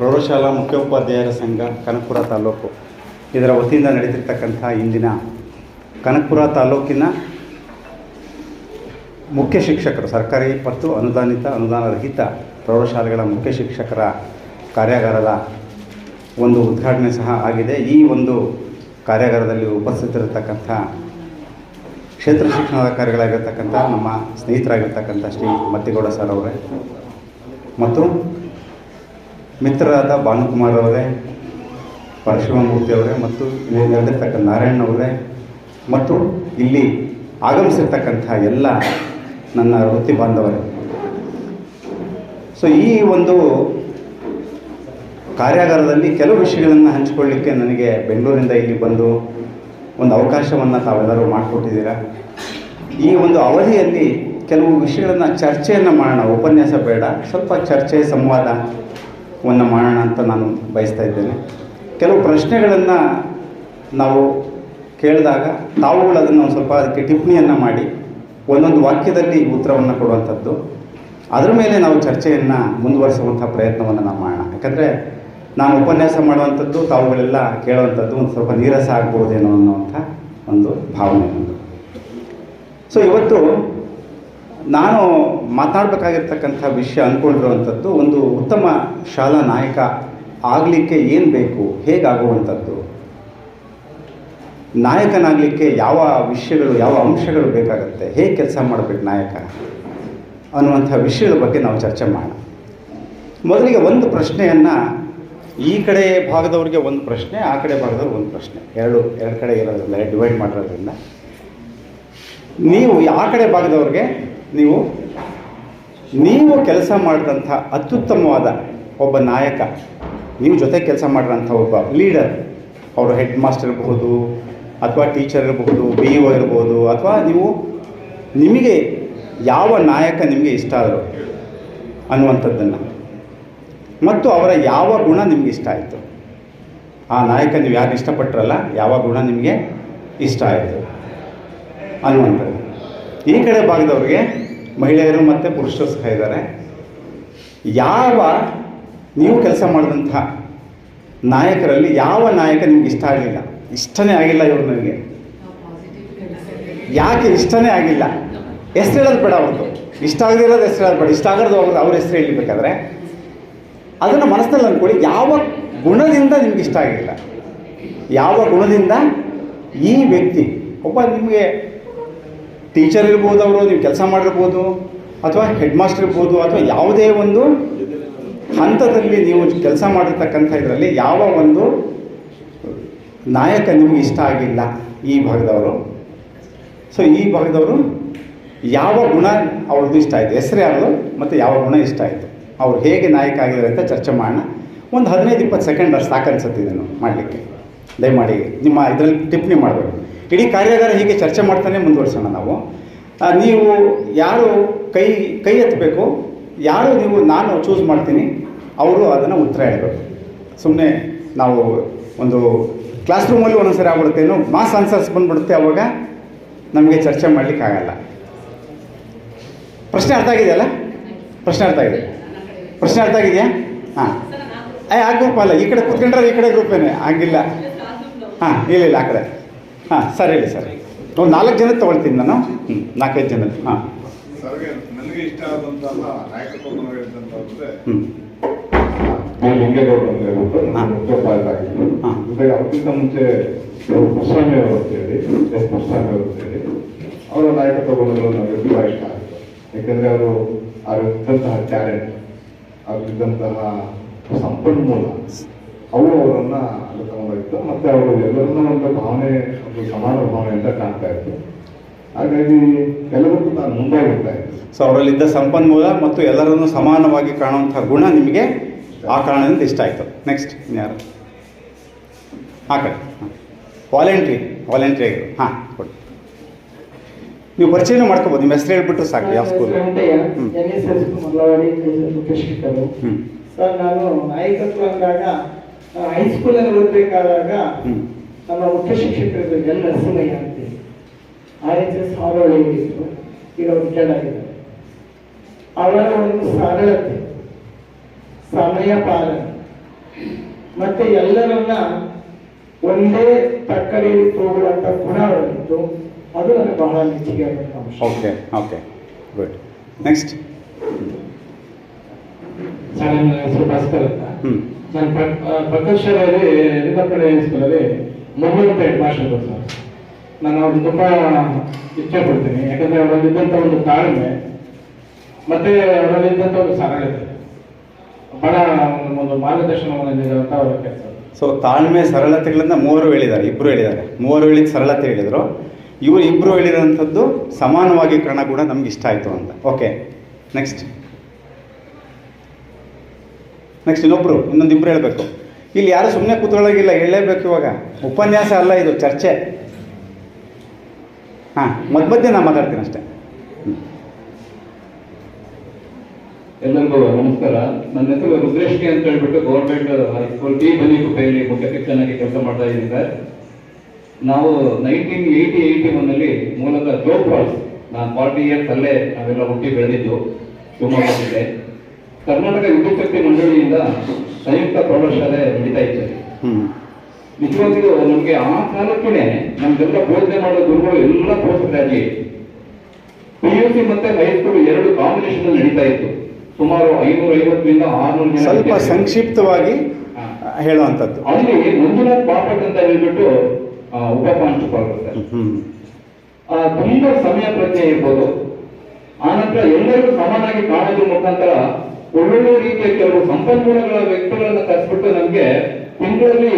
ಪ್ರೌಢಶಾಲಾ ಮುಖ್ಯೋಪಾಧ್ಯಾಯರ ಸಂಘ ಕನಕಪುರ ತಾಲೂಕು ಇದರ ವತಿಯಿಂದ ನಡೆದಿರ್ತಕ್ಕಂಥ ಇಂದಿನ ಕನಕಪುರ ತಾಲೂಕಿನ ಮುಖ್ಯ ಶಿಕ್ಷಕರು, ಸರ್ಕಾರಿ ಮತ್ತು ಅನುದಾನ ರಹಿತ ಪ್ರೌಢಶಾಲೆಗಳ ಮುಖ್ಯ ಶಿಕ್ಷಕರ ಕಾರ್ಯಾಗಾರದ ಒಂದು ಉದ್ಘಾಟನೆ ಸಹ ಆಗಿದೆ. ಈ ಒಂದು ಕಾರ್ಯಾಗಾರದಲ್ಲಿ ಉಪಸ್ಥಿತರಿರ್ತಕ್ಕಂಥ ಕ್ಷೇತ್ರ ಶಿಕ್ಷಣಾಧಿಕಾರಿಗಳಾಗಿರ್ತಕ್ಕಂಥ ನಮ್ಮ ಸ್ನೇಹಿತರಾಗಿರ್ತಕ್ಕಂಥ ಶ್ರೀ ಮತ್ತಿಗೌಡ ಸರ್ ಅವರೇ ಮತ್ತು ಮಿತ್ರರಾದ ಭಾನುಕುಮಾರ್ ಅವರೇ, ಪರಶಿವಮೂರ್ತಿ ಅವರೇ ಮತ್ತು ಇಲ್ಲಿ ನಡೆದಿರ್ತಕ್ಕಂಥ ನಾರಾಯಣ್ ಅವರೇ ಮತ್ತು ಇಲ್ಲಿ ಆಗಮಿಸಿರ್ತಕ್ಕಂಥ ಎಲ್ಲ ನನ್ನ ವೃತ್ತಿ ಬಾಂಧವರೇ. ಸೊ ಈ ಒಂದು ಕಾರ್ಯಾಗಾರದಲ್ಲಿ ಕೆಲವು ವಿಷಯಗಳನ್ನು ಹಂಚಿಕೊಳ್ಳಿಕ್ಕೆ ನನಗೆ ಬೆಂಗಳೂರಿಂದ ಇಲ್ಲಿ ಬಂದು ಒಂದು ಅವಕಾಶವನ್ನು ತಾವೆಲ್ಲರೂ ಮಾಡಿಕೊಟ್ಟಿದ್ದೀರಾ. ಈ ಒಂದು ಅವಧಿಯಲ್ಲಿ ಕೆಲವು ವಿಷಯಗಳನ್ನು ಚರ್ಚೆಯನ್ನು ಮಾಡೋಣ, ಉಪನ್ಯಾಸ ಬೇಡ, ಸ್ವಲ್ಪ ಚರ್ಚೆ ಸಂವಾದವನ್ನು ಮಾಡೋಣ ಅಂತ ನಾನು ಬಯಸ್ತಾ ಇದ್ದೇನೆ. ಕೆಲವು ಪ್ರಶ್ನೆಗಳನ್ನು ನಾವು ಕೇಳಿದಾಗ ತಾವುಗಳು ಅದನ್ನು ಒಂದು ಸ್ವಲ್ಪ ಅದಕ್ಕೆ ಟಿಪ್ಪಣಿಯನ್ನು ಮಾಡಿ ಒಂದೊಂದು ವಾಕ್ಯದಲ್ಲಿ ಉತ್ತರವನ್ನು ಕೊಡುವಂಥದ್ದು, ಅದರ ಮೇಲೆ ನಾವು ಚರ್ಚೆಯನ್ನು ಮುಂದುವರಿಸುವಂಥ ಪ್ರಯತ್ನವನ್ನು ನಾವು ಮಾಡೋಣ. ಯಾಕಂದರೆ ನಾನು ಉಪನ್ಯಾಸ ಮಾಡುವಂಥದ್ದು, ತಾವುಗಳೆಲ್ಲ ಕೇಳುವಂಥದ್ದು ಒಂದು ಸ್ವಲ್ಪ ನೀರಸ ಆಗ್ಬೋದೇನೋ ಅನ್ನುವಂಥ ಒಂದು ಭಾವನೆ ಒಂದು. ಸೊ ಇವತ್ತು ನಾನು ಮಾತಾಡಬೇಕಾಗಿರ್ತಕ್ಕಂಥ ವಿಷಯ ಅಂದ್ಕೊಂಡಿರುವಂಥದ್ದು, ಒಂದು ಉತ್ತಮ ಶಾಲಾ ನಾಯಕ ಆಗಲಿಕ್ಕೆ ಏನು ಬೇಕು, ಹೇಗಾಗುವಂಥದ್ದು, ನಾಯಕನಾಗಲಿಕ್ಕೆ ಯಾವ ವಿಷಯಗಳು, ಯಾವ ಅಂಶಗಳು ಬೇಕಾಗುತ್ತೆ, ಹೇಗೆ ಕೆಲಸ ಮಾಡಬೇಕು ನಾಯಕ ಅನ್ನುವಂಥ ವಿಷಯದ ಬಗ್ಗೆ ನಾವು ಚರ್ಚೆ ಮಾಡೋಣ. ಮೊದಲಿಗೆ ಒಂದು ಪ್ರಶ್ನೆಯನ್ನು, ಈ ಕಡೆ ಭಾಗದವ್ರಿಗೆ ಒಂದು ಪ್ರಶ್ನೆ, ಆ ಕಡೆ ಭಾಗದವ್ರಿಗೆ ಒಂದು ಪ್ರಶ್ನೆ, ಎರಡು ಕಡೆ ಇರೋದ್ರಿಂದ ಡಿವೈಡ್ ಮಾಡಿರೋದ್ರಿಂದ ನೀವು ಆ ಕಡೆ ಭಾಗದವ್ರಿಗೆ ನೀವು ಕೆಲಸ ಮಾಡಿದಂಥ ಅತ್ಯುತ್ತಮವಾದ ಒಬ್ಬ ನಾಯಕ, ನೀವು ಜೊತೆ ಕೆಲಸ ಮಾಡಿರೋಂಥ ಒಬ್ಬ ಲೀಡರ್, ಅವರು ಹೆಡ್ ಮಾಸ್ಟರ್ ಇರಬಹುದು ಅಥವಾ ಟೀಚರ್ ಇರಬಹುದು, BEO ಇರ್ಬೋದು, ಅಥವಾ ನಿಮಗೆ ಯಾವ ನಾಯಕ ನಿಮಗೆ ಇಷ್ಟ ಆದರು ಅನ್ನುವಂಥದ್ದನ್ನು ಮತ್ತು ಅವರ ಯಾವ ಗುಣ ನಿಮಗೆ ಇಷ್ಟ ಆಯಿತು, ಆ ನಾಯಕ ನೀವು ಯಾರು ಇಷ್ಟಪಟ್ಟರಲ್ಲ ಯಾವ ಗುಣ ನಿಮಗೆ ಇಷ್ಟ ಆಯಿತು ಅನ್ನುವಂಥದ್ದು. ಈ ಕಡೆ ಭಾಗದವ್ರಿಗೆ ಮಹಿಳೆಯರು ಮತ್ತು ಪುರುಷರು ಸಹ ಇದ್ದಾರೆ. ನೀವು ಕೆಲಸ ಮಾಡಿದಂಥ ನಾಯಕರಲ್ಲಿ ಯಾವ ನಾಯಕ ನಿಮ್ಗೆ ಇಷ್ಟ ಆಗಲಿಲ್ಲ, ಇಷ್ಟನೇ ಆಗಿಲ್ಲ ಇವರು ನನಗೆ, ಯಾಕೆ ಇಷ್ಟನೇ ಆಗಿಲ್ಲ, ಹೆಸರು ಹೇಳೋದು ಬೇಡ, ಅವ್ರದ್ದು ಇಷ್ಟ ಆಗದಿರೋದು ಹೆಸರು ಹೇಳೋದು ಬೇಡ, ಇಷ್ಟ ಆಗೋದು ಅವ್ರ ಹೆಸರು ಹೇಳಬೇಕಾದ್ರೆ ಅದನ್ನು ಮನಸ್ಸಿನಲ್ಲಿ ಅಂದ್ಕೊಳ್ಳಿ. ಯಾವ ಗುಣದಿಂದ ನಿಮ್ಗೆ ಇಷ್ಟ ಆಗಿಲ್ಲ, ಯಾವ ಗುಣದಿಂದ ಈ ವ್ಯಕ್ತಿ, ಒಬ್ಬ ನಿಮಗೆ ಟೀಚರ್ ಇರ್ಬೋದು, ಅವರು ನೀವು ಕೆಲಸ ಮಾಡಿರ್ಬೋದು, ಅಥವಾ ಹೆಡ್ ಮಾಸ್ಟರ್ ಇರ್ಬೋದು, ಅಥವಾ ಯಾವುದೇ ಒಂದು ಹಂತದಲ್ಲಿ ನೀವು ಕೆಲಸ ಮಾಡಿರ್ತಕ್ಕಂಥ ಇದರಲ್ಲಿ ಯಾವ ಒಂದು ನಾಯಕ ನಿಮಗೆ ಇಷ್ಟ ಆಗಿಲ್ಲ ಈ ಭಾಗದವರು. ಸೊ ಈ ಭಾಗದವರು ಯಾವ ಗುಣ ಅವ್ರದ್ದು ಇಷ್ಟ ಆಯಿತು, ಹೆಸರು ಯಾವುದು ಮತ್ತು ಯಾವ ಗುಣ ಇಷ್ಟ ಆಯಿತು, ಅವ್ರು ಹೇಗೆ ನಾಯಕ ಆಗಿದ್ದಾರೆ ಅಂತ ಚರ್ಚೆ ಮಾಡೋಣ. ಒಂದು 15-20 ಸೆಕೆಂಡ್ ಅಷ್ಟು ಸಾಕನ್ಸುತ್ತೆ ಇದನ್ನು ಮಾಡಲಿಕ್ಕೆ. ದಯಮಾಡಿ ನಿಮ್ಮ ಇದರಲ್ಲಿ ಟಿಪ್ಪಣಿ ಮಾಡಬೇಕು. ಇಡೀ ಕಾರ್ಯಾಗಾರ ಹೀಗೆ ಚರ್ಚೆ ಮಾಡ್ತಾನೆ ಮುಂದುವರ್ಸೋಣ ನಾವು. ನೀವು ಯಾರು ಕೈ ಎತ್ತಬೇಕು, ಯಾರು ನಾನು ಚೂಸ್ ಮಾಡ್ತೀನಿ ಅವರು ಅದನ್ನು ಉತ್ತರ ಹೇಳಬೇಕು. ಸುಮ್ಮನೆ ನಾವು ಒಂದು ಕ್ಲಾಸ್ ರೂಮಲ್ಲಿ ಒಂದೊಂದ್ಸರಿ ಆಗ್ಬಿಡುತ್ತೆ, ಮಾಸ್ ಆನ್ಸರ್ಸ್ ಬಂದುಬಿಡುತ್ತೆ, ಅವಾಗ ನಮಗೆ ಚರ್ಚೆ ಮಾಡಲಿಕ್ಕೆ ಆಗಲ್ಲ. ಪ್ರಶ್ನೆ ಅರ್ಥ ಆಗಿದೆಯಲ್ಲ? ಪ್ರಶ್ನೆ ಅರ್ಥ ಆಗಿದೆಯಾ? ಹಾಂ, ಆ ಗ್ರೂಪ್ ಅಲ್ಲ, ಈ ಕಡೆ ಕೂತ್ಕೊಂಡ್ರೆ ಈ ಕಡೆ ಗ್ರೂಪೇನೆ ಆಗಿಲ್ಲ. ಹಾಂ, ಇಲ್ಲ ಆ ಕಡೆ. ಹಾಂ ಸರ್, ಹೇಳಿ ಸರ್. ಒಂದು 4 ಜನ ತೊಗೊಳ್ತೀನಿ ನಾನು. 4-5 ಜನ. ಹಾಂ, ನನಗೆ ಇಷ್ಟ ಆದಂಥ ನಾಯಕತ್ವ ಅದಕ್ಕಿಂತ ಮುಂಚೆ ಪುಸ್ವಾಮಿ ಅವರು ಅಂತೇಳಿ ಅವರ ನಾಯಕತ್ವ ಗುಣಗಳು ನನಗೆ ತುಂಬ ಇಷ್ಟ ಆಗುತ್ತೆ. ಯಾಕೆಂದರೆ ಅವರಿದ್ದಂತಹ ಟ್ಯಾಲೆಂಟ್, ಅವರಿದ್ದಂತಹ ಸಂಪನ್ಮೂಲ, ಅವರನ್ನು ಅಲ್ಲಿ ತಗೊಂಡೋಗಿತ್ತು. ಮತ್ತು ಅವರು ಎಲ್ಲರನ್ನೂ ಒಂದು ಭಾವನೆ, ಒಂದು ಸಮಾನ ಭಾವನೆ ಅಂತ ಕಾಣ್ತಾ ಇತ್ತು. ಹಾಗಾಗಿ ಎಲ್ಲರಿಗೂ ನಾನು ಮುಂದಾಗಿರ್ತಾ ಇದ್ದೆ. ಸೊ ಅವರಲ್ಲಿದ್ದ ಸಂಪನ್ಮೂಲ ಮತ್ತು ಎಲ್ಲರನ್ನೂ ಸಮಾನವಾಗಿ ಕಾಣುವಂಥ ಗುಣ ನಿಮಗೆ ಆ ಕಾರಣದಿಂದ ಇಷ್ಟ ಆಯಿತು. ನೆಕ್ಸ್ಟ್ ಯಾರು? ಆ ಕಡೆ. ವಾಲಂಟ್ರಿ ಆಗಿರು. ಹಾಂ, ಕೊಡಿ. ನೀವು ಪರಿಚಯನೂ ಮಾಡ್ಕೋಬೋದು, ನಿಮ್ಮ ಹೆಸರು ಹೇಳ್ಬಿಟ್ಟು ಸಾಕು. ಯಾವ ಸ್ಕೂಲ್? ಸರ್, ನಾನು ನಾಯಕತ್ವ ಅಂದಾಗ ಹೈಸ್ಕೂಲಲ್ಲಿ ಓದಬೇಕಾದಾಗ ನಮ್ಮ ಮುಖ್ಯ ಶಿಕ್ಷಕರು ಎಲ್ ನರಸಿಂಹಯ್ಯ ಅಂತೇಳಿ RHS ಹಾರೋಳಿ ಇತ್ತು, ಈಗ ರಿಟೈರ್ಡ್ ಆಗಿದ್ದಾರೆ. ಅವರ ಒಂದು ಸರಳತೆ, ಸಮಯ ಪಾಲನೆ, ಮತ್ತೆ ಎಲ್ಲರನ್ನ ಒಂದೇ ತಕ್ಕಡಿಯಲ್ಲಿ ತೋರುವಂತ ಗುಣ ಅವರಲ್ಲಿತ್ತು. ಅದು ನನಗೆ ಬಹಳ ಮೆಚ್ಚುಗೆ ಆದಂತ ಅಂಶ. Okay okay good. Next. Sir, ನನ್ನ ಹೆಸರು ಭಾಸ್ಕರ್ ಅಂತ. ಹ್ಞೂ ನಾನು ಪ್ರಕಾಶರಲ್ಲಿ ರಿಪಬ್ಲಿಕ್ ಹೈಸ್ಕೂಲಲ್ಲಿ ಮೊದಲು ಹೆಡ್ ಮಾಸ್ಟರ್ ಸರ್. ನಾನು ಅವ್ರನ್ನ ತುಂಬ ಇಚ್ಛೆ ಪಡ್ತೀನಿ. ಯಾಕಂದರೆ ಅವರಲ್ಲಿದ್ದಂಥ ಒಂದು ತಾಳ್ಮೆ ಮತ್ತೆ ಅವರಲ್ಲಿದ್ದಂಥ ಒಂದು ಸರಳತೆ ಬಹಳ ಒಂದು ಮಾರ್ಗದರ್ಶನವನ್ನು ನೀಡುವಂಥ ಅವರ ಕೆಲಸ. ಸೊ ತಾಳ್ಮೆ ಸರಳತೆಗಳಿಂದ ಮೂವರು ಹೇಳಿದ್ದಾರೆ, ಇಬ್ಬರು ಹೇಳಿದ್ದಾರೆ. ಮೂವರು ಹೇಳಿದ ಸರಳತೆ ಹೇಳಿದರು, ಇವರು ಇಬ್ಬರು ಹೇಳಿರೋಂಥದ್ದು ಸಮಾನವಾಗಿ ಕಾರಣ ಕೂಡ ನಮ್ಗೆ ಇಷ್ಟ ಆಯಿತು ಅಂತ. Okay next. ಇನ್ನೊಂದು ಇಬ್ಬರು ಹೇಳಬೇಕು. ಇಲ್ಲಿ ಯಾರು ಸುಮ್ಮನೆ ಕೂತ್ಕೊಳ್ಳೋಗಿಲ್ಲ, ಹೇಳಲೇಬೇಕು. ಇವಾಗ ಉಪನ್ಯಾಸ ಅಲ್ಲ, ಇದು ಚರ್ಚೆ. ಹಾಂ, ಮಧ್ಯೆ ನಾನು ಮಾತಾಡ್ತೀನಿ ಅಷ್ಟೇ. ಎಲ್ಲರಿಗೂ ನಮಸ್ಕಾರ. ನನ್ನ ಹೆಸರು ರುದ್ರೇಶ್ಗೆ ಅಂತ ಹೇಳ್ಬಿಟ್ಟು ಗೌರ್ಮೆಂಟ್ ಹೈಸ್ಕೂಲ್ ಟಿ ಬನ್ನಿಕುಪ್ಪೆಯಲ್ಲಿ ಮುಖ್ಯ ಶಿಕ್ಷಕನಾಗಿ ಕೆಲಸ ಮಾಡ್ತಾ ಇದ್ದೀನಿ ಸರ್. ನಾವು 1981 ಮೂಲತಃ ಜೋಗ್ ಫಾಲ್ಸ್, ನಾನು 40 ಇಯರ್ಸ್ ಅಲ್ಲೇ ನಾವೆಲ್ಲ ಹುಟ್ಟಿ ಬೆಳೆದಿದ್ದು ಶಿವಮೊಗ್ಗ ಜಿಲ್ಲೆ. ಕರ್ನಾಟಕ ವಿದ್ಯುತ್ ಶಕ್ತಿ ಮಂಡಳಿಯಿಂದ ಸಂಯುಕ್ತ ಪ್ರೌಢಶಾಲೆ ನಡೀತಾ ಇತ್ತು. ನಿಜವಾಗಿಯೂ ನಮಗೆ ಆ ಕಾಲಕ್ಕೆ ನಮ್ಗೆಲ್ಲ ಬೋಧನೆ ಮಾಡೋ ಗುರುಗಳು ಎಲ್ಲ ಪೋಸ್ಟ್ ಗ್ರಾಜುಯೇಟ್. PUC ಮತ್ತೆ ಹೈಸ್ಕೂಲ್ 2 ಕಾಂಬಿನೇಷನ್ ನಡೀತಾ ಇತ್ತು. ಸುಮಾರು 550ರಿಂದ 600 ಜನ. ಸ್ವಲ್ಪ ಸಂಕ್ಷಿಪ್ತವಾಗಿ ಹೇಳುವಂಥದ್ದು. ಅಲ್ಲಿ ಮಂಜುನಾಥ್ ಬಾಪಟ್ ಅಂತ ಹೇಳ್ಬಿಟ್ಟು ಉಪಪ್ರಾಂಶುಪಾಲರು. ತುಂಬಾ ಸಮಯ ಪ್ರಜ್ಞೆ ಇರ್ಬೋದು. ಆನಂತರ ಎಲ್ಲರಿಗೂ ಸಮಾನಾಗಿ ಕಾಣೋದ್ರ ಮುಖಾಂತರ ಒಳ್ಳೊಳ್ಳೆ ರೀತಿಯ ಕೆಲವು ಸಂಪನ್ಮೂಲಗಳ ವ್ಯಕ್ತಿಗಳನ್ನ ಕರೆಸ್ಬಿಟ್ಟು ನಮ್ಗೆ ತಿಂಗಳಲ್ಲಿ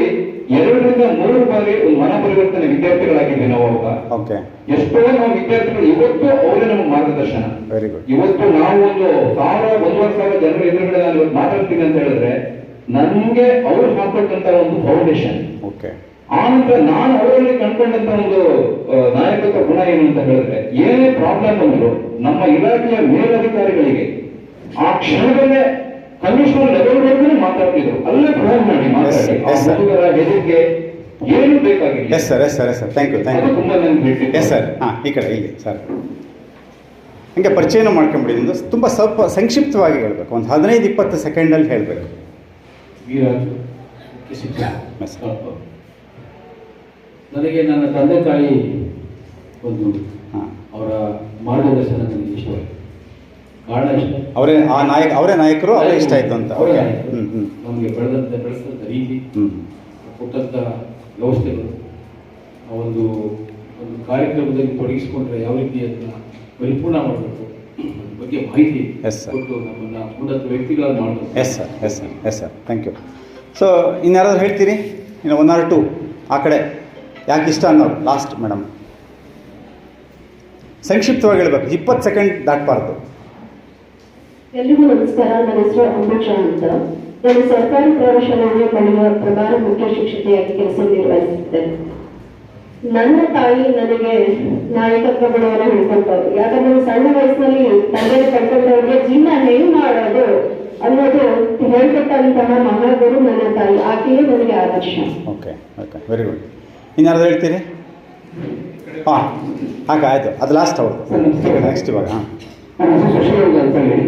2 ರಿಂದ 3 ಬಾರಿ ಒಂದು ಮನ ಪರಿವರ್ತನೆ ವಿದ್ಯಾರ್ಥಿಗಳಾಗಿದ್ವಿ ನಾವು ಅವಾಗ. ಓಕೆ. ಎಷ್ಟೋ ನಾವು ವಿದ್ಯಾರ್ಥಿಗಳು ಇವತ್ತು ಅವರೇ ನಮಗೆ ಮಾರ್ಗದರ್ಶನ. Very good. ಇವತ್ತು ನಾವು ಒಂದು 1,000 ಜನರ ಎದುರುಗಡೆ ನಾನು ಇವತ್ತು ಮಾತಾಡ್ತೀನಿ ಅಂತ ಹೇಳಿದ್ರೆ ನನ್ಗೆ ಅವ್ರು ಹಾಕೊಟ್ಟಂತ ಒಂದು ಫೌಂಡೇಶನ್. ಓಕೆ. ಆನಂತರ ನಾನು ಅವರಲ್ಲಿ ಕಂಡುಕೊಂಡಂತ ಒಂದು ನಾಯಕತ್ವ ಗುಣ ಏನು ಅಂತ ಹೇಳಿದ್ರೆ, ಏನೇ ಪ್ರಾಬ್ಲಮ್ ಬಂದ್ರು ನಮ್ಮ ಇಲಾಖೆಯ ಮೇಲಧಿಕಾರಿಗಳಿಗೆ ಆ ಕ್ಷಣದಲ್ಲೇ ಕಮಿಷನರ್ ಲೆವೆಲ್ವರೆಗೂ ಮಾತಾಡ್ತಿದ್ರು. ಅಲ್ಲೇ ಫೋನ್ ಮಾಡಿ ಮಾತಾಡಿ ಹೆದರಿಕೆ ಏನು ಬೇಕಾಗಿಲ್ಲ. Yes sir, yes sir, yes sir, thank you, thank you. ತುಂಬಾ ನನಗೆ ಎಸ್ ಸರ್. ಹಾಂ, ಈ ಕಡೆ ಇಲ್ಲಿ ಸರ್. ಹಂಗೆ ಪರಿಚಯನೂ ಮಾಡ್ಕೊಂಬಿಡಿದ್ದು ತುಂಬ ಸ್ವಲ್ಪ ಸಂಕ್ಷಿಪ್ತವಾಗಿ ಹೇಳಬೇಕು. ಒಂದು 15-20 ಸೆಕೆಂಡಲ್ಲಿ ಹೇಳಬೇಕು. Yes sir. ನನಗೆ ನನ್ನ ತಂದೆ ತಾಯಿ ಒಂದು ಹಾಂ, ಅವರ ಮಾರ್ಗದರ್ಶನ ನನಗೆ ಇಷ್ಟವಾಯಿತು. ಕಾರಣ ಇಷ್ಟ, ಅವರೇ ನಾಯಕರು, ಅವರೇ ಇಷ್ಟ ಆಯಿತು ಅಂತ. ಅವರೇ ಓಕೆ. ನಾಯಕರು. ನಮಗೆ ಬೆಳೆದಂಥ ರೀತಿ, ಕೊಟ್ಟಂಥ ವ್ಯವಸ್ಥೆಗಳು, ಆ ಒಂದು ಕಾರ್ಯಕ್ರಮದಲ್ಲಿ ತೊಡಗಿಸಿಕೊಂಡ್ರೆ ಯಾವ ರೀತಿ ಅದನ್ನ ಪರಿಪೂರ್ಣ ಮಾಡಬೇಕು ಅದ್ರ ಬಗ್ಗೆ ಮಾಹಿತಿ Yes, sir. ಕೊಟ್ಟು ನಮ್ಮನ್ನು ಉನ್ನತ ವ್ಯಕ್ತಿಗಳಾಗಿ ಮಾಡಬೇಕು. Yes sir, yes sir, yes sir, thank you. So ಇನ್ಯಾರಾದ್ರೂ ಹೇಳ್ತೀರಿ? ಇನ್ನು 1 or 2 ಆ ಕಡೆ ಯಾಕೆ ಇಷ್ಟ ಅನ್ನೋರು ಲಾಸ್ಟ್ ಮೇಡಮ್. ಸಂಕ್ಷಿಪ್ತವಾಗಿ ಹೇಳಬೇಕು, 20 ಸೆಕೆಂಡ್ ದಾಟಬಾರ್ದು. ಎಲ್ರಿಗೂ ನಮಸ್ಕಾರ. ನನ್ನ ಹೆಸರು ಅಂಬುಜಾ ಅಂತ. ನಾನು ಸರ್ಕಾರಿ ಪ್ರೌಢಶಾಲೆಯಲ್ಲಿ ಕಲಿಯುವ ಪ್ರಧಾನ ಮುಖ್ಯ ಶಿಕ್ಷಕಿಯಾಗಿ ಕೆಲಸ ನಿರ್ವಹಿಸುತ್ತೇನೆ. ನನ್ನ ತಾಯಿ ನನಗೆ ನಾಯಕತ್ವ ಗುಣವನ್ನು ಹಿಡ್ಕೊಂಡವ್ರು. ಯಾಕಂದ್ರೆ ಸಣ್ಣ ವಯಸ್ಸಿನಲ್ಲಿ ತಂದೆ ಕಳ್ಕೊಂಡವ್ರಿಗೆ ಜೀವನ ಹೆಂಗ್ ಮಾಡೋದು ಅನ್ನೋದು ಹೇಳ್ಕೊಟ್ಟಂತಹ ಮಹಾಗುರು ನನ್ನ ತಾಯಿ. ಆಕೆಯೇ ನನಗೆ ಆದರ್ಶ. Okay, okay, very good. ಇನ್ಯಾರಾದ್ರೂ ಹೇಳ್ತೀರಿ? ಹಾಂ, ಹಾಗೆ ಆಯಿತು, ಅದು ಲಾಸ್ಟ್ ಅವರು. ನೆಕ್ಸ್ಟ್ ಇವಾಗ. ಹಾಂ, ನನ್ನ ಹೆಸರು ಶಶಿಗೌಡ ಅಂತ ಹೇಳಿ,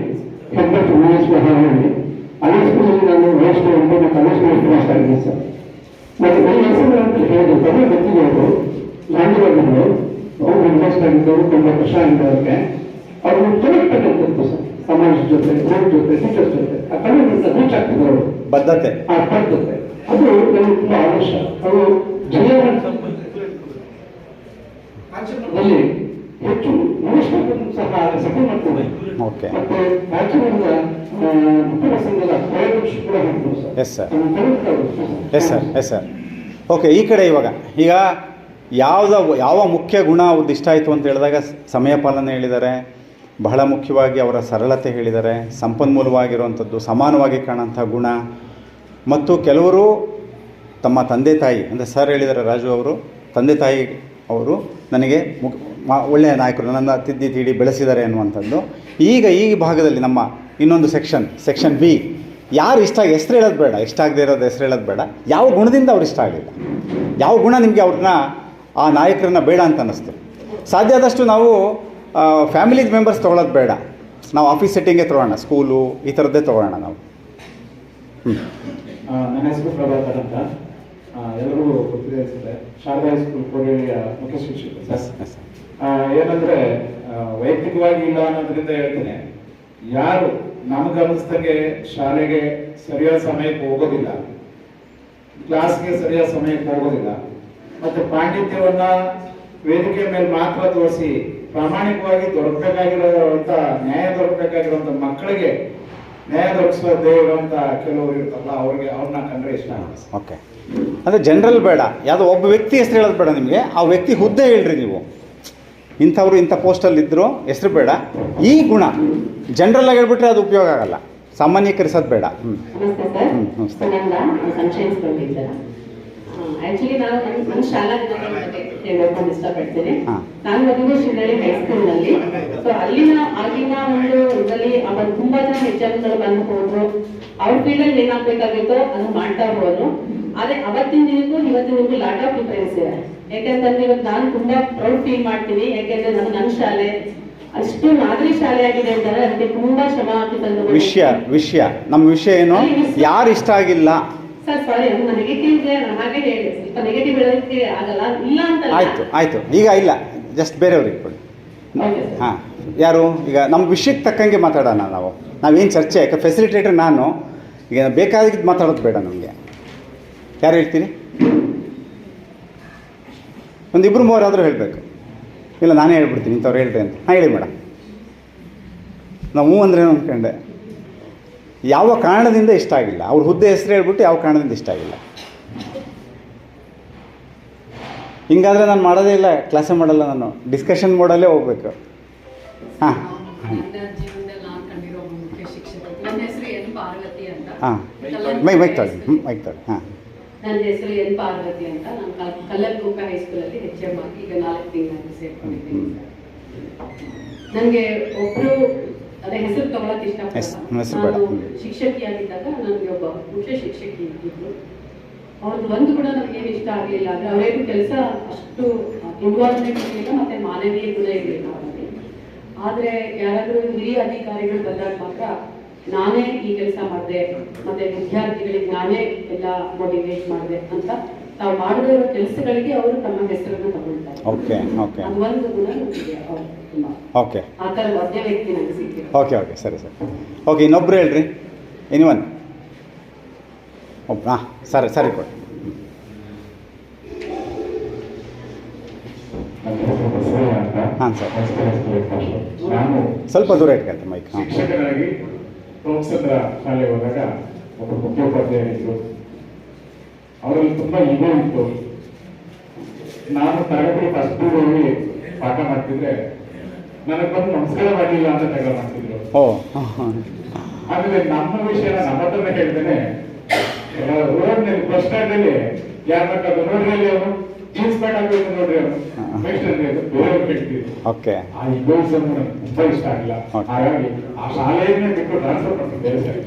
ಹೆಬ್ಬಟ್ಟು ಹೈಸ್ಕೂಲಲ್ಲಿ ನಾನು ಹೈಸ್ಕೂಲ್ ಮತ್ತು ಕಮಿಷನರ್ ಕ್ಲಾಸ್ ಆಗಿದ್ದೀನಿ ಸರ್. ಮತ್ತು ನನ್ನ ಹೆಸರು ಅಂತ ಹೇಳಿದ್ರು ತಮಿಳು ಗೊತ್ತಿದೆ. ಅವರು ಗಾಂಧಿವಾದಿಗಳು, ಅವರು ಇನ್ವೆಸ್ಟ್ ಆಗಿದ್ದವರು 90 ವರ್ಷ ಆಗಿದ್ದವ್ರಿಗೆ ಅವರು ತೊಡಗಿರ್ತಕ್ಕಂಥದ್ದು ಸರ್. ಸಮಾಜ ಜೊತೆ, ಊರ ಜೊತೆ, ಟೀಚರ್ಸ್ ಜೊತೆ ಆ ಕನ್ನಡ ರೀಚ್ ಆಗ್ತಿದ್ರು. ಬದ್ಧತೆ. ಆ ಬದ್ಧತೆ ಅದು ನನಗೆ ತುಂಬ ಆದರ್ಶ. ಅವರು ಜೀವನದಲ್ಲಿ ಹೆಚ್ಚು ಉಳಿಸಬೇಕನ್ನು ಸಹ ಸಪೋರ್ಟ್ ಮಾಡ್ತಾರೆ. ಓಕೆ. ಮತ್ತೆ ರಾಜ್ಯದಿಂದ ಮುಖ್ಯ ಸಂಘದ ಕಾರ್ಯದರ್ಶಿ ಕೂಡ ಮಾಡ್ತಾರೆ sir. Yes sir, yes sir, yes sir. Okay, ಈ ಕಡೆ ಇವಾಗ ಈಗ ಯಾವ ಮುಖ್ಯ ಗುಣ ಅವ್ರದ್ದು ಇಷ್ಟ ಆಯಿತು ಅಂತ ಹೇಳಿದಾಗ ಸಮಯ ಪಾಲನೆ ಹೇಳಿದ್ದಾರೆ, ಬಹಳ ಮುಖ್ಯವಾಗಿ ಅವರ ಸರಳತೆ ಹೇಳಿದ್ದಾರೆ, ಸಂಪನ್ಮೂಲವಾಗಿರುವಂಥದ್ದು, ಸಮಾನವಾಗಿ ಕಾಣೋಂಥ ಗುಣ, ಮತ್ತು ಕೆಲವರು ತಮ್ಮ ತಂದೆ ತಾಯಿ ಅಂದರೆ ಸರ್ ಹೇಳಿದ್ದಾರೆ, ರಾಜು ಅವರು ತಂದೆ ತಾಯಿ ಅವರು ನನಗೆ ಒಳ್ಳೆಯ ನಾಯಕರು, ನನ್ನ ತಿದ್ದಿ ತೀಡಿ ಬೆಳೆಸಿದ್ದಾರೆ ಅನ್ನುವಂಥದ್ದು. ಈಗ ಈ ಭಾಗದಲ್ಲಿ ನಮ್ಮ ಇನ್ನೊಂದು ಸೆಕ್ಷನ್ ಬಿ, ಯಾರು ಹೆಸರು ಹೇಳೋದು ಬೇಡ, ಇಷ್ಟ ಆಗದೆ ಇರೋದು ಹೆಸರು ಹೇಳೋದು ಬೇಡ, ಯಾವ ಗುಣದಿಂದ ಅವ್ರು ಇಷ್ಟ ಆಗಲಿಲ್ಲ, ಯಾವ ಗುಣ ನಿಮಗೆ ಅವ್ರನ್ನ ಆ ನಾಯಕರನ್ನ ಬೇಡ ಅಂತ ಅನ್ನಿಸ್ತು. ಸಾಧ್ಯ ಆದಷ್ಟು ನಾವು ಫ್ಯಾಮಿಲಿ ಮೆಂಬರ್ಸ್ ತೊಗೊಳ್ಳೋದು ಬೇಡ, ನಾವು ಆಫೀಸ್ ಸೆಟ್ಟಿಂಗೇ ತೊಗೊಳ್ಳೋಣ, ಸ್ಕೂಲು ಈ ಥರದ್ದೇ ತೊಗೊಳ್ಳೋಣ ನಾವು. ನನ್ನ ಹೆಸರು ಪ್ರಭಾಕರ್ ಅಂತ. ಎಲ್ಲರಿಗೂ ಗೊತ್ತಿದೆ ಅನ್ಸುತ್ತೆ. ಶಾರದಾ ಹೈಸ್ಕೂಲ್ ಕೋಡಿಹಳ್ಳಿಯ ಮುಖ್ಯ ಶಿಕ್ಷಕ ಸರ್. ಏನಂದ್ರೆ ವೈಯಕ್ತಿಕವಾಗಿ ಇಲ್ಲ ಅನ್ನೋದ್ರಿಂದ ಹೇಳ್ತೇನೆ, ಯಾರು ನಮ್ಗೆ ಅನ್ನಿಸ್ದಂಗೆ ಶಾಲೆಗೆ ಸರಿಯಾದ ಸಮಯಕ್ಕೆ ಹೋಗೋದಿಲ್ಲ, ಕ್ಲಾಸ್ಗೆ ಸರಿಯಾದ ಸಮಯಕ್ಕೆ ಹೋಗೋದಿಲ್ಲ, ಮತ್ತೆ ಪಾಂಡಿತ್ಯವನ್ನ ವೇದಿಕೆ ಮೇಲೆ ಮಾತ್ರ ತೋರಿಸಿ ಪ್ರಾಮಾಣಿಕವಾಗಿ ದೊರಕಬೇಕಾಗಿರುವಂತ ನ್ಯಾಯ ದೊರಕಬೇಕಾಗಿರುವಂತ ಮಕ್ಕಳಿಗೆ ನ್ಯಾಯ ದೊರಕಿಸೋದೇ ಇರುವಂತ ಕೆಲವರು ಇರ್ತಾರಲ್ಲ, ಅವ್ರನ್ನ ಕಂಡ್ರೆ ಇಷ್ಟ ಆಗುತ್ತೆ. ಓಕೆ, ಅಂದರೆ ಜನರಲ್ ಬೇಡ, ಯಾವುದೋ ಒಬ್ಬ ವ್ಯಕ್ತಿ ಹೆಸರು ಹೇಳೋದು ಬೇಡ ನಿಮಗೆ, ಆ ವ್ಯಕ್ತಿ ಹುದ್ದೆ ಹೇಳ್ರಿ ನೀವು. ಇಂಥವ್ರು ಇಂಥ ಪೋಸ್ಟಲ್ಲಿ ಇದ್ದರು ಹೆಸರು ಬೇಡ, ಈ ಗುಣ ಜನರಲ್ಲಾಗಿ ಹೇಳ್ಬಿಟ್ರೆ ಅದು ಉಪಯೋಗ ಆಗಲ್ಲ, ಸಾಮಾನ್ಯೀಕರಿಸೋದು ಬೇಡ. ನಮಸ್ತೆ ಸರ್. ನಮಸ್ತೆ. ನನ್ನ ಸಂಶಯಿಸ್ಕೊಂಡಿದ್ದೀರ. ಆಕ್ಚುಲಿ ನಾನು ನನ್ನ ಶಾಲಾ ದಿನಗಳ ಬಗ್ಗೆ ಹೇಳೋಕೆ ಇಷ್ಟಪಡ್ತೇನೆ. ನಾನು ಓದಿದ್ದು ಶಿರಹಳ್ಳಿ ಹೈಸ್ಕೂಲ್ನಲ್ಲಿ. ಸೊ ಆಗಿನ ಒಂದು ಇದರಲ್ಲಿ ಅವತ್ತು ತುಂಬಾ ಜನ ಹೆಚ್ಚಾಗಿಗಳು ಬಂದು ಹೋದ್ರು. ಅವ್ರ ಫೀಲ್ಡಲ್ಲಿ ಏನಾಗಬೇಕಾಗಿತ್ತೋ ಅದನ್ನ ಮಾಡ್ತಾ ಹೋದ್ರು. ಆದ್ರೆ ಅವತ್ತಿನ ದಿನಕ್ಕೂ ಇವತ್ತಿನ ದಿನಕ್ಕೂ ಲಾಟ್ ಆಫ್ ಡಿಫರೆನ್ಸ್ ಇದೆ. ಯಾಕೆಂತಂದ್ರೆ ಇವತ್ತು ನಾನು ತುಂಬಾ ಪ್ರೌಡ್ ಫೀಲ್ ಮಾಡ್ತೀನಿ. ಯಾಕೆಂದ್ರೆ ನನ್ನ ಶಾಲೆ ಅಷ್ಟು ಮಾದರಿ ಶಾಲೆ ಆಗಿದೆ ಅಂತಾರೆ. ಅದಕ್ಕೆ ತುಂಬಾ ಶ್ರಮ ಹಾಕಿದ್ದು ವಿಷಯ ನಮ್ಮ ವಿಷಯ ಏನು, ಯಾರು ಇಷ್ಟ ಆಗಿಲ್ಲ ಸರ್. ಸಾರಿ, ನೆಗೆಟಿವ್ ಹಾಗೆ ಹೇಳಿ, ಸ್ವಲ್ಪ ನೆಗೆಟಿವ್ ಹೇಳೋದಕ್ಕೆ ಆಗಲ್ಲ, ಇಲ್ಲ ಅಂತ. ಆಯ್ತು ಈಗ ಇಲ್ಲ, ಜಸ್ಟ್ ಬೇರೆಯವ್ರಿಗೆ ಕೊಡಿ. ಹಾಂ, ಯಾರು ಈಗ ನಮ್ಮ ವಿಷಯಕ್ಕೆ ತಕ್ಕಂಗೆ ಮಾತಾಡೋಣ. ನಾವೇನು ಚರ್ಚೆ, ಯಾಕೆ ಫೆಸಿಲಿಟೇಟರ್ ನಾನು, ಈಗ ಬೇಕಾಗಿದ್ದು ಮಾತಾಡೋದು ಬೇಡ ನಮಗೆ. ಯಾರು ಹೇಳ್ತೀರಿ? ಒಂದಿಬ್ಬರು ಮೂವರಾದರೂ ಹೇಳಬೇಕು. ಇಲ್ಲ ನಾನೇ ಹೇಳ್ಬಿಡ್ತೀನಿ, ಇಂಥವ್ರು ಹೇಳ್ರಿ ಅಂತ. ಹಾಂ, ಹೇಳಿ ಮೇಡಮ್. ನಾವು ಹ್ಞೂ ಅಂದ್ರೇನು ಅಂದ್ಕೊಂಡೆ. ಯಾವ ಕಾರಣದಿಂದ ಇಷ್ಟ ಆಗಿಲ್ಲ? ಅವ್ರ ಹುದ್ದೆ ಹೆಸರು ಹೇಳ್ಬಿಟ್ಟು ಯಾವ ಕಾರಣದಿಂದ ಇಷ್ಟ ಆಗಿಲ್ಲ. ಹಿಂಗಾದರೆ ನಾನು ಮಾಡೋದೇ ಇಲ್ಲ, ಕ್ಲಾಸೇ ಮಾಡಲ್ಲ, ನಾನು ಡಿಸ್ಕಷನ್ ಮೋಡಲ್ಲೇ ಹೋಗ್ಬೇಕು. ಹಾಂ ಹಾಂ, ಮೈಕ್ ತೊಳಿ. ಹಾಂ, ನನ್ನ ಹೆಸರು ಎನ್ ಪಾರ್ವತಿ ಅಂತ. ನಾನು ಕಲ್ಲರ್ಕುಂಪ ಹೈಸ್ಕೂಲಲ್ಲಿ HM ಆಗಿ ಈಗ 4 ತಿಂಗಳಾಗಿ ಸೇರ್ಕೊಂಡಿದ್ದೀನಿ. ನನಗೆ ಒಬ್ರು ಅದೇ ಹೆಸರು ತಗೊಳಕ್ ಇಷ್ಟಪಡ್ತಾರೆ. ನಾನು ಶಿಕ್ಷಕಿಯಾಗಿದ್ದಾಗ ನನಗೆ ಒಬ್ಬ ಮುಖ್ಯ ಶಿಕ್ಷಕಿ ಇದ್ದಿದ್ರು. ಅವ್ರದ್ದು ಒಂದು ಕೂಡ ನನಗೇನು ಇಷ್ಟ ಆಗಲಿಲ್ಲ. ಅಂದ್ರೆ ಅವರೇನು ಕೆಲಸ ಅಷ್ಟು ಇನ್ವಾಲ್ವ್ಮೆಂಟ್ ಇರಲಿಲ್ಲ, ಮತ್ತೆ ಮಾನವೀಯ ಗುಣ ಇರಲಿಲ್ಲ ಅವರಲ್ಲಿ. ಆದ್ರೆ ಯಾರಾದ್ರೂ ಹಿರಿಯ ಅಧಿಕಾರಿಗಳು ಬಂದಾಗ ಮಾತ್ರ ನಾನೇ ಈ ಕೆಲಸ ಮಾಡಿದೆ, ಮತ್ತೆ ವಿದ್ಯಾರ್ಥಿಗಳಿಗೆ ನಾನೇ ಎಲ್ಲ ಮೋಟಿವೇಟ್ ಮಾಡಿದೆ ಅಂತ ತಾವು ಮಾಡದೇ ಇರೋ ಕೆಲಸಗಳಿಗೆ ಅವರು ತಮ್ಮ ಹೆಸರನ್ನು ತಗೊಳ್ತಾರೆ. ಅದೊಂದು ಗುಣ ನನಗೆ ಓಕೆ, ಆ ಥರ ಒದ್ದೆ ವ್ಯಕ್ತಿ ನನಗೆ ಸಿಕ್ಕಿದೆ. ಓಕೆ, ಸರಿ. ಓಕೆ, ಇನ್ನೊಬ್ರು ಹೇಳ್ರಿ. ಎನಿವನ್? ಹಾಂ, ಸರಿ ಕೊಡಿ. ಹಾಂ ಸರ್, ನಾನು ಸ್ವಲ್ಪ ದೂರ ಇಟ್ಕೊಂತ ಮೈಕ್. ಹಾಂ, ಶಿಕ್ಷಕರಾಗಿ ಪ್ರೋತ್ಸದ್ರ ಶಾಲೆಗೆ ಹೋದಾಗ ಒಬ್ಬ ಮುಖ್ಯೋಪಾಧ್ಯಾಯರಿದ್ರು. ಅವರಲ್ಲಿ ತುಂಬಾ ಈಗೋ ಇತ್ತು. ನಾನು ತರಗತಿ ಫಸ್ಟ್ ಹೋಗಿ ಪಾಠ ಮಾಡ್ತಿದ್ರೆ ನನಗೆ ಬಂದು ನಮಸ್ಕಾರ ಮಾಡಲಿಲ್ಲ ಅಂತ ಜಗಳ ಮಾಡ್ತಿದ್ರು. ಆಮೇಲೆ ನಮ್ಮ ವಿಷಯನ ನಮ್ಮ ಹತ್ರನೇ ಹೇಳ್ತೇನೆ. ರೋಡ್ನಲ್ಲಿ ಬಸ್ ಸ್ಟ್ಯಾಂಡ್ ಅಲ್ಲಿ ಯಾರನ್ನ ನೋಡ್ರಿ ಅಲ್ಲಿ ಅವನು ಜೀನ್ಸ್ ಪ್ಯಾಂಟ್ ಹಾಕಬೇಕು ನೋಡ್ರಿ ಅವನು ಬೇರೆಯವ್ರು ಹೇಳ್ತಿದ್ರು. ಆ ಇಗೋಯಿಸಮ್ ನನಗೆ ತುಂಬಾ ಇಷ್ಟ ಆಗಿಲ್ಲ. ಹಾಗಾಗಿ ಆ ಶಾಲೆಯನ್ನೇ ಬಿಟ್ಟು ಟ್ರಾನ್ಸ್ಫರ್ ಮಾಡ್ತೀನಿ ಬೇರೆ ಶಾಲೆ.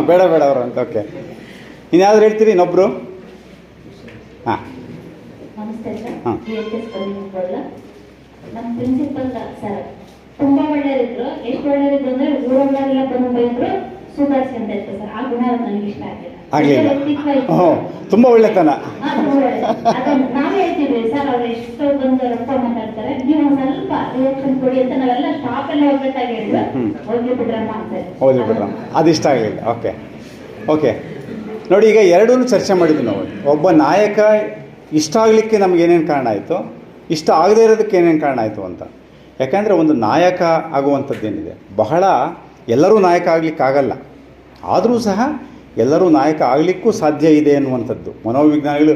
ಬೇಡ ಅವರು ಅಂತ. ಓಕೆ, ಇನ್ಯಾವ್ದು ಹೇಳ್ತೀರಿ? ಇನ್ನೊಬ್ರು? ಹಾಂ, ನಮಸ್ತೆ ಸರ್. ನಮ್ಮ ಪ್ರಿನ್ಸಿಪಲ್ ಸರ್ ತುಂಬಾ ಒಳ್ಳೆಯರಿದ್ರು. ಎಷ್ಟು ಒಳ್ಳೆಯರಿದ್ರು ಅಂದ್ರೆ ಊರೊಳಗೆಲ್ಲ ಬಂದು ಬೈದ್ರು, ಸುಧಾರಿಸ್ಕೊಂತ ಇತ್ತು ಸರ್. ಆ ಗುಣ ನನಗೆ ಇಷ್ಟ ಆಗಲಿಲ್ಲ. ತುಂಬಾ ಒಳ್ಳೆತನ. ನಾವೇ ಹೇಳ್ತೀವಿ ಸರ್, ಅವ್ರು ಎಷ್ಟು ಬಂದು ರೊಕ್ಕ ಮಾತಾಡ್ತಾರೆ, ನೀವು ಸ್ವಲ್ಪ ರಿಯಾಕ್ಷನ್ ಕೊಡಿ ಅಂತ ನಾವೆಲ್ಲ ಸ್ಟಾಪ್ ಎಲ್ಲ ಹೋಗ್ಬೇಕಾಗಿ ಹೇಳಿದ್ರು. ಹೋಗ್ಲಿ ಬಿಡ್ರಮ್ಮ ಅಂತಾರೆ. ಅದು ಇಷ್ಟ ಆಗಲಿಲ್ಲ. ಓಕೆ, ನೋಡಿ, ಈಗ ಎರಡೂ ಚರ್ಚೆ ಮಾಡಿದ್ವಿ ನಾವು. ಒಬ್ಬ ನಾಯಕ ಇಷ್ಟ ಆಗಲಿಕ್ಕೆ ನಮ್ಗೆ ಏನೇನು ಕಾರಣ ಆಯಿತು, ಇಷ್ಟ ಆಗದೇ ಇರೋದಕ್ಕೆ ಏನೇನು ಕಾರಣ ಆಯಿತು ಅಂತ. ಯಾಕಂದರೆ ಒಂದು ನಾಯಕ ಆಗುವಂಥದ್ದೇನಿದೆ, ಬಹಳ ಎಲ್ಲರೂ ನಾಯಕ ಆಗಲಿಕ್ಕಾಗಲ್ಲ, ಆದರೂ ಸಹ ಎಲ್ಲರೂ ನಾಯಕ ಆಗಲಿಕ್ಕೂ ಸಾಧ್ಯ ಇದೆ ಅನ್ನುವಂಥದ್ದು. ಮನೋವಿಜ್ಞಾನಿಗಳು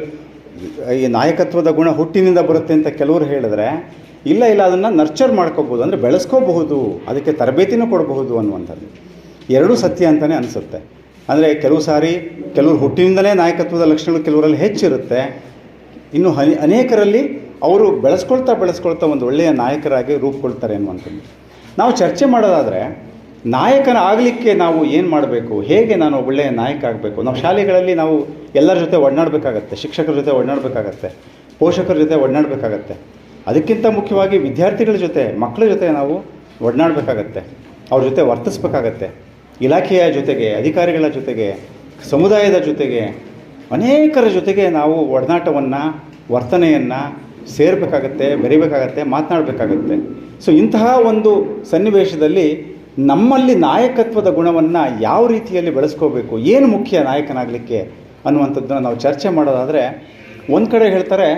ಈ ನಾಯಕತ್ವದ ಗುಣ ಹುಟ್ಟಿನಿಂದ ಬರುತ್ತೆ ಅಂತ ಕೆಲವರು ಹೇಳಿದ್ರೆ, ಇಲ್ಲ ಅದನ್ನು ನರ್ಚರ್ ಮಾಡ್ಕೋಬೋದು, ಅಂದರೆ ಬೆಳೆಸ್ಕೋಬಹುದು, ಅದಕ್ಕೆ ತರಬೇತಿನೂ ಕೊಡಬಹುದು ಅನ್ನುವಂಥದ್ದು. ಎರಡೂ ಸತ್ಯ ಅಂತಲೇ ಅನಿಸುತ್ತೆ. ಅಂದರೆ ಕೆಲವು ಸಾರಿ ಕೆಲವರು ಹುಟ್ಟಿನಿಂದಲೇ ನಾಯಕತ್ವದ ಲಕ್ಷಣಗಳು ಕೆಲವರಲ್ಲಿ ಹೆಚ್ಚಿರುತ್ತೆ, ಇನ್ನು ಅನೇಕರಲ್ಲಿ ಅವರು ಬೆಳೆಸ್ಕೊಳ್ತಾ ಒಂದು ಒಳ್ಳೆಯ ನಾಯಕರಾಗಿ ರೂಪುಗೊಳ್ತಾರೆ ಅನ್ನುವಂಥದ್ದು. ನಾವು ಚರ್ಚೆ ಮಾಡೋದಾದರೆ ನಾಯಕನ ಆಗಲಿಕ್ಕೆ ನಾವು ಏನು ಮಾಡಬೇಕು, ಹೇಗೆ ನಾನು ಒಳ್ಳೆಯ ನಾಯಕ ಆಗಬೇಕು. ನಾವು ಶಾಲೆಗಳಲ್ಲಿ ನಾವು ಎಲ್ಲರ ಜೊತೆ ಒಡನಾಡಬೇಕಾಗತ್ತೆ, ಶಿಕ್ಷಕರ ಜೊತೆ ಒಡನಾಡಬೇಕಾಗತ್ತೆ, ಪೋಷಕರ ಜೊತೆ ಒಡನಾಡಬೇಕಾಗತ್ತೆ. ಅದಕ್ಕಿಂತ ಮುಖ್ಯವಾಗಿ ವಿದ್ಯಾರ್ಥಿಗಳ ಜೊತೆ, ಮಕ್ಕಳ ಜೊತೆ ನಾವು ಒಡನಾಡಬೇಕಾಗತ್ತೆ, ಅವ್ರ ಜೊತೆ ವರ್ತಿಸ್ಬೇಕಾಗತ್ತೆ. ಇಲಾಖೆಯ ಜೊತೆಗೆ, ಅಧಿಕಾರಿಗಳ ಜೊತೆಗೆ, ಸಮುದಾಯದ ಜೊತೆಗೆ ಅನೇಕರ ಜೊತೆಗೆ ನಾವು ಒಡನಾಟವನ್ನು, ವರ್ತನೆಯನ್ನು ಸೇರಬೇಕಾಗತ್ತೆ, ಬೆರಿಬೇಕಾಗತ್ತೆ, ಮಾತನಾಡಬೇಕಾಗತ್ತೆ. ಸೊ ಇಂತಹ ಒಂದು ಸನ್ನಿವೇಶದಲ್ಲಿ ನಮ್ಮಲ್ಲಿ ನಾಯಕತ್ವದ ಗುಣವನ್ನು ಯಾವ ರೀತಿಯಲ್ಲಿ ಬೆಳೆಸ್ಕೋಬೇಕು, ಏನು ಮುಖ್ಯ ನಾಯಕನಾಗಲಿಕ್ಕೆ ಅನ್ನುವಂಥದ್ದನ್ನು ನಾವು ಚರ್ಚೆ ಮಾಡೋದಾದರೆ, ಒಂದು ಕಡೆ ಹೇಳ್ತಾರೆ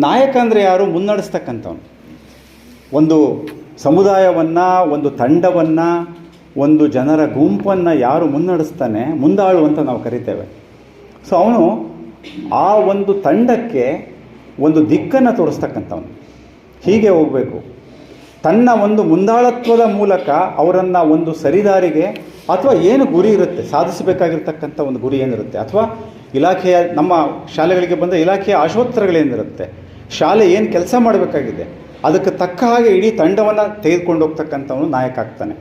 ನಾಯಕ ಅಂದರೆ ಯಾರು? ಮುನ್ನಡೆಸ್ತಕ್ಕಂಥವ್ನು. ಒಂದು ಸಮುದಾಯವನ್ನು, ಒಂದು ತಂಡವನ್ನು, ಒಂದು ಜನರ ಗುಂಪನ್ನು ಯಾರು ಮುನ್ನಡೆಸ್ತಾನೆ, ಮುಂದಾಳು ಅಂತ ನಾವು ಕರಿತೇವೆ. ಸೊ ಅವನು ಆ ಒಂದು ತಂಡಕ್ಕೆ ಒಂದು ದಿಕ್ಕನ್ನು ತೋರಿಸ್ತಕ್ಕಂಥವನು. ಹೀಗೆ ಹೋಗಬೇಕು, ತನ್ನ ಒಂದು ಮುಂದಾಳತ್ವದ ಮೂಲಕ ಅವರನ್ನು ಒಂದು ಸರಿದಾರಿಗೆ, ಅಥವಾ ಏನು ಗುರಿ ಇರುತ್ತೆ, ಸಾಧಿಸಬೇಕಾಗಿರ್ತಕ್ಕಂಥ ಒಂದು ಗುರಿ ಏನಿರುತ್ತೆ, ಅಥವಾ ಇಲಾಖೆಯ, ನಮ್ಮ ಶಾಲೆಗಳಿಗೆ ಬಂದ ಇಲಾಖೆಯ ಆಶೋತ್ತರಗಳೇನಿರುತ್ತೆ, ಶಾಲೆ ಏನು ಕೆಲಸ ಮಾಡಬೇಕಾಗಿದೆ ಅದಕ್ಕೆ ತಕ್ಕ ಹಾಗೆ ಇಡೀ ತಂಡವನ್ನು ತೆಗೆದುಕೊಂಡು ಹೋಗ್ತಕ್ಕಂಥವನು ನಾಯಕ ಆಗ್ತಾನೆ.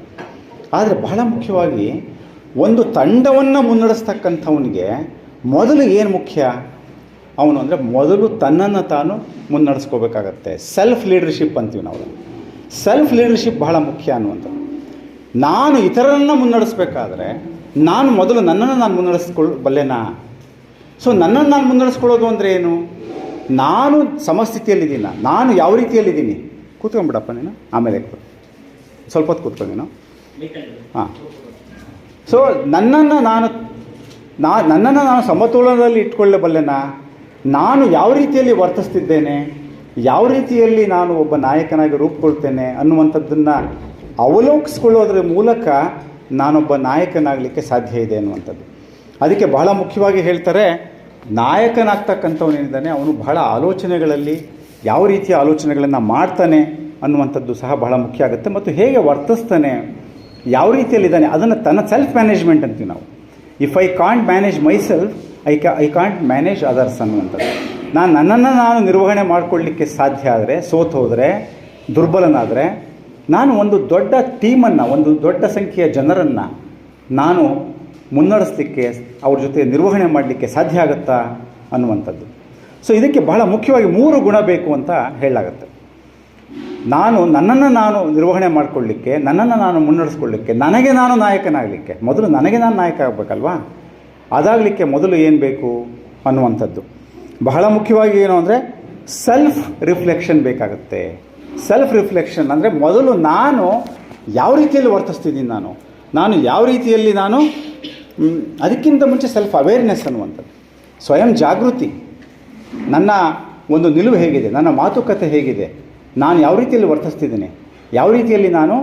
ಆದರೆ ಬಹಳ ಮುಖ್ಯವಾಗಿ ಒಂದು ತಂಡವನ್ನು ಮುನ್ನಡೆಸ್ತಕ್ಕಂಥವನಿಗೆ ಮೊದಲು ಏನು ಮುಖ್ಯ ಅವನು ಅಂದರೆ, ಮೊದಲು ತನ್ನನ್ನು ತಾನು ಮುನ್ನಡೆಸ್ಕೋಬೇಕಾಗತ್ತೆ. ಸೆಲ್ಫ್ ಲೀಡರ್ಶಿಪ್ ಅಂತೀವಿ ನಾವು. ಸೆಲ್ಫ್ ಲೀಡರ್ಶಿಪ್ ಬಹಳ ಮುಖ್ಯ ಅನ್ನುವಂಥದ್ದು. ನಾನು ಇತರರನ್ನು ಮುನ್ನಡೆಸಬೇಕಾದ್ರೆ ನಾನು ಮೊದಲು ನನ್ನನ್ನು ನಾನು ಮುನ್ನಡೆಸ್ಕೊಳ್ಳಬಲ್ಲೆನಾ? ಸೊ ನನ್ನನ್ನು ನಾನು ಮುನ್ನಡೆಸ್ಕೊಳ್ಳೋದು ಅಂದರೆ ಏನು? ನಾನು ಸಮಸ್ಥಿತಿಯಲ್ಲಿದ್ದೀನ, ನಾನು ಯಾವ ರೀತಿಯಲ್ಲಿದ್ದೀನಿ? ಕೂತ್ಕೊಂಡ್ಬಿಡಪ್ಪ ನೀನು, ಆಮೇಲೆ ಸ್ವಲ್ಪ ಹೊತ್ತು ಕೂತ್ಕೊ ನೀನು. ಹಾಂ. ಸೊ ನನ್ನನ್ನು ನಾನು ಸಮತೋಲನದಲ್ಲಿ ಇಟ್ಕೊಳ್ಳಬಲ್ಲೆನಾ? ನಾನು ಯಾವ ರೀತಿಯಲ್ಲಿ ವರ್ತಿಸ್ತಿದ್ದೇನೆ, ಯಾವ ರೀತಿಯಲ್ಲಿ ನಾನು ಒಬ್ಬ ನಾಯಕನಾಗಿ ರೂಪುಗೊಳ್ತೇನೆ ಅನ್ನುವಂಥದ್ದನ್ನು ಅವಲೋಕಿಸ್ಕೊಳ್ಳೋದ್ರ ಮೂಲಕ ನಾನೊಬ್ಬ ನಾಯಕನಾಗಲಿಕ್ಕೆ ಸಾಧ್ಯ ಇದೆ ಅನ್ನುವಂಥದ್ದು. ಅದಕ್ಕೆ ಬಹಳ ಮುಖ್ಯವಾಗಿ ಹೇಳ್ತಾರೆ, ನಾಯಕನಾಗ್ತಕ್ಕಂಥವನೇನಿದ್ದಾನೆ ಅವನು ಬಹಳ ಆಲೋಚನೆಗಳಲ್ಲಿ ಯಾವ ರೀತಿಯ ಆಲೋಚನೆಗಳನ್ನು ಮಾಡ್ತಾನೆ ಅನ್ನುವಂಥದ್ದು ಸಹ ಬಹಳ ಮುಖ್ಯ ಆಗುತ್ತೆ. ಮತ್ತು ಹೇಗೆ ವರ್ತಿಸ್ತಾನೆ, ಯಾವ ರೀತಿಯಲ್ಲಿದ್ದಾನೆ, ಅದನ್ನು ತನ್ನ ಸೆಲ್ಫ್ ಮ್ಯಾನೇಜ್ಮೆಂಟ್ ಅಂತೀವಿ ನಾವು. If I can't manage my self, I can't manage others ಅನ್ನುವಂಥದ್ದು. ನನ್ನನ್ನು ನಾನು ನಿರ್ವಹಣೆ ಮಾಡಿಕೊಳ್ಳಲಿಕ್ಕೆ ಸಾಧ್ಯ ಆದರೆ, ಸೋತು ಹೋದರೆ, ದುರ್ಬಲನಾದರೆ, ನಾನು ಒಂದು ದೊಡ್ಡ ಟೀಮನ್ನು, ಒಂದು ದೊಡ್ಡ ಸಂಖ್ಯೆಯ ಜನರನ್ನು ನಾನು ಮುನ್ನಡೆಸಲಿಕ್ಕೆ, ಅವ್ರ ಜೊತೆ ನಿರ್ವಹಣೆ ಮಾಡಲಿಕ್ಕೆ ಸಾಧ್ಯ ಆಗುತ್ತಾ ಅನ್ನುವಂಥದ್ದು. ಸೊ ಇದಕ್ಕೆ ಬಹಳ ಮುಖ್ಯವಾಗಿ 3 ಗುಣ ಬೇಕು ಅಂತ ಹೇಳಲಾಗುತ್ತೆ. ನನ್ನನ್ನು ನಾನು ನಿರ್ವಹಣೆ ಮಾಡಿಕೊಳ್ಳಲಿಕ್ಕೆ, ನನ್ನನ್ನು ನಾನು ಮುನ್ನಡೆಸ್ಕೊಳ್ಳಿಕ್ಕೆ, ನನಗೆ ನಾನು ನಾಯಕನಾಗಲಿಕ್ಕೆ, ಮೊದಲು ನನಗೆ ನಾನು ನಾಯಕ ಆಗಬೇಕಲ್ವಾ? ಅದಾಗಲಿಕ್ಕೆ ಮೊದಲು ಏನು ಬೇಕು ಅನ್ನುವಂಥದ್ದು. ಬಹಳ ಮುಖ್ಯವಾಗಿ ಏನು ಅಂದರೆ ಸೆಲ್ಫ್ ರಿಫ್ಲೆಕ್ಷನ್ ಬೇಕಾಗುತ್ತೆ. ಸೆಲ್ಫ್ ರಿಫ್ಲೆಕ್ಷನ್ ಅಂದರೆ ಮೊದಲು ನಾನು ಯಾವ ರೀತಿಯಲ್ಲಿ ವರ್ತಿಸ್ತಿದ್ದೀನಿ, ನಾನು ಯಾವ ರೀತಿಯಲ್ಲಿ ಅದಕ್ಕಿಂತ ಮುಂಚೆ ಸೆಲ್ಫ್ ಅವೇರ್ನೆಸ್ ಅನ್ನುವಂಥದ್ದು, ಸ್ವಯಂ ಜಾಗೃತಿ. ನನ್ನ ಒಂದು ನಿಲುವು ಹೇಗಿದೆ, ನನ್ನ ಮಾತುಕತೆ ಹೇಗಿದೆ, ನಾನು ಯಾವ ರೀತಿಯಲ್ಲಿ ವರ್ತಿಸ್ತಿದ್ದೀನಿ, ಯಾವ ರೀತಿಯಲ್ಲಿ ನಾನು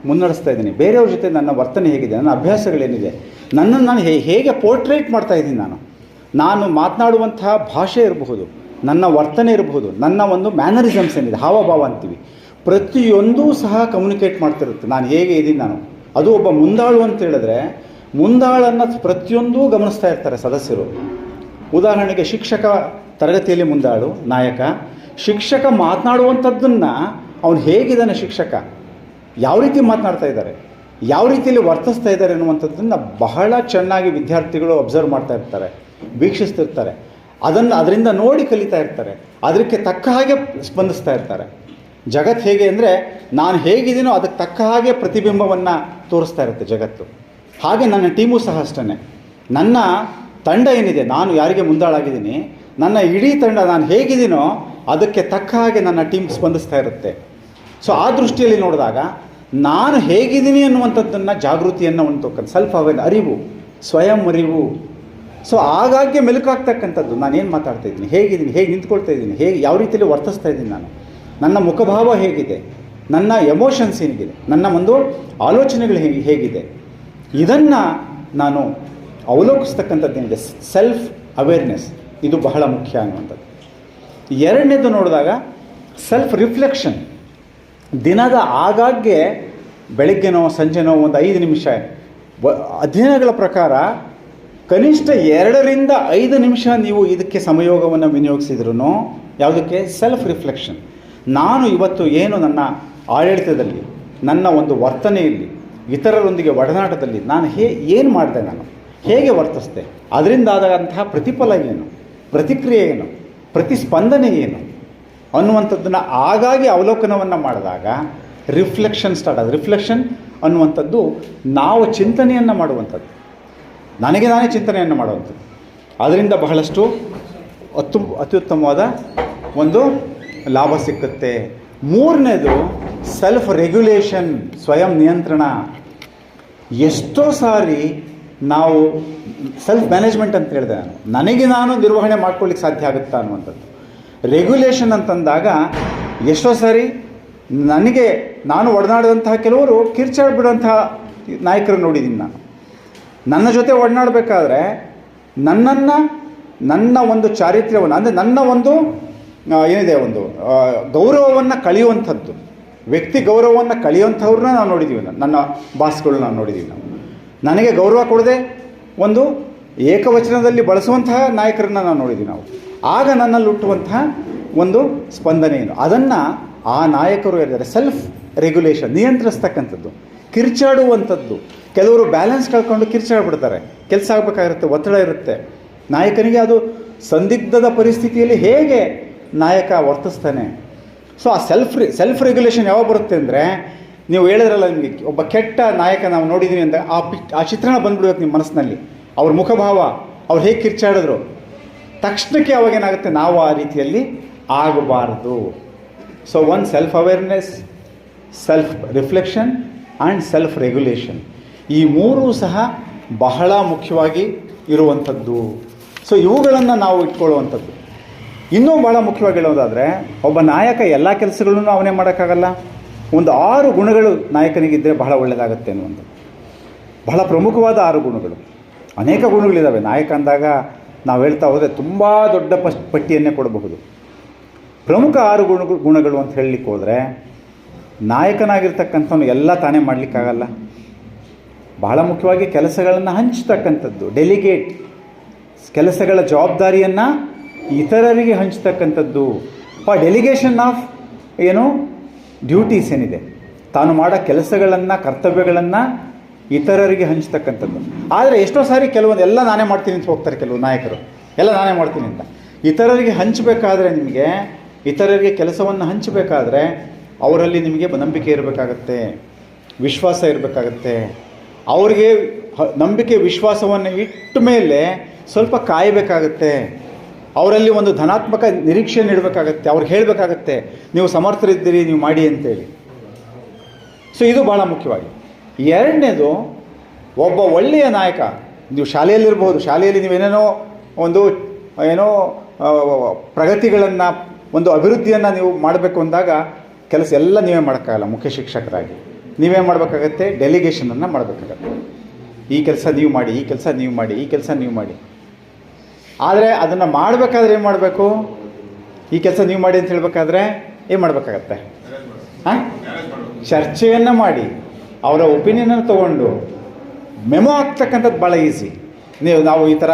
ಮುನ್ನಡೆಸ್ತಾ ಇದ್ದೀನಿ, ಬೇರೆಯವ್ರ ಜೊತೆ ನನ್ನ ವರ್ತನೆ ಹೇಗಿದೆ, ನನ್ನ ಅಭ್ಯಾಸಗಳೇನಿದೆ, ನನ್ನನ್ನು ನಾನು ಹೇಗೆ ಪೋರ್ಟ್ರೇಟ್ ಮಾಡ್ತಾ ಇದ್ದೀನಿ, ನಾನು ಮಾತನಾಡುವಂತಹ ಭಾಷೆ ಇರಬಹುದು, ನನ್ನ ವರ್ತನೆ ಇರಬಹುದು, ನನ್ನ ಒಂದು ಮ್ಯಾನರಿಸಮ್ಸ್ ಏನಿದೆ, ಹಾವಭಾವ ಅಂತೀವಿ, ಪ್ರತಿಯೊಂದೂ ಸಹ ಕಮ್ಯುನಿಕೇಟ್ ಮಾಡ್ತಿರುತ್ತೆ ನಾನು ಹೇಗೆ ಇದ್ದೀನಿ. ಅದು ಒಬ್ಬ ಮುಂದಾಳು ಅಂತ ಹೇಳಿದ್ರೆ, ಮುಂದಾಳನ್ನು ಪ್ರತಿಯೊಂದೂ ಗಮನಿಸ್ತಾ ಇರ್ತಾರೆ ಸದಸ್ಯರು. ಉದಾಹರಣೆಗೆ ಶಿಕ್ಷಕ ತರಗತಿಯಲ್ಲಿ ಮುಂದಾಳು ನಾಯಕ, ಶಿಕ್ಷಕ ಮಾತನಾಡುವಂಥದ್ದನ್ನು ಅವನು ಹೇಗಿದ್ದಾನೆ, ಶಿಕ್ಷಕ ಯಾವ ರೀತಿ ಮಾತನಾಡ್ತಾ ಇದ್ದಾರೆ, ಯಾವ ರೀತಿಯಲ್ಲಿ ವರ್ತಿಸ್ತಾ ಇದ್ದಾರೆ ಅನ್ನುವಂಥದ್ದನ್ನು ಬಹಳ ಚೆನ್ನಾಗಿ ವಿದ್ಯಾರ್ಥಿಗಳು ಅಬ್ಸರ್ವ್ ಮಾಡ್ತಾ ಇರ್ತಾರೆ, ವೀಕ್ಷಿಸ್ತಿರ್ತಾರೆ. ಅದರಿಂದ ನೋಡಿ ಕಲಿತಾ ಇರ್ತಾರೆ, ಅದಕ್ಕೆ ತಕ್ಕ ಹಾಗೆ ಸ್ಪಂದಿಸ್ತಾ ಇರ್ತಾರೆ. ಜಗತ್ತು ಹೇಗೆ ಅಂದರೆ ನಾನು ಹೇಗಿದ್ದೀನೋ ಅದಕ್ಕೆ ತಕ್ಕ ಹಾಗೆ ಪ್ರತಿಬಿಂಬವನ್ನು ತೋರಿಸ್ತಾ ಇರುತ್ತೆ ಜಗತ್ತು. ಹಾಗೆ ನನ್ನ ಟೀಮು ಸಹ ಅಷ್ಟೇ. ನನ್ನ ತಂಡ ಏನಿದೆ, ನಾನು ಯಾರಿಗೆ ಮುಂದಾಳಾಗಿದ್ದೀನಿ, ನನ್ನ ಇಡೀ ತಂಡ ನಾನು ಹೇಗಿದ್ದೀನೋ ಅದಕ್ಕೆ ತಕ್ಕ ಹಾಗೆ ನನ್ನ ಟೀಮ್ ಸ್ಪಂದಿಸ್ತಾ ಇರುತ್ತೆ. ಸೊ ಆ ದೃಷ್ಟಿಯಲ್ಲಿ ನೋಡಿದಾಗ ನಾನು ಹೇಗಿದ್ದೀನಿ ಅನ್ನುವಂಥದ್ದನ್ನು, ಜಾಗೃತಿಯನ್ನು ಒಂದು ಸೆಲ್ಫ್ ಅರಿವು, ಸ್ವಯಂ ಅರಿವು. ಸೊ ಆಗಾಗ್ಗೆ ಮೆಲುಕಾಗ್ತಕ್ಕಂಥದ್ದು, ನಾನೇನು ಮಾತಾಡ್ತಾ ಇದ್ದೀನಿ, ಹೇಗಿದ್ದೀನಿ, ಹೇಗೆ ನಿಂತ್ಕೊಳ್ತಾ ಇದ್ದೀನಿ, ಹೇಗೆ ಯಾವ ರೀತಿಯಲ್ಲಿ ವರ್ತಿಸ್ತಾ ಇದ್ದೀನಿ, ನನ್ನ ಮುಖಭಾವ ಹೇಗಿದೆ, ನನ್ನ ಎಮೋಷನ್ಸ್ ಏನಿದೆ, ನನ್ನ ಒಂದು ಆಲೋಚನೆಗಳು ಹೇಗಿದೆ, ಇದನ್ನು ನಾನು ಅವಲೋಕಿಸ್ತಕ್ಕಂಥದ್ದೇನಿದೆ ಸೆಲ್ಫ್ ಅವೇರ್ನೆಸ್, ಇದು ಬಹಳ ಮುಖ್ಯ ಅನ್ನುವಂಥದ್ದು. ಎರಡನೇದು ನೋಡಿದಾಗ ಸೆಲ್ಫ್ ರಿಫ್ಲೆಕ್ಷನ್. ದಿನದ ಆಗಾಗ್ಗೆ ಬೆಳಗ್ಗೆನೋ ಸಂಜೆನೋ ಒಂದು 5 ನಿಮಿಷ, ಅಧ್ಯಯನಗಳ ಪ್ರಕಾರ ಕನಿಷ್ಠ 2 ರಿಂದ 5 ನಿಮಿಷ ನೀವು ಇದಕ್ಕೆ ಸಮಯೋಗವನ್ನು ವಿನಿಯೋಗಿಸಿದ್ರೂ, ಯಾವುದಕ್ಕೆ? Self reflection. ನಾನು ಇವತ್ತು ಏನು ನನ್ನ ಆಡಳಿತದಲ್ಲಿ, ನನ್ನ ಒಂದು ವರ್ತನೆಯಲ್ಲಿ, ಇತರರೊಂದಿಗೆ ಒಡನಾಟದಲ್ಲಿ ನಾನು ಏನು ಮಾಡಿದೆ, ನಾನು ಹೇಗೆ ವರ್ತಿಸ್ದೆ, ಅದರಿಂದಾದಂತಹ ಪ್ರತಿಫಲ ಏನು, ಪ್ರತಿಕ್ರಿಯೆ ಏನು, ಪ್ರತಿಸ್ಪಂದನೆ ಏನು ಅನ್ನುವಂಥದ್ದನ್ನು ಆಗಾಗ್ಗೆ ಅವಲೋಕನವನ್ನು ಮಾಡಿದಾಗ ರಿಫ್ಲೆಕ್ಷನ್ ಸ್ಟಾರ್ಟ್ ಆಗುತ್ತೆ. ರಿಫ್ಲೆಕ್ಷನ್ ಅನ್ನುವಂಥದ್ದು ನಾವು ಚಿಂತನೆಯನ್ನು ಮಾಡುವಂಥದ್ದು. ನನಗೆ ನಾನೇ ಚಿಂತನೆಯನ್ನು ಮಾಡುವಂಥದ್ದು. ಅದರಿಂದ ಬಹಳಷ್ಟು ಅತ್ಯುತ್ತಮವಾದ ಒಂದು ಲಾಭ ಸಿಕ್ಕುತ್ತೆ. ಮೂರನೇದು ಸೆಲ್ಫ್ ರೆಗ್ಯುಲೇಷನ್, ಸ್ವಯಂ ನಿಯಂತ್ರಣ. ಎಷ್ಟೋ ಸಾರಿ ನಾವು ಸೆಲ್ಫ್ ಮ್ಯಾನೇಜ್ಮೆಂಟ್ ಅಂತ ಹೇಳಿದೆ ನನಗೆ ನಾನು ನಿರ್ವಹಣೆ ಮಾಡ್ಕೊಳ್ಳಿಕ್ಕೆ ಸಾಧ್ಯ ಆಗುತ್ತಾ ಅನ್ನುವಂಥದ್ದು. ರೆಗ್ಯುಲೇಷನ್ ಅಂತಂದಾಗ ಎಷ್ಟೋ ಸಾರಿ ನಾನು ಒಡನಾಡಿದಂತಹ ಕೆಲವರು ಕಿರ್ಚಾಡ್ಬಿಡುವಂತಹ ನಾಯಕರು ನೋಡಿದ್ದೀನಿ ನಾನು. ನನ್ನ ಜೊತೆ ಒಡನಾಡಬೇಕಾದ್ರೆ ನನ್ನ ಒಂದು ಚಾರಿತ್ರ್ಯವನ್ನು, ಅಂದರೆ ನನ್ನ ಒಂದು ಏನಿದೆ ಒಂದು ಗೌರವವನ್ನು ಕಳೆಯುವಂಥದ್ದು, ವ್ಯಕ್ತಿ ಗೌರವವನ್ನು ಕಳೆಯುವಂಥವ್ರನ್ನ ನಾವು ನೋಡಿದ್ದೀವಿ. ನನ್ನ ಬಾಸ್ಗಳು ನಾವು ನೋಡಿದ್ದೀವಿ. ನನಗೆ ಗೌರವ ಕೊಡದೆ ಒಂದು ಏಕವಚನದಲ್ಲಿ ಬಳಸುವಂತಹ ನಾಯಕರನ್ನು ನಾವು ನೋಡಿದ್ದೀವಿ ನಾವು. ಆಗ ನನ್ನಲ್ಲಿ ಹುಟ್ಟುವಂತಹ ಒಂದು ಸ್ಪಂದನೆ ಏನು, ಅದನ್ನು ಆ ನಾಯಕರು ಹೇಳಿದ್ದಾರೆ ಸೆಲ್ಫ್ ರೆಗ್ಯುಲೇಷನ್, ನಿಯಂತ್ರಿಸ್ತಕ್ಕಂಥದ್ದು. ಕಿರ್ಚಾಡುವಂಥದ್ದು, ಕೆಲವರು ಬ್ಯಾಲೆನ್ಸ್ ಕಳ್ಕೊಂಡು ಕಿರ್ಚಾಡ್ಬಿಡ್ತಾರೆ. ಕೆಲಸ ಆಗಬೇಕಾಗಿರುತ್ತೆ, ಒತ್ತಡ ಇರುತ್ತೆ ನಾಯಕನಿಗೆ. ಅದು ಸಂದಿಗ್ಧದ ಪರಿಸ್ಥಿತಿಯಲ್ಲಿ ಹೇಗೆ ನಾಯಕ ವರ್ತಿಸ್ತಾನೆ. ಸೊ ಆ ಸೆಲ್ಫ್ ರೆಗ್ಯುಲೇಷನ್ ಯಾವಾಗ ಬರುತ್ತೆ ಅಂದರೆ, ನೀವು ಹೇಳಿದ್ರಲ್ಲ ನಿಮಗೆ ಒಬ್ಬ ಕೆಟ್ಟ ನಾಯಕ ನಾವು ನೋಡಿದ್ದೀವಿ ಅಂತ ಆ ಚಿತ್ರಣ ಬಂದ್ಬಿಡ್ಬೇಕು ನಿಮ್ಮ ಮನಸ್ಸಿನಲ್ಲಿ. ಅವ್ರ ಮುಖಭಾವ, ಅವ್ರು ಹೇಗೆ ಕಿರ್ಚಾಡಿದ್ರು, ತಕ್ಷಣಕ್ಕೆ ಅವಾಗೇನಾಗುತ್ತೆ, ನಾವು ಆ ರೀತಿಯಲ್ಲಿ ಆಗಬಾರ್ದು. So one self awareness, self reflection and self regulation, ಈ ಮೂರೂ ಸಹ ಬಹಳ ಮುಖ್ಯವಾಗಿ ಇರುವಂಥದ್ದು. ಸೊ ಇವುಗಳನ್ನು ನಾವು ಇಟ್ಕೊಳ್ಳುವಂಥದ್ದು. ಇನ್ನೂ ಭಾಳ ಮುಖ್ಯವಾಗಿ ಹೇಳೋದಾದರೆ, ಒಬ್ಬ ನಾಯಕ ಎಲ್ಲ ಕೆಲಸಗಳನ್ನು ಅವನೇ ಮಾಡೋಕ್ಕಾಗಲ್ಲ. ಒಂದು 6 ಗುಣಗಳು ನಾಯಕನಿಗಿದ್ದರೆ ಬಹಳ ಒಳ್ಳೆಯದಾಗುತ್ತೆ ಅನ್ನುವಂಥದ್ದು. ಬಹಳ ಪ್ರಮುಖವಾದ 6 ಗುಣಗಳು. ಅನೇಕ ಗುಣಗಳಿದ್ದಾವೆ. ನಾಯಕ ಅಂದಾಗ ನಾವು ಹೇಳ್ತಾ ಹೋದರೆ ತುಂಬ ದೊಡ್ಡ ಪಟ್ಟಿಯನ್ನೇ ಕೊಡಬಹುದು. ಪ್ರಮುಖ 6 ಗುಣಗಳು ಅಂತ ಹೇಳಲಿಕ್ಕೆ ಹೋದರೆ, ನಾಯಕನಾಗಿರ್ತಕ್ಕಂಥವನು ಎಲ್ಲ ತಾನೇ ಮಾಡಲಿಕ್ಕಾಗಲ್ಲ. ಬಹಳ ಮುಖ್ಯವಾಗಿ ಕೆಲಸಗಳನ್ನು ಹಂಚ್ತಕ್ಕಂಥದ್ದು, ಡೆಲಿಗೇಟ್, ಕೆಲಸಗಳ ಜವಾಬ್ದಾರಿಯನ್ನು ಇತರರಿಗೆ ಹಂಚ್ತಕ್ಕಂಥದ್ದು. ಡೆಲಿಗೇಷನ್ ಆಫ್ ಡ್ಯೂಟೀಸ್ ಏನಿದೆ, ತಾನು ಮಾಡೋ ಕೆಲಸಗಳನ್ನು, ಕರ್ತವ್ಯಗಳನ್ನು ಇತರರಿಗೆ ಹಂಚ್ತಕ್ಕಂಥದ್ದು. ಆದರೆ ಎಷ್ಟೋ ಸಾರಿ ಕೆಲವೊಂದು ಎಲ್ಲ ನಾನೇ ಮಾಡ್ತೀನಿ ಅಂತ ಹೋಗ್ತಾರೆ ಕೆಲವು ನಾಯಕರು, ಎಲ್ಲ ನಾನೇ ಮಾಡ್ತೀನಿ ಅಂತ. ಇತರರಿಗೆ ಹಂಚಬೇಕಾದ್ರೆ, ನಿಮಗೆ ಇತರರಿಗೆ ಕೆಲಸವನ್ನು ಹಂಚಬೇಕಾದ್ರೆ ಅವರಲ್ಲಿ ನಿಮಗೆ ನಂಬಿಕೆ ಇರಬೇಕಾಗತ್ತೆ, ವಿಶ್ವಾಸ ಇರಬೇಕಾಗತ್ತೆ. ಅವ್ರಿಗೆ ನಂಬಿಕೆ ವಿಶ್ವಾಸವನ್ನು ಇಟ್ಟ ಮೇಲೆ ಸ್ವಲ್ಪ ಕಾಯಬೇಕಾಗತ್ತೆ. ಅವರಲ್ಲಿ ಒಂದು ಧನಾತ್ಮಕ ನಿರೀಕ್ಷೆ ನೀಡಬೇಕಾಗತ್ತೆ. ಅವ್ರಿಗೆ ಹೇಳಬೇಕಾಗತ್ತೆ, ನೀವು ಸಮರ್ಥರಿದ್ದೀರಿ, ನೀವು ಮಾಡಿ ಅಂತೇಳಿ. ಸೊ ಇದು ಭಾಳ ಮುಖ್ಯವಾಗಿ. ಎರಡನೇದು, ಒಬ್ಬ ಒಳ್ಳೆಯ ನಾಯಕ, ನೀವು ಶಾಲೆಯಲ್ಲಿರ್ಬೋದು, ಶಾಲೆಯಲ್ಲಿ ನೀವೇನೇನೋ ಒಂದು ಪ್ರಗತಿಗಳನ್ನು, ಒಂದು ಅಭಿವೃದ್ಧಿಯನ್ನು ನೀವು ಮಾಡಬೇಕು ಅಂದಾಗ ಕೆಲಸ ಎಲ್ಲ ನೀವೇ ಮಾಡೋಕ್ಕಾಗಲ್ಲ. ಮುಖ್ಯ ಶಿಕ್ಷಕರಾಗಿ ನೀವೇನು ಮಾಡಬೇಕಾಗತ್ತೆ, ಡೆಲಿಗೇಷನನ್ನು ಮಾಡಬೇಕಾಗತ್ತೆ. ಈ ಕೆಲಸ ನೀವು ಮಾಡಿ, ಈ ಕೆಲಸ ನೀವು ಮಾಡಿ, ಈ ಕೆಲಸ ನೀವು ಮಾಡಿ. ಆದರೆ ಅದನ್ನು ಮಾಡಬೇಕಾದ್ರೆ ಏನು ಮಾಡಬೇಕು, ಈ ಕೆಲಸ ನೀವು ಮಾಡಿ ಅಂತ ಹೇಳಬೇಕಾದ್ರೆ ಏನು ಮಾಡಬೇಕಾಗತ್ತೆ, ಚರ್ಚೆಯನ್ನು ಮಾಡಿ ಅವರ ಒಪಿನಿಯನನ್ನು ತೊಗೊಂಡು ಮೆಮೊ ಹಾಕ್ತಕ್ಕಂಥದ್ದು ಭಾಳ ಈಸಿ. ನಾವು ಈ ಥರ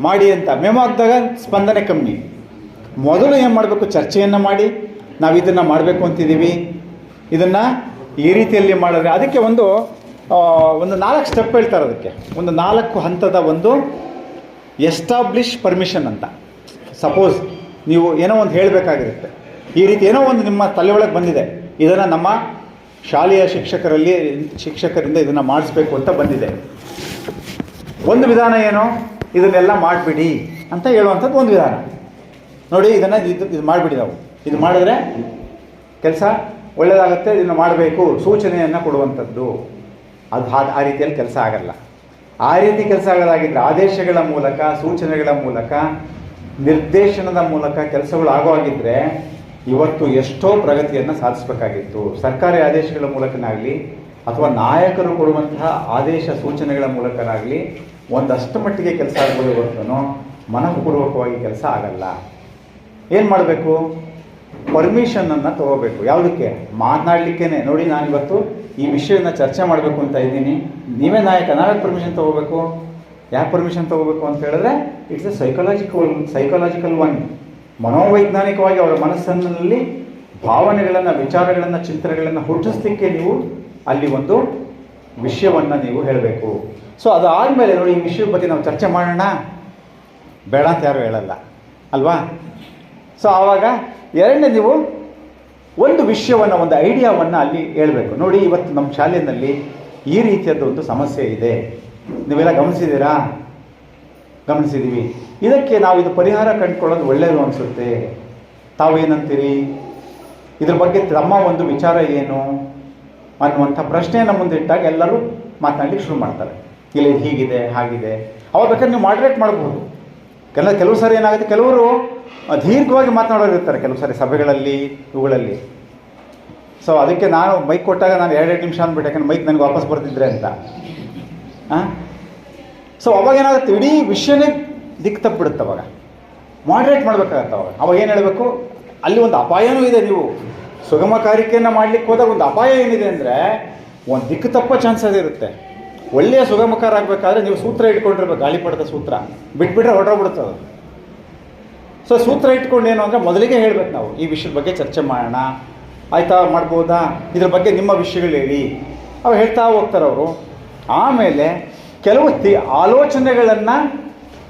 ಮಾಡಿ ಅಂತ ಮೆಮೊ ಹಾಕಿದಾಗ ಸ್ಪಂದನೆ ಕಮ್ಮಿ. ಮೊದಲು ಏನು ಮಾಡಬೇಕು, ಚರ್ಚೆಯನ್ನು ಮಾಡಿ ನಾವು ಇದನ್ನು ಮಾಡಬೇಕು ಅಂತಿದ್ದೀವಿ, ಇದನ್ನು ಈ ರೀತಿಯಲ್ಲಿ ಮಾಡಿದ್ರೆ ಅದಕ್ಕೆ ಒಂದು 4 ಸ್ಟೆಪ್ ಹೇಳ್ತಾರೆ. ಅದಕ್ಕೆ ಒಂದು 4 ಹಂತದ ಒಂದು ಎಸ್ಟಾಬ್ಲಿಷ್ ಪರ್ಮಿಷನ್ ಅಂತ. ಸಪೋಸ್ ನೀವು ಏನೋ ಒಂದು ಹೇಳಬೇಕಾಗಿರುತ್ತೆ, ಈ ರೀತಿ ಏನೋ ಒಂದು ನಿಮ್ಮ ತಲೆ ಒಳಗೆ ಬಂದಿದೆ, ಇದನ್ನು ನಮ್ಮ ಶಾಲೆಯ ಶಿಕ್ಷಕರಿಂದ ಇದನ್ನು ಮಾಡಿಸ್ಬೇಕು ಅಂತ ಬಂದಿದೆ. ಒಂದು ವಿಧಾನ ಏನು, ಇದನ್ನೆಲ್ಲ ಮಾಡಿಬಿಡಿ ಅಂತ ಹೇಳುವಂಥದ್ದು ಒಂದು ವಿಧಾನ. ನೋಡಿ, ಇದು ಮಾಡಿಬಿಡಿ, ನಾವು ಇದು ಮಾಡಿದ್ರೆ ಕೆಲಸ ಒಳ್ಳೆಯದಾಗುತ್ತೆ, ಇದನ್ನು ಮಾಡಬೇಕು, ಸೂಚನೆಯನ್ನು ಕೊಡುವಂಥದ್ದು. ಅದು ಆ ರೀತಿಯಲ್ಲಿ ಕೆಲಸ ಆಗಲ್ಲ. ಆ ರೀತಿ ಕೆಲಸ ಆಗೋದಾಗಿದ್ದರೆ ಆದೇಶಗಳ ಮೂಲಕ, ಸೂಚನೆಗಳ ಮೂಲಕ, ನಿರ್ದೇಶನದ ಮೂಲಕ ಕೆಲಸಗಳು ಆಗೋವಾಗಿದ್ದರೆ ಇವತ್ತು ಎಷ್ಟೋ ಪ್ರಗತಿಯನ್ನು ಸಾಧಿಸಬೇಕಾಗಿತ್ತು. ಸರ್ಕಾರಿ ಆದೇಶಗಳ ಮೂಲಕನಾಗಲಿ ಅಥವಾ ನಾಯಕರು ಕೊಡುವಂತಹ ಆದೇಶ ಸೂಚನೆಗಳ ಮೂಲಕನಾಗಲಿ ಒಂದಷ್ಟು ಮಟ್ಟಿಗೆ ಕೆಲಸ ಆಗ್ಬೋದು. ಇವತ್ತು ಮನಃಪೂರ್ವಕವಾಗಿ ಕೆಲಸ ಆಗಲ್ಲ. ಏನು ಮಾಡಬೇಕು, ಪರ್ಮಿಷನನ್ನು ತೊಗೋಬೇಕು. ಯಾವುದಕ್ಕೆ, ಮಾತನಾಡಲಿಕ್ಕೇ. ನೋಡಿ, ನಾನಿವತ್ತು ಈ ವಿಷಯವನ್ನು ಚರ್ಚೆ ಮಾಡಬೇಕು ಅಂತ ಇದ್ದೀನಿ, ನೀವೇ ನಾಯಕ, ನಾವೇ ಪರ್ಮಿಷನ್ ತೊಗೋಬೇಕು. ಯಾಕೆ ಪರ್ಮಿಷನ್ ತೊಗೋಬೇಕು ಅಂತ ಹೇಳಿದ್ರೆ, ಇಟ್ಸ್ ಎ ಸೈಕಾಲಜಿಕಲ್ ಒನ್. ಮನೋವೈಜ್ಞಾನಿಕವಾಗಿ ಅವರ ಮನಸ್ಸಿನಲ್ಲಿ ಭಾವನೆಗಳನ್ನು, ವಿಚಾರಗಳನ್ನು, ಚಿಂತನೆಗಳನ್ನು ಹುಟ್ಟಿಸ್ಲಿಕ್ಕೆ ನೀವು ಅಲ್ಲಿ ಒಂದು ವಿಷಯವನ್ನು ನೀವು ಹೇಳಬೇಕು. ಸೊ ಅದಾದಮೇಲೆ ನೋಡಿ, ಈ ವಿಷಯದ ಬಗ್ಗೆ ನಾವು ಚರ್ಚೆ ಮಾಡೋಣ, ಬೇಡ ಅಂತ ಯಾರು ಹೇಳಲ್ಲ ಅಲ್ವಾ. ಸೊ ಆವಾಗ ಎರಡನೇ, ನೀವು ಒಂದು ವಿಷಯವನ್ನು, ಒಂದು ಐಡಿಯಾವನ್ನು ಅಲ್ಲಿ ಹೇಳಬೇಕು. ನೋಡಿ, ಇವತ್ತು ನಮ್ಮ ಶಾಲೆಯಲ್ಲಿ ಈ ರೀತಿಯದ್ದು ಒಂದು ಸಮಸ್ಯೆ ಇದೆ, ನೀವೆಲ್ಲ ಗಮನಿಸಿದ್ದೀರಾ, ಗಮನಿಸಿದ್ದೀವಿ. ಇದಕ್ಕೆ ನಾವು ಇದು ಪರಿಹಾರ ಕಂಡುಕೊಳ್ಳೋದು ಒಳ್ಳೆಯದು ಅನಿಸುತ್ತೆ. ತಾವೇನಂತೀರಿ? ಇದ್ರ ಬಗ್ಗೆ ತಮ್ಮ ಒಂದು ವಿಚಾರ ಏನು ಅನ್ನುವಂಥ ಪ್ರಶ್ನೆಯನ್ನು ಮುಂದಿಟ್ಟಾಗ ಎಲ್ಲರೂ ಮಾತನಾಡಲಿಕ್ಕೆ ಶುರು ಮಾಡ್ತಾರೆ. ಇಲ್ಲಿ ಹೀಗಿದೆ ಹಾಗಿದೆ. ಅವಾಗ ಬೇಕಾದ್ರೆ ನೀವು ಮಾಡ್ರೇಟ್ ಮಾಡ್ಬೋದು. ಕೆಲವು ಸಾರಿ ಏನಾಗುತ್ತೆ, ಕೆಲವರು ದೀರ್ಘವಾಗಿ ಮಾತನಾಡೋರು ಇರ್ತಾರೆ ಕೆಲವು ಸಾರಿ ಸಭೆಗಳಲ್ಲಿ ಇವುಗಳಲ್ಲಿ. ಸೊ ಅದಕ್ಕೆ ನಾನು ಮೈಕ್ ಕೊಟ್ಟಾಗ ನಾನು 2 ನಿಮಿಷ ಅಂದ್ಬಿಟ್ಟೆ, ಯಾಕಂದ್ರೆ ಮೈಕ್ ನನಗೆ ವಾಪಸ್ ಬರ್ತಿದ್ರೆ ಅಂತ. ಸೊ ಅವಾಗ ಏನಾಗುತ್ತೆ, ಇಡೀ ವಿಷಯನೇ ದಿಕ್ಕು ತಪ್ಪಿಬಿಡುತ್ತೆ. ಅವಾಗ ಮಾಡ್ರೇಟ್ ಮಾಡಬೇಕಾಗತ್ತೆ. ಅವಾಗ ಏನು ಹೇಳಬೇಕು, ಅಲ್ಲಿ ಒಂದು ಅಪಾಯನೂ ಇದೆ. ನೀವು ಸುಗಮಕಾರಿಕೆಯನ್ನು ಮಾಡಲಿಕ್ಕೆ ಹೋದಾಗ ಒಂದು ಅಪಾಯ ಏನಿದೆ ಅಂದರೆ, ಒಂದು ದಿಕ್ಕು ತಪ್ಪೋ ಚಾನ್ಸಸ್ ಇರುತ್ತೆ. ಒಳ್ಳೆಯ ಸುಗಮಕಾರ ಆಗಬೇಕಾದ್ರೆ ನೀವು ಸೂತ್ರ ಇಟ್ಕೊಂಡಿರ್ಬೇಕು, ಗಾಳಿಪಟದ ಸೂತ್ರ. ಬಿಟ್ಬಿಟ್ರೆ ಹೊರಟೋಗ್ಬಿಡುತ್ತೆ. ಸೊ ಸೂತ್ರ ಇಟ್ಕೊಂಡು ಏನು ಅಂದರೆ, ಮೊದಲಿಗೆ ಹೇಳಬೇಕು ನಾವು ಈ ವಿಷಯದ ಬಗ್ಗೆ ಚರ್ಚೆ ಮಾಡೋಣ, ಆಯಿತಾ, ಮಾಡ್ಬೋದಾ, ಇದ್ರ ಬಗ್ಗೆ ನಿಮ್ಮ ವಿಷಯಗಳು ಹೇಳಿ. ಅವ್ರು ಹೇಳ್ತಾ ಹೋಗ್ತಾರೆ ಅವರು. ಆಮೇಲೆ ಕೆಲವು ಆಲೋಚನೆಗಳನ್ನು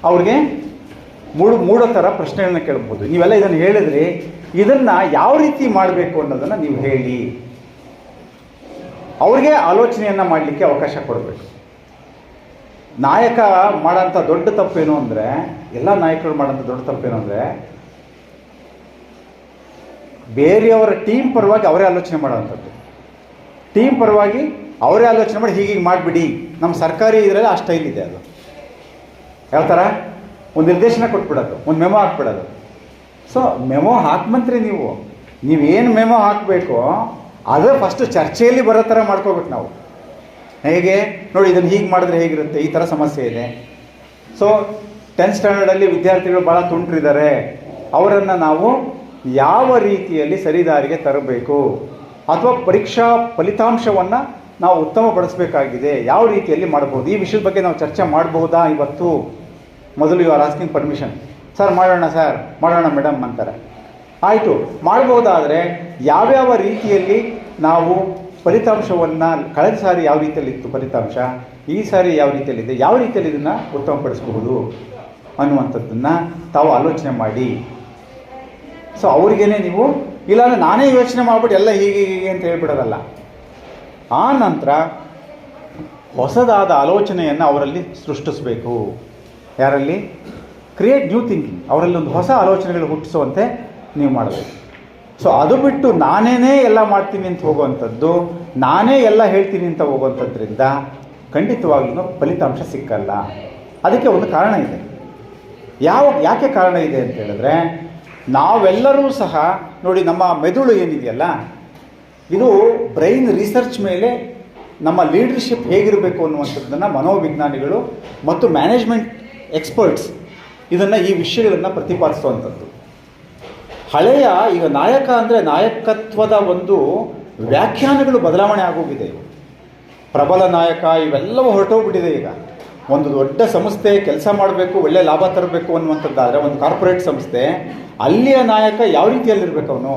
ಅವ್ರಿಗೆ ಮೂಡೋ ಥರ ಪ್ರಶ್ನೆಗಳನ್ನ ಕೇಳ್ಬೋದು. ನೀವೆಲ್ಲ ಇದನ್ನು ಹೇಳಿದ್ರಿ, ಇದನ್ನು ಯಾವ ರೀತಿ ಮಾಡಬೇಕು ಅನ್ನೋದನ್ನು ನೀವು ಹೇಳಿ. ಅವ್ರಿಗೆ ಆಲೋಚನೆಯನ್ನು ಮಾಡಲಿಕ್ಕೆ ಅವಕಾಶ ಕೊಡಬೇಕು. ನಾಯಕ ಮಾಡೋಂಥ ದೊಡ್ಡ ತಪ್ಪೇನು ಅಂದರೆ, ಎಲ್ಲ ನಾಯಕರು ಮಾಡೋಂಥ ದೊಡ್ಡ ತಪ್ಪೇನು ಅಂದರೆ, ಬೇರೆಯವರ ಟೀಮ್ ಪರವಾಗಿ ಅವರೇ ಆಲೋಚನೆ ಮಾಡೋವಂಥದ್ದು. ಟೀಮ್ ಪರವಾಗಿ ಅವರೇ ಆಲೋಚನೆ ಮಾಡಿ ಹೀಗೆ ಮಾಡಿಬಿಡಿ. ನಮ್ಮ ಸರ್ಕಾರಿ ಇದರಲ್ಲಿ ಆ ಸ್ಟೈಲ್ ಇದೆ. ಅದು ಯಾವ ಥರ ಒಂದು ನಿರ್ದೇಶನ ಕೊಟ್ಬಿಡೋದು, ಒಂದು ಮೆಮೊ ಹಾಕ್ಬಿಡೋದು. ಸೊ ಮೆಮೊ ಹಾಕ್ಮಂತ್ರಿ ನೀವೇನು ಮೆಮೊ ಹಾಕಬೇಕು ಅದು ಫಸ್ಟು ಚರ್ಚೆಯಲ್ಲಿ ಬರೋ ಥರ ಮಾಡ್ಕೋಬೇಕು ನಾವು. ಹೇಗೆ ನೋಡಿ, ಇದನ್ನು ಹೀಗೆ ಮಾಡಿದ್ರೆ ಹೇಗಿರುತ್ತೆ, ಈ ಥರ ಸಮಸ್ಯೆ ಇದೆ. ಸೊ 10th ಸ್ಟ್ಯಾಂಡರ್ಡಲ್ಲಿ ವಿದ್ಯಾರ್ಥಿಗಳು ಭಾಳ ತುಂಟ್ರಿದ್ದಾರೆ, ಅವರನ್ನು ನಾವು ಯಾವ ರೀತಿಯಲ್ಲಿ ಸರಿದಾರಿಗೆ ತರಬೇಕು, ಅಥವಾ ಪರೀಕ್ಷಾ ಫಲಿತಾಂಶವನ್ನು ನಾವು ಉತ್ತಮಪಡಿಸಬೇಕಾಗಿದೆ, ಯಾವ ರೀತಿಯಲ್ಲಿ ಮಾಡ್ಬೋದು, ಈ ವಿಷಯದ ಬಗ್ಗೆ ನಾವು ಚರ್ಚೆ ಮಾಡಬಹುದಾ ಇವತ್ತು. ಮೊದಲು you are asking permission. Sir ಮಾಡೋಣ, ಸರ್ ಮಾಡೋಣ ಮೇಡಮ್ ಅಂತಾರೆ. ಆಯಿತು, ಮಾಡ್ಬೋದಾದರೆ ಯಾವ್ಯಾವ ರೀತಿಯಲ್ಲಿ ನಾವು ಫಲಿತಾಂಶವನ್ನು, ಕಳೆದ ಸಾರಿ ಯಾವ ರೀತಿಯಲ್ಲಿತ್ತು ಫಲಿತಾಂಶ, ಈ ಸಾರಿ ಯಾವ ರೀತಿಯಲ್ಲಿದೆ, ಯಾವ ರೀತಿಯಲ್ಲಿ ಇದನ್ನು ಉತ್ತಮಪಡಿಸಬಹುದು ಅನ್ನುವಂಥದ್ದನ್ನು ತಾವು ಆಲೋಚನೆ ಮಾಡಿ. ಸೊ ಅವ್ರಿಗೇನೆ ನೀವು, ಇಲ್ಲಾಂದರೆ ನಾನೇ ಯೋಚನೆ ಮಾಡಿಬಿಟ್ಟು ಎಲ್ಲ ಹೀಗೆ ಹೀಗೆ ಅಂತ ಹೇಳ್ಬಿಡೋದಲ್ಲ. ಆ ನಂತರ ಹೊಸದಾದ ಆಲೋಚನೆಯನ್ನು ಅವರಲ್ಲಿ ಸೃಷ್ಟಿಸಬೇಕು. ಯಾರಲ್ಲಿ? Create new thinking. ಅವರಲ್ಲಿ ಒಂದು ಹೊಸ ಆಲೋಚನೆಗಳು ಹುಟ್ಟಿಸುವಂತೆ ನೀವು ಮಾಡಬೇಕು. ಸೊ ಅದು ಬಿಟ್ಟು ನಾನೇ ಎಲ್ಲ ಮಾಡ್ತೀನಿ ಅಂತ ಹೋಗುವಂಥದ್ದು, ನಾನೇ ಎಲ್ಲ ಹೇಳ್ತೀನಿ ಅಂತ ಹೋಗುವಂಥದ್ರಿಂದ ಖಂಡಿತವಾಗ್ಲೂ ಫಲಿತಾಂಶ ಸಿಕ್ಕಲ್ಲ. ಅದಕ್ಕೆ ಒಂದು ಕಾರಣ ಇದೆ. ಯಾಕೆ ಕಾರಣ ಇದೆ ಅಂತ ಹೇಳಿದ್ರೆ, ನಾವೆಲ್ಲರೂ ಸಹ ನೋಡಿ, ನಮ್ಮ ಮೆದುಳು ಏನಿದೆಯಲ್ಲ, ಇದು ಬ್ರೈನ್ ರಿಸರ್ಚ್ ಮೇಲೆ ನಮ್ಮ ಲೀಡರ್ಶಿಪ್ ಹೇಗಿರಬೇಕು ಅನ್ನುವಂಥದ್ದನ್ನು ಮನೋವಿಜ್ಞಾನಿಗಳು ಮತ್ತು ಮ್ಯಾನೇಜ್ಮೆಂಟ್ ಎಕ್ಸ್ಪರ್ಟ್ಸ್ ಇದನ್ನು, ಈ ವಿಷಯಗಳನ್ನು ಪ್ರತಿಪಾದಿಸುವಂಥದ್ದು. ಹಳೆಯ ಈಗ ನಾಯಕ ಅಂದರೆ ನಾಯಕತ್ವದ ಒಂದು ವ್ಯಾಖ್ಯಾನಗಳು ಬದಲಾವಣೆ ಆಗೋಗಿದೆ. ಪ್ರಬಲ ನಾಯಕ ಇವೆಲ್ಲವೂ ಹೊರಟೋಗ್ಬಿಟ್ಟಿದೆ. ಈಗ ಒಂದು ದೊಡ್ಡ ಸಂಸ್ಥೆ ಕೆಲಸ ಮಾಡಬೇಕು, ಒಳ್ಳೆ ಲಾಭ ತರಬೇಕು ಅನ್ನುವಂಥದ್ದಾದರೆ, ಒಂದು ಕಾರ್ಪೊರೇಟ್ ಸಂಸ್ಥೆ, ಅಲ್ಲಿಯ ನಾಯಕ ಯಾವ ರೀತಿಯಲ್ಲಿರಬೇಕು, ಅವನು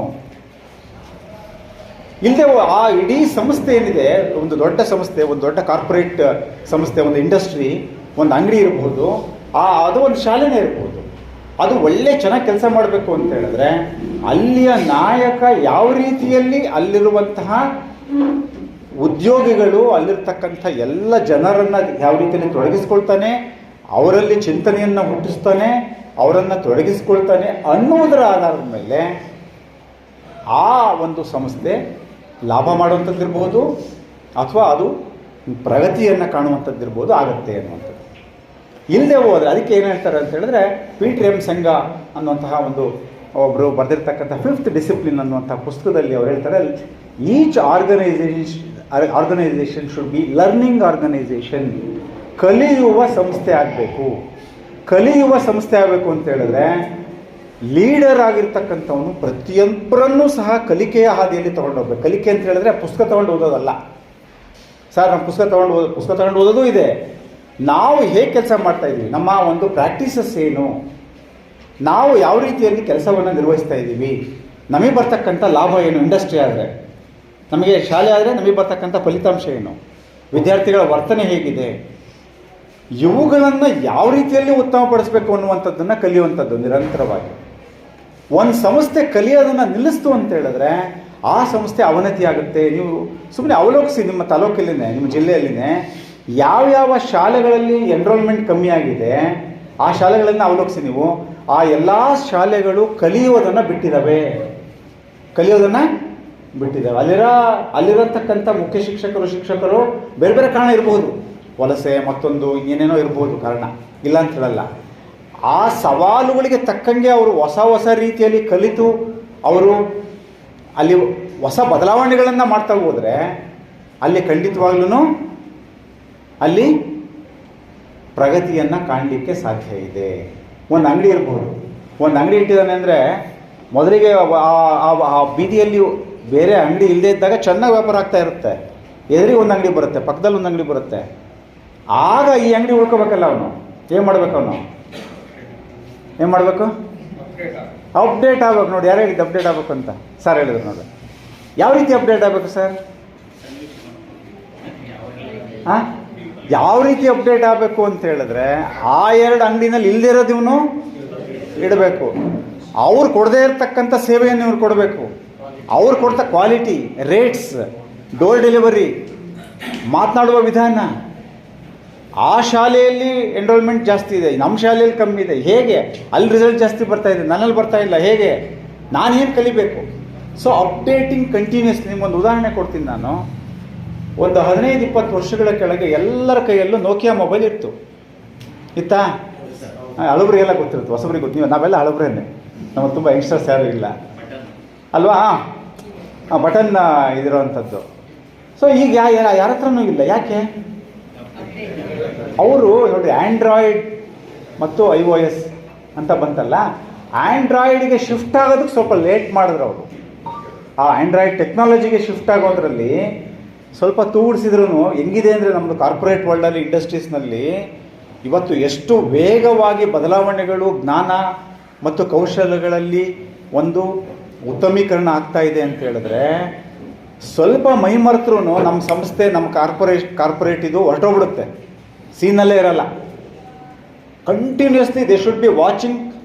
ಇಲ್ಲದೆ ಆ ಇಡೀ ಸಂಸ್ಥೆ ಏನಿದೆ, ಒಂದು ದೊಡ್ಡ ಸಂಸ್ಥೆ, ಒಂದು ದೊಡ್ಡ ಕಾರ್ಪೊರೇಟ್ ಸಂಸ್ಥೆ, ಒಂದು ಇಂಡಸ್ಟ್ರಿ, ಒಂದು ಅಂಗಡಿ ಇರ್ಬೋದು, ಅದು ಒಂದು ಶಾಲೆನೇ ಇರ್ಬೋದು. ಅದು ಒಳ್ಳೆ ಚೆನ್ನಾಗಿ ಕೆಲಸ ಮಾಡಬೇಕು ಅಂತ ಹೇಳಿದ್ರೆ, ಅಲ್ಲಿಯ ನಾಯಕ ಯಾವ ರೀತಿಯಲ್ಲಿ ಅಲ್ಲಿರುವಂತಹ ಉದ್ಯೋಗಿಗಳು, ಅಲ್ಲಿರ್ತಕ್ಕಂಥ ಎಲ್ಲ ಜನರನ್ನು ಯಾವ ರೀತಿಯಲ್ಲಿ ತೊಡಗಿಸ್ಕೊಳ್ತಾನೆ, ಅವರಲ್ಲಿ ಚಿಂತನೆಯನ್ನು ಹುಟ್ಟಿಸ್ತಾನೆ, ಅವರನ್ನು ತೊಡಗಿಸ್ಕೊಳ್ತಾನೆ ಅನ್ನೋದರ ಆಧಾರದ ಮೇಲೆ ಆ ಒಂದು ಸಂಸ್ಥೆ ಲಾಭ ಮಾಡುವಂಥದ್ದಿರ್ಬೋದು, ಅಥವಾ ಅದು ಪ್ರಗತಿಯನ್ನು ಕಾಣುವಂಥದ್ದಿರ್ಬೋದು ಆಗುತ್ತೆ ಅನ್ನುವಂಥದ್ದು. ಇಲ್ಲದೆ ಹೋದರೆ ಅದಕ್ಕೆ ಏನು ಹೇಳ್ತಾರೆ ಅಂತ ಹೇಳಿದ್ರೆ, ಪೀಟರ್ ಎಂ ಸಂಘ ಅನ್ನುವಂತಹ ಒಬ್ಬರು ಬರೆದಿರ್ತಕ್ಕಂಥ 5th ಡಿಸಿಪ್ಲಿನ್ ಅನ್ನುವಂಥ ಪುಸ್ತಕದಲ್ಲಿ ಅವರು ಹೇಳ್ತಾರೆ, each organisation should be learning organisation. ಕಲಿಯುವ ಸಂಸ್ಥೆ ಆಗಬೇಕು. ಕಲಿಯುವ ಸಂಸ್ಥೆ ಆಗಬೇಕು ಅಂತ ಹೇಳಿದ್ರೆ, ಲೀಡರ್ ಆಗಿರ್ತಕ್ಕಂಥವನು ಪ್ರತಿಯೊಬ್ಬರನ್ನೂ ಸಹ ಕಲಿಕೆಯ ಹಾದಿಯಲ್ಲಿ ತೊಗೊಂಡೋಗ್ಬೇಕು. ಕಲಿಕೆ ಅಂತ ಹೇಳಿದ್ರೆ ಪುಸ್ತಕ ತೊಗೊಂಡು ಓದೋದಲ್ಲ. ಸರ್ ನಮ್ಮ ಪುಸ್ತಕ ತೊಗೊಂಡು ಓದೋದು ಇದೆ. ನಾವು ಹೇಗೆ ಕೆಲಸ ಮಾಡ್ತಾಯಿದ್ದೀವಿ, ನಮ್ಮ ಒಂದು ಪ್ರಾಕ್ಟೀಸಸ್ ಏನು, ನಾವು ಯಾವ ರೀತಿಯಲ್ಲಿ ಕೆಲಸವನ್ನು ನಿರ್ವಹಿಸ್ತಾ ಇದ್ದೀವಿ, ನಮಗೆ ಬರ್ತಕ್ಕಂಥ ಲಾಭ ಏನು, ಇಂಡಸ್ಟ್ರಿ ಆದರೆ ನಮಗೆ, ಶಾಲೆ ಆದರೆ ನಮಗೆ ಬರ್ತಕ್ಕಂಥ ಫಲಿತಾಂಶ ಏನು, ವಿದ್ಯಾರ್ಥಿಗಳ ವರ್ತನೆ ಹೇಗಿದೆ, ಇವುಗಳನ್ನು ಯಾವ ರೀತಿಯಲ್ಲಿ ಉತ್ತಮಪಡಿಸಬೇಕು ಅನ್ನುವಂಥದ್ದನ್ನು ಕಲಿಯುವಂಥದ್ದು ನಿರಂತರವಾಗಿ. ಒಂದು ಸಂಸ್ಥೆ ಕಲಿಯೋದನ್ನು ನಿಲ್ಲಿಸ್ತು ಅಂತ ಹೇಳಿದ್ರೆ ಆ ಸಂಸ್ಥೆ ಅವನತಿ ಆಗುತ್ತೆ. ನೀವು ಸುಮ್ಮನೆ ಅವಲೋಕಿಸಿ, ನಿಮ್ಮ ತಾಲೂಕಲ್ಲಿನೇ, ನಿಮ್ಮ ಜಿಲ್ಲೆಯಲ್ಲಿನೇ ಯಾವ್ಯಾವ ಶಾಲೆಗಳಲ್ಲಿ ಎನ್ರೋಲ್ಮೆಂಟ್ ಕಮ್ಮಿ ಆಗಿದೆ, ಆ ಶಾಲೆಗಳನ್ನು ಅವಲೋಕಿಸಿ ನೀವು. ಆ ಎಲ್ಲ ಶಾಲೆಗಳು ಕಲಿಯೋದನ್ನು ಬಿಟ್ಟಿದ್ದಾವೆ. ಅಲ್ಲಿರತಕ್ಕಂಥ ಮುಖ್ಯ ಶಿಕ್ಷಕರು ಬೇರೆ ಬೇರೆ ಕಾರಣ ಇರ್ಬೋದು, ವಲಸೆ ಮತ್ತೊಂದು ಏನೇನೋ ಇರ್ಬೋದು ಕಾರಣ, ಇಲ್ಲ ಅಂತ ಹೇಳಲ್ಲ. ಆ ಸವಾಲುಗಳಿಗೆ ತಕ್ಕಂಗೆ ಅವರು ಹೊಸ ರೀತಿಯಲ್ಲಿ ಕಲಿತು ಅವರು ಅಲ್ಲಿ ಹೊಸ ಬದಲಾವಣೆಗಳನ್ನು ಮಾಡ್ತಾ ಹೋದರೆ ಅಲ್ಲಿ ಖಂಡಿತವಾಗ್ಲೂ ಅಲ್ಲಿ ಪ್ರಗತಿಯನ್ನು ಕಾಣಲಿಕ್ಕೆ ಸಾಧ್ಯ ಇದೆ. ಒಂದು ಅಂಗಡಿ ಇರ್ಬೋದು, ಒಂದು ಅಂಗಡಿ ಇಟ್ಟಿದ್ದಾನೆ ಅಂದರೆ ಮೊದಲಿಗೆ ಆ ಬೀದಿಯಲ್ಲಿ ಬೇರೆ ಅಂಗಡಿ ಇಲ್ಲದೇ ಇದ್ದಾಗ ಚೆನ್ನಾಗಿ ವ್ಯಾಪಾರ ಆಗ್ತಾ ಇರುತ್ತೆ. ಎದುರಿಗೆ ಒಂದು ಅಂಗಡಿ ಬರುತ್ತೆ, ಪಕ್ಕದಲ್ಲಿ ಒಂದು ಅಂಗಡಿ ಬರುತ್ತೆ. ಆಗ ಈ ಅಂಗಡಿ ಉಳ್ಕೋಬೇಕಲ್ಲ, ಅವನು ಏನು ಮಾಡಬೇಕು? ಏನು ಮಾಡಬೇಕು? ಅಪ್ಡೇಟ್ ಆಗ್ಬೇಕು. ನೋಡಿ, ಯಾರು ಹೇಳಿದ್ದು ಅಪ್ಡೇಟ್ ಆಗಬೇಕು ಅಂತ? ಸರ್ ಹೇಳಿದ್ರು ನೋಡಿ. ಯಾವ ರೀತಿ ಅಪ್ಡೇಟ್ ಆಗಬೇಕು ಸರ್? ಹಾಂ, ಯಾವ ರೀತಿ ಅಪ್ಡೇಟ್ ಆಗಬೇಕು ಅಂತ ಹೇಳಿದ್ರೆ ಆ ಎರಡು ಅಂಗಡಿನಲ್ಲಿ ಇಲ್ಲದೇ ಇರೋದು ಇವನು ಇಡಬೇಕು. ಅವ್ರು ಕೊಡದೇ ಇರತಕ್ಕಂಥ ಸೇವೆಯನ್ನು ಇವ್ರು ಕೊಡಬೇಕು. ಅವ್ರು ಕೊಡ್ತಾ ಕ್ವಾಲಿಟಿ, ರೇಟ್ಸ್, ಡೋರ್ ಡೆಲಿವರಿ, ಮಾತನಾಡುವ ವಿಧಾನ. ಆ ಶಾಲೆಯಲ್ಲಿ ಎನ್ರೋಲ್ಮೆಂಟ್ ಜಾಸ್ತಿ ಇದೆ, ನಮ್ಮ ಶಾಲೆಯಲ್ಲಿ ಕಮ್ಮಿ ಇದೆ. ಹೇಗೆ? ಅಲ್ಲಿ ರಿಸಲ್ಟ್ ಜಾಸ್ತಿ ಬರ್ತಾ ಇದೆ, ನನ್ನಲ್ಲಿ ಬರ್ತಾ ಇಲ್ಲ. ಹೇಗೆ? ನಾನೇನು ಕಲಿಬೇಕು? So updating continuously. ನಿಮ್ಗೊಂದು ಉದಾಹರಣೆ ಕೊಡ್ತೀನಿ ನಾನು. ಒಂದು 15-20 ವರ್ಷಗಳ ಕೆಳಗೆ ಎಲ್ಲರ ಕೈಯಲ್ಲೂ ನೋಕಿಯಾ ಮೊಬೈಲ್ ಇತ್ತಾ? ಹಳಬ್ರಿಗೆಲ್ಲ ಗೊತ್ತಿರುತ್ತೆ, ಹೊಸಬ್ರಿಗೆ ಗೊತ್ತು. ನಾವೆಲ್ಲ ಹಳಬ್ರೇನೆ, ನಮಗೆ ತುಂಬ ಯಂಗ್ಸ್ಟರ್ಸ್ ಯಾರು ಇಲ್ಲ ಅಲ್ವಾ? ಬಟನ್ ಇದಿರೋವಂಥದ್ದು. ಸೊ ಈಗ ಯಾರ ಹತ್ರನೂ ಇಲ್ಲ. ಯಾಕೆ? ಅವರು ನೋಡಿ, ಆ್ಯಂಡ್ರಾಯ್ಡ್ ಮತ್ತು iOS ಅಂತ ಬಂತಲ್ಲ, ಆ್ಯಂಡ್ರಾಯ್ಡಿಗೆ ಶಿಫ್ಟ್ ಆಗೋದಕ್ಕೆ ಸ್ವಲ್ಪ ಲೇಟ್ ಮಾಡಿದ್ರು ಅವರು. ಆ ಆ್ಯಂಡ್ರಾಯ್ಡ್ ಟೆಕ್ನಾಲಜಿಗೆ ಶಿಫ್ಟ್ ಆಗೋದ್ರಲ್ಲಿ ಸ್ವಲ್ಪ ತೂಡಿಸಿದ್ರು. ಹೆಂಗಿದೆ ಅಂದರೆ ನಮ್ಮದು ಕಾರ್ಪೊರೇಟ್ ವರ್ಲ್ಡಲ್ಲಿ, ಇಂಡಸ್ಟ್ರೀಸ್ನಲ್ಲಿ ಇವತ್ತು ಎಷ್ಟು ವೇಗವಾಗಿ ಬದಲಾವಣೆಗಳು ಜ್ಞಾನ ಮತ್ತು ಕೌಶಲ್ಯಗಳಲ್ಲಿ ಒಂದು ಉತ್ತಮೀಕರಣ ಆಗ್ತಾ ಇದೆ ಅಂತ ಹೇಳಿದ್ರೆ, ಸ್ವಲ್ಪ ಮೈಮರೆತ್ರೂ ನಮ್ಮ ಸಂಸ್ಥೆ, ನಮ್ಮ ಕಾರ್ಪೊರೇಟ್ ಇದು ಹೊರಟೋಗ್ಬಿಡುತ್ತೆ, ಸೀನಲ್ಲೇ ಇರಲ್ಲ. Continuously they should be watching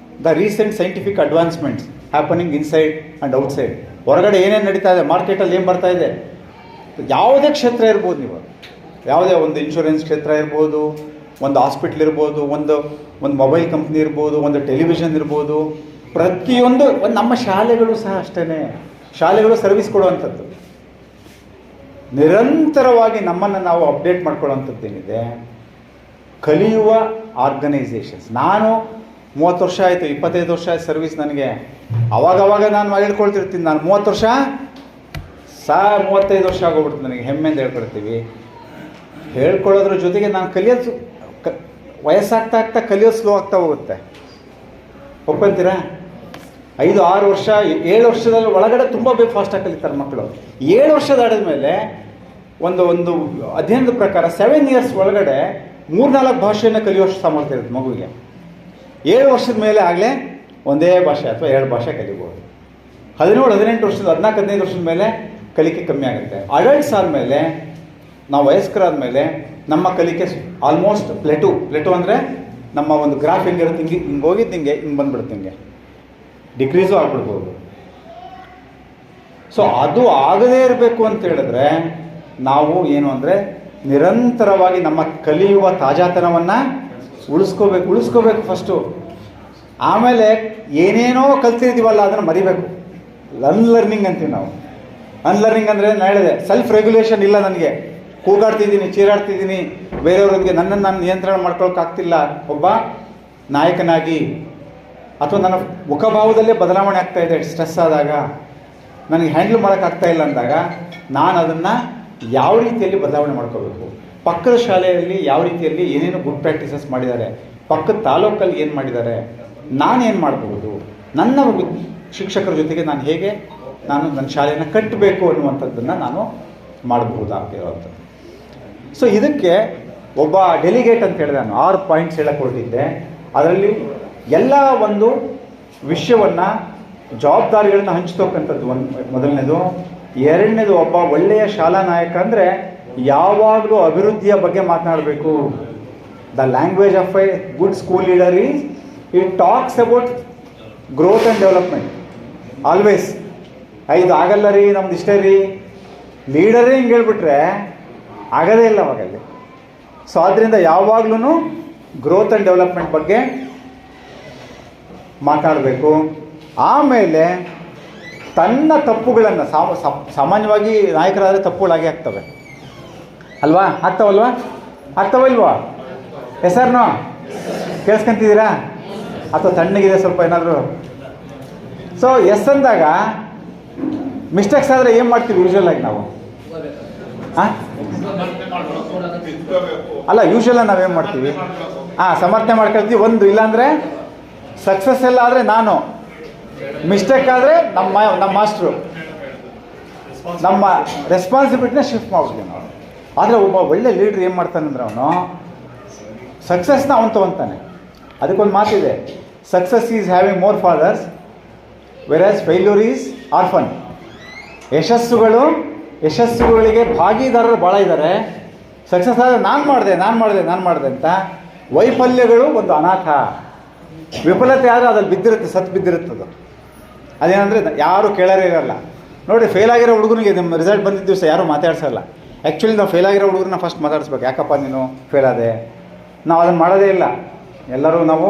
the recent scientific advancements happening inside and outside. ಹೊರಗಡೆ ಏನೇನು ನಡೀತಾ ಇದೆ, ಮಾರ್ಕೆಟಲ್ಲಿ ಏನು ಬರ್ತಾ ಇದೆ, ಯಾವುದೇ ಕ್ಷೇತ್ರ ಇರ್ಬೋದು. ನೀವು ಯಾವುದೇ ಒಂದು ಇನ್ಶೂರೆನ್ಸ್ ಕ್ಷೇತ್ರ ಇರ್ಬೋದು, ಒಂದು ಹಾಸ್ಪಿಟ್ಲ್ ಇರ್ಬೋದು, ಒಂದು ಮೊಬೈಲ್ ಕಂಪ್ನಿ ಇರ್ಬೋದು, ಒಂದು ಟೆಲಿವಿಷನ್ ಇರ್ಬೋದು, ಪ್ರತಿಯೊಂದು. ನಮ್ಮ ಶಾಲೆಗಳು ಸಹ ಅಷ್ಟೇ. ಶಾಲೆಗಳು ಸರ್ವಿಸ್ ಕೊಡುವಂಥದ್ದು. ನಿರಂತರವಾಗಿ ನಮ್ಮನ್ನು ನಾವು ಅಪ್ಡೇಟ್ ಮಾಡ್ಕೊಳ್ಳೋವಂಥದ್ದೇನಿದೆ, ಕಲಿಯುವ ಆರ್ಗನೈಸೇಷನ್ಸ್. ನಾನು 30 ವರ್ಷ ಆಯಿತು, 25 ವರ್ಷ ಆಯ್ತು ಸರ್ವಿಸ್ ನನಗೆ. ಅವಾಗವಾಗ ನಾನು ಹೇಳ್ಕೊಳ್ತಿರ್ತೀನಿ, ನಾನು 30 ವರ್ಷ 35 ವರ್ಷ ಆಗೋಗ್ಬಿಡ್ತು ನನಗೆ, ಹೆಮ್ಮೆಯಿಂದ ಹೇಳ್ಕೊಳ್ತೀವಿ. ಹೇಳ್ಕೊಳ್ಳೋದ್ರ ಜೊತೆಗೆ ನಾನು ಕಲಿಯೋದು ವಯಸ್ಸಾಗ್ತಾ ಕಲಿಯೋದು ಸ್ಲೋ ಆಗ್ತಾ ಹೋಗುತ್ತೆ. ಒಪ್ಪಂತೀರಾ? 5-6 ವರ್ಷ 7 ವರ್ಷದಲ್ಲಿ ಒಳಗಡೆ ತುಂಬ ಫಾಸ್ಟಾಗಿ ಕಲಿತಾರೆ ಮಕ್ಕಳು. 7 ವರ್ಷ ದಾಟಿದ ಮೇಲೆ ಒಂದು ಅಧ್ಯಯನದ ಪ್ರಕಾರ 7 ಇಯರ್ಸ್ ಒಳಗಡೆ 3-4 ಭಾಷೆಯನ್ನು ಕಲಿಯುವಷ್ಟು ಸಾಮರ್ಥ್ಯ ಇರುತ್ತೆ ಮಗುವಿಗೆ. 7 ವರ್ಷದ ಮೇಲೆ ಆಗಲೇ ಒಂದೇ ಭಾಷೆ ಅಥವಾ 2 ಭಾಷೆ ಕಲಿಬೋದು. 17-18 ವರ್ಷದ 14-15 ವರ್ಷದ ಮೇಲೆ ಕಲಿಕೆ ಕಮ್ಮಿ ಆಗುತ್ತೆ. ಅಡಲ್ಟ್ಸ್ ಆದಮೇಲೆ, ನಾವು ವಯಸ್ಕರಾದ ನಮ್ಮ ಕಲಿಕೆ ಆಲ್ಮೋಸ್ಟ್ ಪ್ಲೆಟು ಅಂದರೆ ನಮ್ಮ ಒಂದು ಗ್ರಾಫ್ ಹೆಂಗಿರುತ್ತೆ, ಹಿಂಗೆ ಹೋಗಿದ್ದು ಹಿಂಗೆ ಬಂದ್ಬಿಡುತ್ತೆ, ಹಿಂಗೆ ಡಿಕ್ರೀಸು ಆಗ್ಬಿಡ್ಬೋದು. ಸೊ ಅದು ಆಗದೇ ಇರಬೇಕು ಅಂತ ಹೇಳಿದ್ರೆ ನಾವು ಏನು ಅಂದರೆ ನಿರಂತರವಾಗಿ ನಮ್ಮ ಕಲಿಯುವ ತಾಜಾತನವನ್ನು ಉಳಿಸ್ಕೋಬೇಕು ಫಸ್ಟು. ಆಮೇಲೆ ಏನೇನೋ ಕಲ್ತಿರ್ತೀವಲ್ಲ ಅದನ್ನು ಮರಿಬೇಕು. ಅನ್ಲರ್ನಿಂಗ್ ಅಂತೀವಿ ನಾವು. ಅನ್ಲರ್ನಿಂಗ್ ಅಂದರೆ ನಾನು ಹೇಳಿದೆ, ಸೆಲ್ಫ್ ರೆಗ್ಯುಲೇಷನ್ ಇಲ್ಲ ನನಗೆ. ಕೂಗಾಡ್ತಿದ್ದೀನಿ, ಚೀರಾಡ್ತಿದ್ದೀನಿ, ಬೇರೆಯವ್ರಿಗೆ ನನ್ನನ್ನು ನಾನು ನಿಯಂತ್ರಣ ಮಾಡ್ಕೊಳ್ಳೋಕ್ಕಾಗ್ತಿಲ್ಲ ಒಬ್ಬ ನಾಯಕನಾಗಿ, ಅಥವಾ ನನ್ನ ಮುಖಭಾವದಲ್ಲೇ ಬದಲಾವಣೆ ಆಗ್ತಾಯಿದೆ ಸ್ಟ್ರೆಸ್ ಆದಾಗ, ನನಗೆ ಹ್ಯಾಂಡಲ್ ಮಾಡೋಕ್ಕಾಗ್ತಾ ಇಲ್ಲ ಅಂದಾಗ ನಾನು ಅದನ್ನು ಯಾವ ರೀತಿಯಲ್ಲಿ ಬದಲಾವಣೆ ಮಾಡ್ಕೋಬೇಕು, ಪಕ್ಕದ ಶಾಲೆಯಲ್ಲಿ ಯಾವ ರೀತಿಯಲ್ಲಿ ಏನೇನು ಗುಡ್ ಪ್ರಾಕ್ಟೀಸಸ್ ಮಾಡಿದ್ದಾರೆ, ಪಕ್ಕದ ತಾಲೂಕಲ್ಲಿ ಏನು ಮಾಡಿದ್ದಾರೆ, ನಾನೇನು ಮಾಡಬಹುದು, ನನ್ನ ಶಿಕ್ಷಕರ ಜೊತೆಗೆ ನಾನು ಹೇಗೆ ನನ್ನ ಶಾಲೆಯನ್ನು ಕಟ್ಟಬೇಕು ಅನ್ನುವಂಥದ್ದನ್ನು ನಾನು ಮಾಡಬಹುದಾಗಿರುವಂಥದ್ದು. ಸೊ ಇದಕ್ಕೆ ಒಬ್ಬ ಡೆಲಿಗೇಟ್ ಅಂತ ಹೇಳಿದೆ, ನಾನು 6 ಪಾಯಿಂಟ್ಸ್ ಹೇಳಕ್ಕೆ ಹೊರಟಿದ್ದೆ. ಅದರಲ್ಲಿ ಎಲ್ಲ ಒಂದು ವಿಷಯವನ್ನು, ಜವಾಬ್ದಾರಿಗಳನ್ನ ಹಂಚ್ತಕ್ಕಂಥದ್ದು ಮೊದಲನೇದು. ಎರಡನೇದು, ಒಬ್ಬ ಒಳ್ಳೆಯ ಶಾಲಾ ನಾಯಕ ಅಂದರೆ ಯಾವಾಗಲೂ ಅಭಿವೃದ್ಧಿಯ ಬಗ್ಗೆ ಮಾತನಾಡಬೇಕು. The language of A good school leader is it talks about growth and development always. ಇದು ಆಗಲ್ಲ ರೀ, ನಮ್ದು ಇಷ್ಟೇ ರೀ, ಲೀಡರೇ ಹಿಂಗೆ ಹೇಳ್ಬಿಟ್ರೆ ಆಗೋದೇ ಇಲ್ಲ ಅವಾಗಲ್ಲಿ. ಸೊ ಆದ್ದರಿಂದ ಯಾವಾಗ್ಲೂ ಗ್ರೋತ್ ಆ್ಯಂಡ್ ಡೆವಲಪ್ಮೆಂಟ್ ಬಗ್ಗೆ ಮಾತಾಡಬೇಕು. ಆಮೇಲೆ ತನ್ನ ತಪ್ಪುಗಳನ್ನು ಸಾಮಾನ್ಯವಾಗಿ ನಾಯಕರಾದರೆ ತಪ್ಪುಗಳಾಗಿ ಆಗ್ತವೆ ಅಲ್ವಾ, ಆಗ್ತಾವಲ್ವಾ, ಆಗ್ತಾವಲ್ವಾ? ಹೆಸರನ್ನು ಕೇಳಿಸ್ಕೊಂತಿದ್ದೀರಾ ಅಥವಾ ತಣ್ಣಗಿದೆ ಸ್ವಲ್ಪ ಏನಾದರೂ? ಸೊ ಎಸ್ ಅಂದಾಗ ಮಿಸ್ಟೇಕ್ಸ್ ಆದರೆ ಏನು ಮಾಡ್ತೀವಿ ಯೂಶ್ವಲ್ ಆಗಿ ನಾವು? ಹಾಂ ಅಲ್ಲ, ಯೂಶ್ವಲಾಗಿ ನಾವೇನು ಮಾಡ್ತೀವಿ? ಸಮರ್ಥನೆ ಮಾಡ್ಕೊಳ್ತೀವಿ. ಒಂದು ಇಲ್ಲಾಂದರೆ ಸಕ್ಸಸ್ ಎಲ್ಲ ಆದರೆ ನಾನು, ಮಿಸ್ಟೇಕ್ ಆದರೆ ನಮ್ಮ ಮಾಸ್ಟ್ರು, ನಮ್ಮ ರೆಸ್ಪಾನ್ಸಿಬಿಲಿಟಿನ ಶಿಫ್ಟ್ ಮಾಡ್ಬಿಡ್ತೀವಿ ನಾವು. ಆದರೆ ಒಬ್ಬ ಒಳ್ಳೆ ಲೀಡ್ರ್ ಏನು ಮಾಡ್ತಾನೆ ಅಂದರೆ ಅವನು ಸಕ್ಸಸ್ನ ಅವನು ತೊಗೊತಾನೆ. ಅದಕ್ಕೊಂದು ಮಾತಿದೆ, success is having more fathers versus failure is orphan. ಯಶಸ್ಸುಗಳಿಗೆ ಭಾಗಿದಾರರು ಭಾಳ ಇದ್ದಾರೆ. ಸಕ್ಸಸ್ ಆದರೆ ನಾನು ಮಾಡಿದೆ ಅಂತ. ವೈಫಲ್ಯಗಳು ಒಂದು ಅನಾಥ. ವಿಫಲತೆ ಆದರೆ ಅದ್ರಲ್ಲಿ ಬಿದ್ದಿರುತ್ತೆ, ಸತ್ತು ಬಿದ್ದಿರುತ್ತದು. ಅದೇನಂದರೆ ಯಾರೂ ಕೇಳೋರೇ ಇರಲ್ಲ. ನೋಡಿ, ಫೇಲ್ ಆಗಿರೋ ಹುಡುಗನಿಗೆ ನಿಮ್ಮ ರಿಸಲ್ಟ್ ಬಂದಿದ್ದ ದಿವಸ ಯಾರೂ ಮಾತಾಡ್ಸಲ್ಲ. ಆ್ಯಕ್ಚುಲಿ ನಾವು ಫೇಲ್ ಆಗಿರೋ ಹುಡುಗರನ್ನ ಫಸ್ಟ್ ಮಾತಾಡಿಸ್ಬೇಕು. ಯಾಕಪ್ಪ ನೀನು ಫೇಲ್ ಆದೆ? ನಾವು ಅದನ್ನು ಮಾಡೋದೇ ಇಲ್ಲ. ಎಲ್ಲರೂ ನಾವು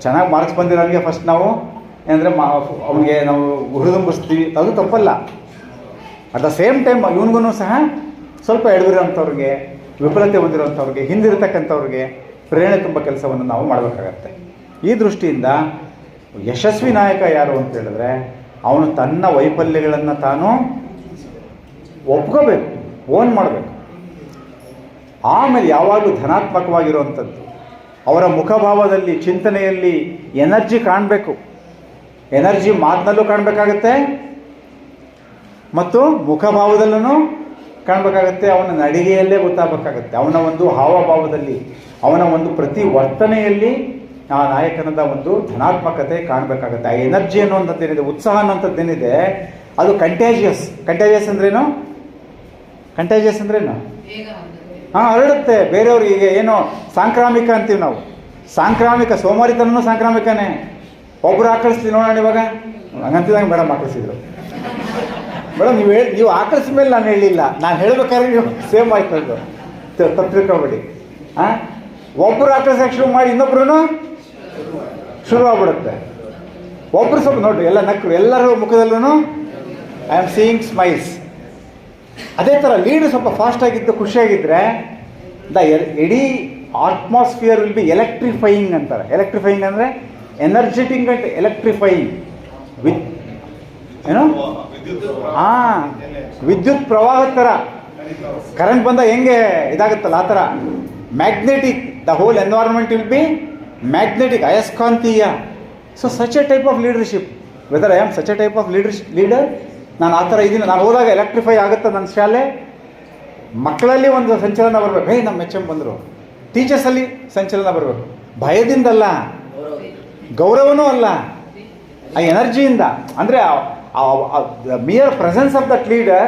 ಚೆನ್ನಾಗಿ ಮಾರ್ಕ್ಸ್ ಬಂದಿರೋರಿಗೆ ಫಸ್ಟ್ ನಾವು ಏನಂದರೆ ಅವನಿಗೆ ನಾವು ಹುರಿದುಂಬಿಸ್ತೀವಿ. ಅದು ತಪ್ಪಲ್ಲ. ಅಟ್ ದ ಸೇಮ್ ಟೈಮ್ ಇವನಿಗೂ ಸಹ ಸ್ವಲ್ಪ ಎಡವಿರೋಂಥವ್ರಿಗೆ, ವಿಫಲತೆ ಹೊಂದಿರೋಂಥವ್ರಿಗೆ, ಹಿಂದಿರತಕ್ಕಂಥವ್ರಿಗೆ ಪ್ರೇರಣೆ ತುಂಬ ಕೆಲಸವನ್ನು ನಾವು ಮಾಡಬೇಕಾಗತ್ತೆ. ಈ ದೃಷ್ಟಿಯಿಂದ ಯಶಸ್ವಿ ನಾಯಕ ಯಾರು ಅಂತ ಹೇಳಿದ್ರೆ ಅವನು ತನ್ನ ವೈಫಲ್ಯಗಳನ್ನು ತಾನು ಒಪ್ಕೋಬೇಕು, ಓನ್ ಮಾಡಬೇಕು. ಆಮೇಲೆ ಯಾವಾಗಲೂ ಧನಾತ್ಮಕವಾಗಿರುವಂಥದ್ದು. ಅವರ ಮುಖಭಾವದಲ್ಲಿ, ಚಿಂತನೆಯಲ್ಲಿ ಎನರ್ಜಿ ಕಾಣಬೇಕು. ಎನರ್ಜಿ ಮಾತಿನಲ್ಲೂ ಕಾಣಬೇಕಾಗತ್ತೆ ಮತ್ತು ಮುಖಭಾವದಲ್ಲೂ ಕಾಣಬೇಕಾಗತ್ತೆ. ಅವನ ನಡಿಗೆಯಲ್ಲೇ ಗೊತ್ತಾಗಬೇಕಾಗತ್ತೆ. ಅವನ ಒಂದು ಹಾವಭಾವದಲ್ಲಿ, ಅವನ ಒಂದು ಪ್ರತಿ ವರ್ತನೆಯಲ್ಲಿ ಆ ನಾಯಕನದ ಒಂದು ಧನಾತ್ಮಕತೆ ಕಾಣಬೇಕಾಗತ್ತೆ. ಆ ಎನರ್ಜಿ ಅನ್ನುವಂಥದ್ದೇನಿದೆ, ಉತ್ಸಾಹ ಅನ್ನೋಂಥದ್ದೇನಿದೆ, ಅದು ಕಂಟೇಜಿಯಸ್ ಅಂದ್ರೇನು? ಹರಡುತ್ತೆ ಬೇರೆಯವ್ರಿಗೆ. ಈಗ ಏನೋ ಸಾಂಕ್ರಾಮಿಕ ಅಂತೀವಿ ನಾವು. ಸಾಂಕ್ರಾಮಿಕ ಸೋಮಾರಿತನೂ ಸಾಂಕ್ರಾಮಿಕನೇ. ಒಬ್ಬರು ಆಕಳಿಸ್ಲಿ ನೋಡೋಣ. ಇವಾಗ ಹಂಗಂತಿದಂಗೆ ಮೇಡಮ್ ಆಕಳಿಸಿದ್ರು. ಮೇಡಮ್ ನೀವು ಆಕಳಿಸಿದ ಮೇಲೆ ನಾನು ಹೇಳಲಿಲ್ಲ, ನಾನು ಹೇಳಬೇಕಾದ್ರೆ ನೀವು ಸೇಮ್ ಆಯ್ತು. ತಪ್ಪು ತಿಳ್ಕೊಬೇಡಿ. ಒಬ್ಬರು ಆಕಳಿಸೋಕೆ ಶುರು ಮಾಡಿ ಇನ್ನೊಬ್ರು ಶುರು ಆಗ್ಬಿಡುತ್ತೆ. ಒಬ್ಬರು ಸ್ವಲ್ಪ ನೋಡ್ರಿ, ಎಲ್ಲ ನಕ್ಕರು, ಎಲ್ಲರ ಮುಖದಲ್ಲೂ ಐ ಆಮ್ ಸೀಯಿಂಗ್ ಸ್ಮೈಲ್ಸ್. ಅದೇ ಥರ ಲೀಡರ್ ಸ್ವಲ್ಪ ಫಾಸ್ಟಾಗಿದ್ದು ಖುಷಿಯಾಗಿದ್ದರೆ ಇಡೀ ಅಟ್ಮಾಸ್ಫಿಯರ್ ವಿಲ್ ಬಿ ಎಲೆಕ್ಟ್ರಿಫೈಯಿಂಗ್ ಅಂತಾರೆ. ಎಲೆಕ್ಟ್ರಿಫೈಯಿಂಗ್ ಅಂದರೆ ಎನರ್ಜೆಟಿಕ್ ಅಂಡ್ ಎಲೆಕ್ಟ್ರಿಫೈಯಿಂಗ್ ವಿತ್ ಏನೋ ವಿದ್ಯುತ್ ಪ್ರವಾಹದ ಥರ. ಕರೆಂಟ್ ಬಂದಾಗ ಹೆಂಗೆ ಇದಾಗುತ್ತಲ್ಲ ಆ ಥರ. Magnetic, the whole environment will be magnetic, ಅಯಸ್ಕಾಂತೀಯ. So such a type of leadership. Whether I am such a type of leader, ನಾನು ಆ ಥರ ಇದ್ದೀನಿ. ನಾನು ಹೋದಾಗ ಎಲೆಕ್ಟ್ರಿಫೈ ಆಗುತ್ತೆ ನನ್ನ ಶಾಲೆ. ಮಕ್ಕಳಲ್ಲಿ ಒಂದು ಸಂಚಲನ ಬರಬೇಕು. ನಮ್ಮ ಎಚ್ ಎಮ್ ಬಂದರು. ಟೀಚರ್ಸಲ್ಲಿ ಸಂಚಲನ ಬರಬೇಕು. ಭಯದಿಂದಲ್ಲ, ಗೌರವನೂ ಅಲ್ಲ, ಆ ಎನರ್ಜಿಯಿಂದ. ಅಂದರೆ mere presence of that leader.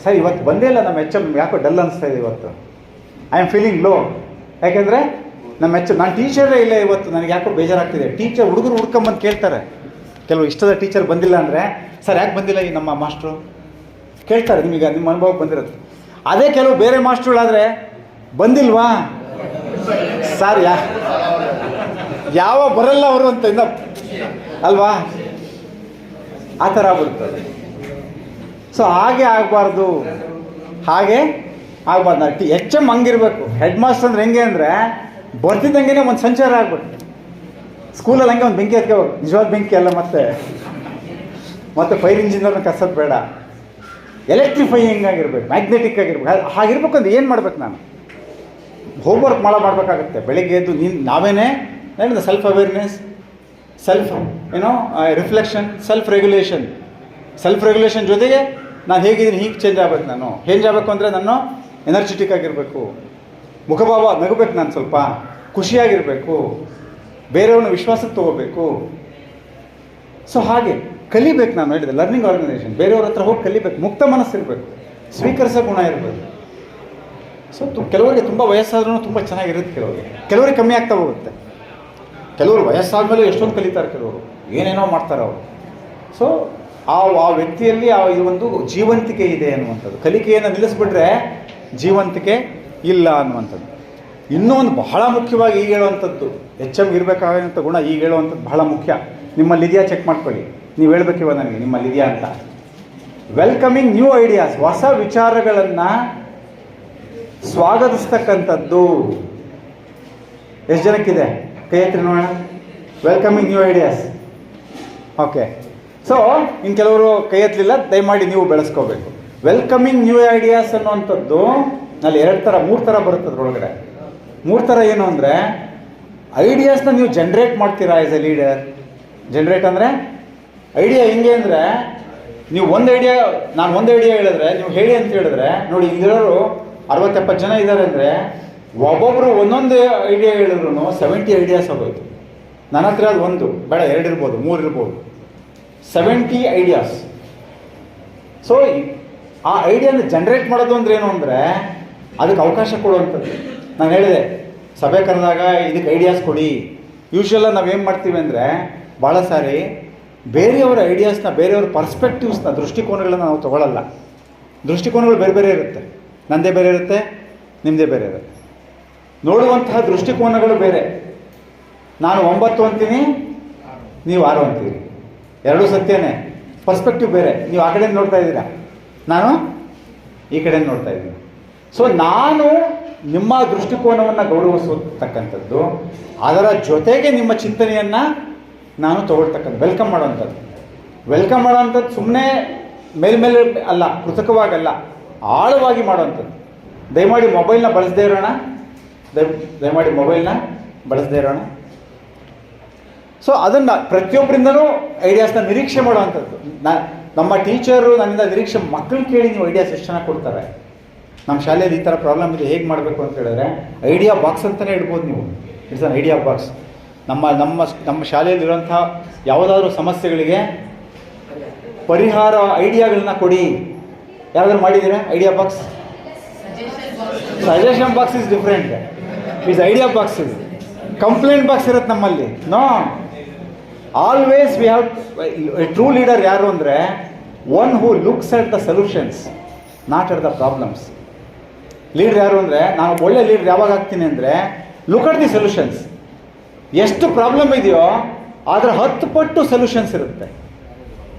Sir ಇವತ್ತು ಬಂದೇ ಇಲ್ಲ ನಮ್ಮ ಎಚ್ ಎಮ್, ಯಾಕೋ ಡಲ್ ಅನಿಸ್ತಾ ಇದೆ ಇವತ್ತು, ಐ ಆಮ್ ಫೀಲಿಂಗ್ ಲೋ. ಯಾಕೆಂದರೆ ನಮ್ಮ ಎಚ್ ಎಮ್, ನಾನು ಟೀಚರೇ ಇಲ್ಲ ಇವತ್ತು, ನನಗೆ ಯಾಕೋ ಬೇಜಾರಾಗ್ತಿದೆ. ಹುಡುಗರು ಹುಡ್ಕೊಂಬಂದು ಕೇಳ್ತಾರೆ. ಕೆಲವು ಇಷ್ಟದ ಟೀಚರ್ ಬಂದಿಲ್ಲ ಅಂದರೆ, ಸರ್ ಯಾಕೆ ಬಂದಿಲ್ಲ ಈ ನಮ್ಮ ಮಾಸ್ಟ್ರು ಕೇಳ್ತಾರೆ. ನಿಮಗೆ ನಿಮ್ಮ ಅನುಭವಕ್ಕೆ ಬಂದಿರುತ್ತೆ. ಅದೇ ಕೆಲವು ಬೇರೆ ಮಾಸ್ಟ್ರುಗಳಾದರೆ ಬಂದಿಲ್ವಾ ಸರ್, ಯಾವ ಬರಲ್ಲ ಅವರು ಅಂತ ಇನ್ನ ಅಲ್ವಾ, ಆ ಥರ ಆಗ್ಬಿಡ್ತದೆ. ಸೊ ಹಾಗೆ ಆಗಬಾರ್ದು. ಎಚ್ ಎಮ್ ಹಂಗಿರ್ಬೇಕು. ಹೆಡ್ ಮಾಸ್ಟರ್ ಅಂದ್ರೆ ಹೆಂಗೆ ಅಂದರೆ ಬರ್ತಿದ್ದಂಗೆ ಒಂದು ಸಂಚಾರ ಆಗ್ಬಿಟ್ಟು ಸ್ಕೂಲಲ್ಲಿ ಹಂಗೆ ಒಂದು ಬೆಂಕಿ ಹತ್ಕೋಬೇಕು. ನಿಜವಾದ ಬೆಂಕಿ ಅಲ್ಲ, ಮತ್ತೆ ಫೈರ್ ಇಂಜಿನಿಯರ್ನ ಕರ್ಸೋದು ಬೇಡ. ಎಲೆಕ್ಟ್ರಿಫೈಯಿಂಗ್ ಆಗಿರ್ಬೇಕು, ಮ್ಯಾಗ್ನೆಟಿಕ್ ಆಗಿರ್ಬೇಕು. ಹಾಗಿರ್ಬೇಕು ಅಂದ್ರೆ ಏನು ಮಾಡ್ಬೇಕು? ನಾನು ಹೋಮ್ವರ್ಕ್ ಮಾಡಬೇಕಾಗತ್ತೆ. ಬೆಳಗ್ಗೆ ಎದ್ದು ನಾವೇನೇ ಹೇಳಿದ self awareness, reflection, self regulation ಜೊತೆಗೆ ನಾನು ಹೇಗಿದ್ದೀನಿ ಹೀಗೆ ಚೇಂಜ್ ಆಗಬೇಕು. ನಾನು ಚೇಂಜ್ ಆಗಬೇಕು ಅಂದರೆ ನಾನು ಎನರ್ಜೆಟಿಕ್ ಆಗಿರಬೇಕು, ಮುಖಭಾವ ನಗಬೇಕು, ನಾನು ಸ್ವಲ್ಪ ಖುಷಿಯಾಗಿರಬೇಕು, ಬೇರೆಯವ್ರನ್ನ ವಿಶ್ವಾಸಕ್ಕೆ ತೊಗೋಬೇಕು. ಸೊ ಹಾಗೆ ಕಲಿಬೇಕು. ನಾನು ಹೇಳಿದೆ ಲರ್ನಿಂಗ್ ಆರ್ಗನೈಸೇಷನ್, ಬೇರೆಯವ್ರ ಹತ್ರ ಹೋಗಿ ಕಲಿಬೇಕು, ಮುಕ್ತ ಮನಸ್ಸಿರಬೇಕು, ಸ್ವೀಕರಿಸೋ ಗುಣ ಇರಬೇಕು. ಸೊ ಕೆಲವರಿಗೆ ತುಂಬ ವಯಸ್ಸಾದ್ರೂ ತುಂಬ ಚೆನ್ನಾಗಿರುತ್ತೆ, ಕೆಲವರಿಗೆ ಕಮ್ಮಿ ಆಗ್ತಾ ಹೋಗುತ್ತೆ. ಕೆಲವರು ವಯಸ್ಸಾದಮೇಲೆ ಎಷ್ಟೊಂದು ಕಲಿತಾರೆ, ಕೆಲವರು ಏನೇನೋ ಮಾಡ್ತಾರೆ ಅವರು. ಸೊ ಆ ವ್ಯಕ್ತಿಯಲ್ಲಿ ಇದು ಒಂದು ಜೀವಂತಿಕೆ ಇದೆ ಅನ್ನುವಂಥದ್ದು. ಕಲಿಕೆಯನ್ನು ನಿಲ್ಲಿಸ್ಬಿಟ್ರೆ ಜೀವಂತಿಕೆ ಇಲ್ಲ ಅನ್ನುವಂಥದ್ದು. ಇನ್ನೂ ಒಂದು ಬಹಳ ಮುಖ್ಯವಾಗಿ ಈಗ ಹೇಳುವಂಥದ್ದು HM ಇರಬೇಕಾದಂಥ ಗುಣ ಈಗ ಹೇಳುವಂಥದ್ದು ಬಹಳ ಮುಖ್ಯ. ನಿಮ್ಮಲ್ಲಿದೆಯಾ ಚೆಕ್ ಮಾಡ್ಕೊಳ್ಳಿ. ನೀವು ಹೇಳ್ಬೇಕಿವ ನನಗೆ ನಿಮ್ಮಲ್ಲಿದೆಯಾ ಅಂತ. ವೆಲ್ಕಮಿಂಗ್ ನ್ಯೂ ಐಡಿಯಾಸ್, ಹೊಸ ವಿಚಾರಗಳನ್ನು ಸ್ವಾಗತಿಸ್ತಕ್ಕಂಥದ್ದು. ಎಷ್ಟು ಜನಕ್ಕಿದೆ? ಕೈ ಎತ್ತಿ ನೋಡೋಣ. Welcoming new ideas. Okay, so ಇನ್ನು ಕೆಲವರು ಕೈ ಎತ್ತಲಿಲ್ಲ, ದಯಮಾಡಿ ನೀವು ಬೆಳೆಸ್ಕೋಬೇಕು. ವೆಲ್ಕಮಿಂಗ್ ನ್ಯೂ ಐಡಿಯಾಸ್ ಅನ್ನುವಂಥದ್ದು ಅಲ್ಲಿ 2 ಥರ 3 ಥರ ಬರುತ್ತೆ ಅದರೊಳಗಡೆ. 3 ಥರ ಏನು ಅಂದರೆ, ಐಡಿಯಾಸ್ನ ನೀವು ಜನ್ರೇಟ್ ಮಾಡ್ತೀರಾ ಆ್ಯಸ್ ಎ ಲೀಡರ್. ಜನ್ರೇಟ್ ಅಂದರೆ ಐಡಿಯಾ ಹೆಂಗೆ ಅಂದರೆ, ನೀವು ನಾನು ಒಂದು ಐಡಿಯಾ ಹೇಳಿದ್ರೆ ನೀವು ಹೇಳಿ ಅಂತ ಹೇಳಿದ್ರೆ, ನೋಡಿ ಇಲ್ಲಿರೋರು 60-70 ಜನ ಇದ್ದಾರೆ ಅಂದರೆ ಒಬ್ಬೊಬ್ಬರು ಒಂದೊಂದು ಐಡಿಯಾ ಹೇಳಿದ್ರು 70 ಐಡಿಯಾಸ್ ಆಗೋಯ್ತು. ನನ್ನ ಹತ್ರ ಅದು 1 ಬೇಡ 2 ಇರ್ಬೋದು 3 ಇರ್ಬೋದು, 70 ಐಡಿಯಾಸ್. ಸೊ ಆ ಐಡಿಯಾನ ಜನ್ರೇಟ್ ಮಾಡೋದು ಅಂದ್ರೆ ಏನು ಅಂದರೆ, ಅದಕ್ಕೆ ಅವಕಾಶ ಕೊಡುವಂಥದ್ದು. ನಾನು ಹೇಳಿದೆ ಸಭೆ ಕರೆದಾಗ ಇದಕ್ಕೆ ಐಡಿಯಾಸ್ ಕೊಡಿ. ಯೂಶ್ವಲಾಗಿ ನಾವೇನು ಮಾಡ್ತೀವಿ ಅಂದರೆ, ಭಾಳ ಸಾರಿ ಬೇರೆಯವರ ಐಡಿಯಾಸ್ನ, ಬೇರೆಯವ್ರ ಪರ್ಸ್ಪೆಕ್ಟಿವ್ಸ್ನ, ದೃಷ್ಟಿಕೋನಗಳನ್ನು ನಾವು ತೊಗೊಳ್ಳಲ್ಲ. ದೃಷ್ಟಿಕೋನಗಳು ಬೇರೆ ಬೇರೆ ಇರುತ್ತೆ. ನನ್ನದೇ ಬೇರೆ ಇರುತ್ತೆ, ನಿಮ್ಮದೇ ಬೇರೆ ಇರುತ್ತೆ. ನೋಡುವಂತಹ ದೃಷ್ಟಿಕೋನಗಳು ಬೇರೆ. ನಾನು 9 ಅಂತೀನಿ, ನೀವು 6 ಅಂತೀರಿ, ಎರಡೂ ಸತ್ಯನೇ. ಪರ್ಸ್ಪೆಕ್ಟಿವ್ ಬೇರೆ. ನೀವು ಆ ಕಡೆಯಿಂದ ನೋಡ್ತಾ ಇದ್ದೀರಾ, ನಾನು ಈ ಕಡೆಯಿಂದ ನೋಡ್ತಾ ಇದ್ದೀನಿ. ಸೊ ನಾನು ನಿಮ್ಮ ದೃಷ್ಟಿಕೋನವನ್ನು ಗೌರವಿಸತಕ್ಕಂಥದ್ದು, ಅದರ ಜೊತೆಗೆ ನಿಮ್ಮ ಚಿಂತನೆಯನ್ನು ನಾನು ತಗೊಳ್ತಕ್ಕಂಥ, ವೆಲ್ಕಮ್ ಮಾಡುವಂಥದ್ದು. ವೆಲ್ಕಮ್ ಮಾಡುವಂಥದ್ದು ಸುಮ್ಮನೆ ಮೇಲ್ಮೇಲೆ ಅಲ್ಲ, ಕೃತಕವಾಗಲ್ಲ, ಆಳವಾಗಿ ಮಾಡುವಂಥದ್ದು. ದಯಮಾಡಿ ಮೊಬೈಲ್ನ ಬಳಸದೇ ಇರೋಣ, ದಯಮಾಡಿ ಮೊಬೈಲ್ನ ಬಳಸದೇ ಇರೋಣ. ಸೊ ಅದನ್ನು ಪ್ರತಿಯೊಬ್ಬರಿಂದನೂ ಐಡಿಯಾಸ್ನ ನಿರೀಕ್ಷೆ ಮಾಡುವಂಥದ್ದು. ನಮ್ಮ ಟೀಚರು ನನ್ನಿಂದ ನಿರೀಕ್ಷೆ, ಮಕ್ಕಳು ಕೇಳಿ ನೀವು ಐಡಿಯಾಸ್ ಎಷ್ಟು ಚೆನ್ನಾಗಿ ಕೊಡ್ತಾರೆ. ನಮ್ಮ ಶಾಲೆಯಲ್ಲಿ ಈ ಥರ ಪ್ರಾಬ್ಲಮ್ ಇದೆ, ಹೇಗೆ ಮಾಡಬೇಕು ಅಂತ ಹೇಳಿದ್ರೆ ಐಡಿಯಾ ಬಾಕ್ಸ್ ಅಂತಲೇ ಇಡ್ಬೋದು ನೀವು. It's an idea box. ನಮ್ಮ ಶಾಲೆಯಲ್ಲಿರುವಂಥ ಯಾವುದಾದ್ರೂ ಸಮಸ್ಯೆಗಳಿಗೆ ಪರಿಹಾರ ಐಡಿಯಾಗಳನ್ನ ಕೊಡಿ. ಯಾವ್ದಾದ್ರು ಮಾಡಿದ್ದೀರಾ idea box? Suggestion box is different. Is idea box is complaint box ಇರುತ್ತೆ ನಮ್ಮಲ್ಲಿ. No, always we have a true leader ಯಾರು ಅಂದರೆ, one who looks at the solutions, not at the problems. Leader ಯಾರು ಅಂದರೆ, ನಾನು ಒಳ್ಳೆ ಲೀಡ್ರ್ ಯಾವಾಗ ಆಗ್ತೀನಿ ಅಂದರೆ, ಲುಕ್ ಅಟ್ ದಿ ಸೊಲ್ಯೂಷನ್ಸ್. ಎಷ್ಟು ಪ್ರಾಬ್ಲಮ್ ಇದೆಯೋ ಅದರ 10 ಪಟ್ಟು ಸೊಲ್ಯೂಷನ್ಸ್ ಇರುತ್ತೆ.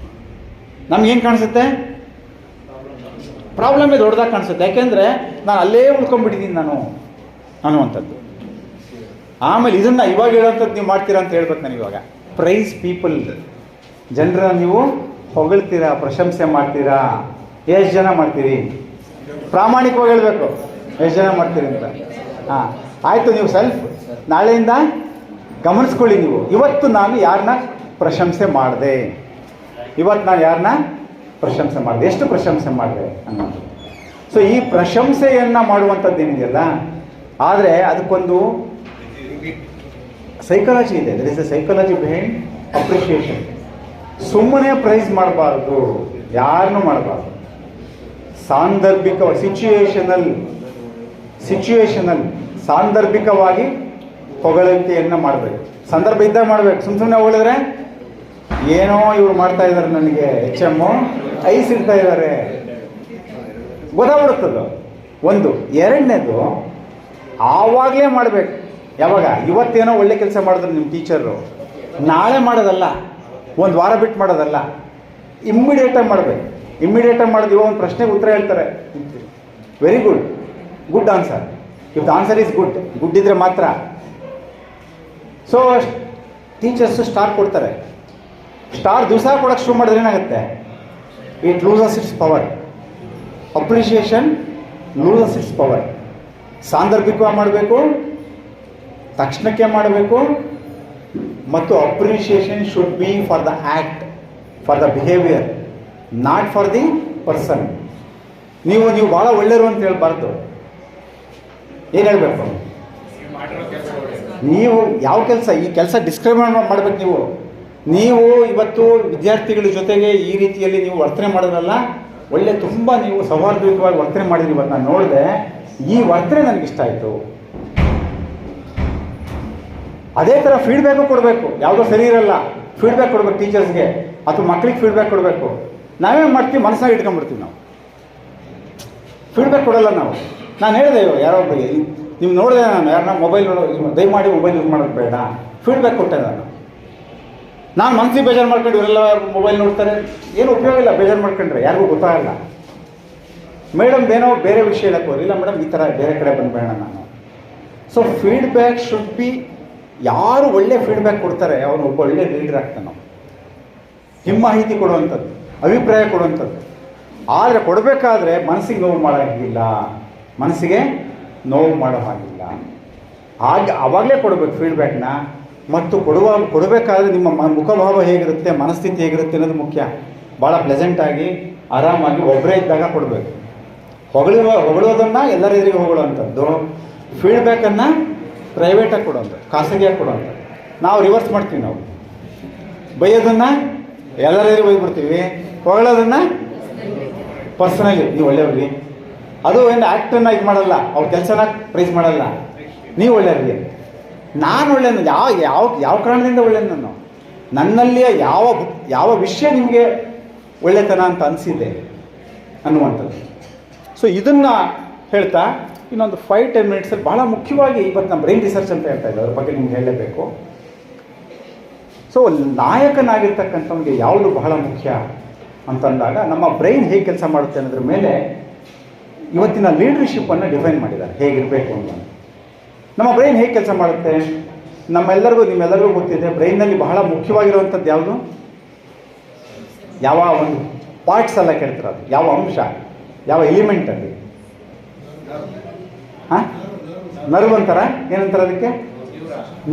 ನಮ್ಗೇನು ಕಾಣಿಸುತ್ತೆ? ಪ್ರಾಬ್ಲಮ್ಮೇ ದೊಡ್ಡದಾಗಿ ಕಾಣಿಸುತ್ತೆ. ಯಾಕೆಂದರೆ ನಾನು ಅಲ್ಲೇ ಉಳ್ಕೊಂಡ್ಬಿಟ್ಟಿದ್ದೀನಿ ನಾನು ಅನ್ನುವಂಥದ್ದು. ಆಮೇಲೆ ಇದನ್ನು ಇವಾಗ ಹೇಳೋವಂಥದ್ದು ನೀವು ಮಾಡ್ತೀರಾ ಅಂತ ಹೇಳ್ಬೇಕು ನಾನು ಇವಾಗ. ಪ್ರೈಸ್ ಪೀಪಲ್, ಜನರನ್ನ ನೀವು ಹೊಗಳ್ತೀರಾ, ಪ್ರಶಂಸೆ ಮಾಡ್ತೀರಾ. ಎಷ್ಟು ಜನ ಮಾಡ್ತೀರಿ? ಪ್ರಾಮಾಣಿಕವಾಗಿ ಹೇಳಬೇಕು, ಎಷ್ಟು ಜನ ಮಾಡ್ತೀರಿ ಅಂತ. ಹಾಂ, ಆಯಿತು. ನೀವು ನಾಳೆಯಿಂದ ಗಮನಿಸ್ಕೊಳ್ಳಿ. ನೀವು ಇವತ್ತು ನಾನು ಯಾರನ್ನ ಪ್ರಶಂಸೆ ಮಾಡಿದೆ, ಇವತ್ತು ನಾನು ಯಾರನ್ನ ಪ್ರಶಂಸೆ ಮಾಡಿದೆ, ಎಷ್ಟು ಪ್ರಶಂಸೆ ಮಾಡಿದೆ ಅನ್ನೋದು. ಸೊ ಈ ಪ್ರಶಂಸೆಯನ್ನು ಮಾಡುವಂಥದ್ದು ಏನಿದೆಯಲ್ಲ, ಆದರೆ ಅದಕ್ಕೊಂದು ಸೈಕಾಲಜಿ ಇದೆ. There is a psychology behind appreciation. ಸುಮ್ಮನೆ ಪ್ರೈಸ್ ಮಾಡಬಾರ್ದು, ಯಾರನ್ನೂ ಮಾಡಬಾರ್ದು. ಸಾಂದರ್ಭಿಕ, ಸಿಚುವೇಶನಲ್ ಸಾಂದರ್ಭಿಕವಾಗಿ ಹೊಗಳಿಕೆಯನ್ನು ಮಾಡಬೇಕು. ಸಂದರ್ಭ ಇದ್ದಾಗ ಮಾಡಬೇಕು. ಸುಮ್ಮನೆ ಹೊಗಳಿದ್ರೆ ಏನೋ ಇವ್ರು ಮಾಡ್ತಾ ಇದ್ದಾರೆ, ನನಗೆ HM ಐಸ್ ಇಡ್ತಾ ಇದ್ದಾರೆ, ಗೊತ್ತಾಗ್ಬಿಡುತ್ತದು. ಒಂದು. ಎರಡನೇದು, ಆವಾಗಲೇ ಮಾಡಬೇಕು. ಯಾವಾಗ? ಇವತ್ತೇನೋ ಒಳ್ಳೆ ಕೆಲಸ ಮಾಡಿದ್ರು ನಿಮ್ಮ ಟೀಚರು, ನಾಳೆ ಮಾಡೋದಲ್ಲ, ಒಂದು ವಾರ ಬಿಟ್ಟು ಮಾಡೋದಲ್ಲ, ಇಮ್ಮಿಡಿಯೇಟಾಗಿ ಮಾಡಬೇಕು. ಇಮ್ಮಿಡಿಯೇಟಾಗಿ ಮಾಡೋದು. ಇವಾಗ ಒಂದು ಪ್ರಶ್ನೆಗೆ ಉತ್ತರ ಹೇಳ್ತಾರೆ, very good, good answer. If the answer is good ಇದ್ದರೆ ಮಾತ್ರ. ಸೊ ಟೀಚರ್ಸು ಸ್ಟಾರ್ ಕೊಡ್ತಾರೆ. ಸ್ಟಾರ್ ದಿವಸ ಕೊಡೋಕ್ಕೆ ಶುರು ಮಾಡಿದ್ರೆ ಏನಾಗುತ್ತೆ? It loses it's power. Appreciation loses it's power. ಸಾಂದರ್ಭಿಕವಾಗಿ ಮಾಡಬೇಕು, ತಕ್ಷಣಕ್ಕೆ ಮಾಡಬೇಕು. ಮತ್ತು appreciation should be for the act, for the behaviour, not for the person. ನೀವು ಭಾಳ ಒಳ್ಳೆಯರು ಅಂತ ಹೇಳ್ಬಾರ್ದು. ಏನು ಹೇಳಬೇಕು? ನೀವು ಯಾವ ಕೆಲಸ, ಈ ಕೆಲಸ ಡಿಸ್ಕ್ರೈಬ್ ಮಾಡಬೇಕು. ನೀವು ಇವತ್ತು ವಿದ್ಯಾರ್ಥಿಗಳ ಜೊತೆಗೆ ಈ ರೀತಿಯಲ್ಲಿ ನೀವು ವರ್ತನೆ ಮಾಡೋದ್ರಲ್ಲ, ಒಳ್ಳೆ ತುಂಬ ನೀವು ಸೌಹಾರ್ದಯುತವಾಗಿ ವರ್ತನೆ ಮಾಡಿದ್ರಿ. ಇವತ್ತು ನಾನು ನೋಡಿದೆ, ಈ ವರ್ತನೆ ನನಗಿಷ್ಟ ಆಯಿತು. ಅದೇ ಥರ ಫೀಡ್ಬ್ಯಾಕು ಕೊಡಬೇಕು. ಯಾವುದೋ ಸರಿ ಇರಲ್ಲ, ಫೀಡ್ಬ್ಯಾಕ್ ಕೊಡಬೇಕು ಟೀಚರ್ಸ್ಗೆ ಅಥವಾ ಮಕ್ಕಳಿಗೆ ಫೀಡ್ಬ್ಯಾಕ್ ಕೊಡಬೇಕು. ನಾವೇನು ಮಾಡ್ತೀವಿ? ಮನಸ್ಸಾಗಿ ಇಟ್ಕೊಂಡ್ಬಿಡ್ತೀವಿ ನಾವು, ಫೀಡ್ಬ್ಯಾಕ್ ಕೊಡಲ್ಲ ನಾವು. ನಾನು ಹೇಳಿದೆ ಯಾರೋ ಒಬ್ಬರಿಗೆ, ನೀವು ನೋಡಿದೆ ನಾನು ಯಾರನ್ನ ಮೊಬೈಲ್ ದಯಮಾಡಿ ಮೊಬೈಲ್ ಯೂಸ್ ಮಾಡೋದು ಬೇಡ, ಫೀಡ್ಬ್ಯಾಕ್ ಕೊಟ್ಟೆ ನಾನು ಮನ್ಸಿಗೆ ಬೇಜಾರು ಮಾಡ್ಕೊಂಡು ಇವರೆಲ್ಲ ಮೊಬೈಲ್ ನೋಡ್ತಾರೆ, ಏನು ಉಪಯೋಗ ಇಲ್ಲ ಬೇಜಾರು ಮಾಡ್ಕೊಂಡ್ರೆ, ಯಾರಿಗೂ ಗೊತ್ತಾಗಲ್ಲ. ಮೇಡಮ್ ಏನೋ ಬೇರೆ ವಿಷಯ ಹೇಳಕ್ಕೆ ಹೋಗಿಲ್ಲ ಮೇಡಮ್, ಈ ಥರ ಬೇರೆ ಕಡೆ ಬಂದ್ಬೇಡ ನಾನು. ಸೊ ಫೀಡ್ಬ್ಯಾಕ್ ಶುಡ್ ಬಿ, ಯಾರು ಒಳ್ಳೆ ಫೀಡ್ಬ್ಯಾಕ್ ಕೊಡ್ತಾರೆ ಅವನು ಒಬ್ಬ ಒಳ್ಳೆ ಲೀಡರ್ ಆಗ್ತಾನೆ. ಹಿಮ್ಮಾಹಿತಿ ಕೊಡುವಂಥದ್ದು, ಅಭಿಪ್ರಾಯ ಕೊಡುವಂಥದ್ದು. ಆದರೆ ಕೊಡಬೇಕಾದ್ರೆ ಮನಸ್ಸಿಗೆ ನೋವು ಮಾಡೋ ಹಾಗಿಲ್ಲ, ಮನಸ್ಸಿಗೆ ನೋವು ಮಾಡೋ ಹಾಗಿಲ್ಲ. ಹಾಗೆ ಆವಾಗಲೇ ಕೊಡಬೇಕು ಫೀಡ್ಬ್ಯಾಕ್ನ. ಮತ್ತು ಕೊಡಬೇಕಾದ್ರೆ ನಿಮ್ಮ ಮುಖಭಾವ ಹೇಗಿರುತ್ತೆ, ಮನಸ್ಥಿತಿ ಹೇಗಿರುತ್ತೆ ಅನ್ನೋದು ಮುಖ್ಯ. ಭಾಳ ಪ್ಲೆಸೆಂಟಾಗಿ ಆರಾಮಾಗಿ ಒಬ್ಬರೇ ಇದ್ದಾಗ ಕೊಡಬೇಕು. ಹೊಗಳೋದನ್ನು ಎಲ್ಲರ ಎದುರಿಗೆ ಹೊಗಳುವಂಥದ್ದು, ಫೀಡ್ಬ್ಯಾಕನ್ನು ಪ್ರೈವೇಟಾಗಿ ಕೊಡುವಂಥದ್ದು, ಖಾಸಗಿಯಾಗಿ ಕೊಡುವಂಥದ್ದು. ನಾವು ರಿವರ್ಸ್ ಮಾಡ್ತೀವಿ. ನಾವು ಬೈಯೋದನ್ನು ಎಲ್ಲರ ಎದುರಿಗೆ ಬೈದ್ಬಿಡ್ತೀವಿ, ಹೊಗಳೋದನ್ನು ಪರ್ಸನಲಿ ನೀವು ಒಳ್ಳೆಯವ್ರಿ. ಅದು ಏನು ಆ್ಯಕ್ಟನ್ನು ಇದು ಮಾಡಲ್ಲ, ಅವ್ರ ಕೆಲಸನ ಪ್ರೈಸ್ ಮಾಡಲ್ಲ. ನೀವು ಒಳ್ಳೆಯವ್ರಿ, ನಾನು ಒಳ್ಳೆಯದು. ಯಾವ ಕಾರಣದಿಂದ ಒಳ್ಳೆಯದು? ನನ್ನಲ್ಲಿಯ ಯಾವ ವಿಷಯ ನಿಮಗೆ ಒಳ್ಳೆತನ ಅಂತ ಅನಿಸಿದೆ ಅನ್ನುವಂಥದ್ದು. ಸೊ ಇದನ್ನು ಹೇಳ್ತಾ ಇನ್ನೊಂದು 5-10 ಮಿನಿಟ್ಸಲ್ಲಿ ಭಾಳ ಮುಖ್ಯವಾಗಿ ಇವತ್ತು ನಮ್ಮ ಬ್ರೈನ್ ರಿಸರ್ಚ್ ಅಂತ ಹೇಳ್ತಾ ಇದ್ದಾರೆ, ಅದ್ರ ಬಗ್ಗೆ ನಿಮ್ಗೆ ಹೇಳಲೇಬೇಕು. ಸೊ ನಾಯಕನಾಗಿರ್ತಕ್ಕಂಥವ್ನಿಗೆ ಯಾವುದು ಬಹಳ ಮುಖ್ಯ ಅಂತಂದಾಗ ನಮ್ಮ ಬ್ರೈನ್ ಹೇಗೆ ಕೆಲಸ ಮಾಡುತ್ತೆ ಅನ್ನೋದ್ರ ಮೇಲೆ ಇವತ್ತಿನ ಲೀಡರ್ಶಿಪ್ಪನ್ನು ಡಿಫೈನ್ ಮಾಡಿದ್ದಾರೆ, ಹೇಗಿರಬೇಕು ಅಂತ. ನಮ್ಮ ಬ್ರೈನ್ ಹೇಗೆ ಕೆಲಸ ಮಾಡುತ್ತೆ ನಿಮ್ಮೆಲ್ಲರಿಗೂ ಗೊತ್ತಿದೆ. ಬ್ರೈನ್ನಲ್ಲಿ ಬಹಳ ಮುಖ್ಯವಾಗಿರುವಂಥದ್ದು ಯಾವುದು? ಯಾವ ಒಂದು ಪಾರ್ಟ್ಸ್ ಎಲ್ಲ ಕೇಳ್ತಾರೆ, ಅದು ಯಾವ ಅಂಶ, ಯಾವ ಎಲಿಮೆಂಟ್ ಅಲ್ಲಿ? ಹಾಂ, ನರ್ವ್ ಅಂತಾರ, ಏನಂತಾರೆ ಅದಕ್ಕೆ?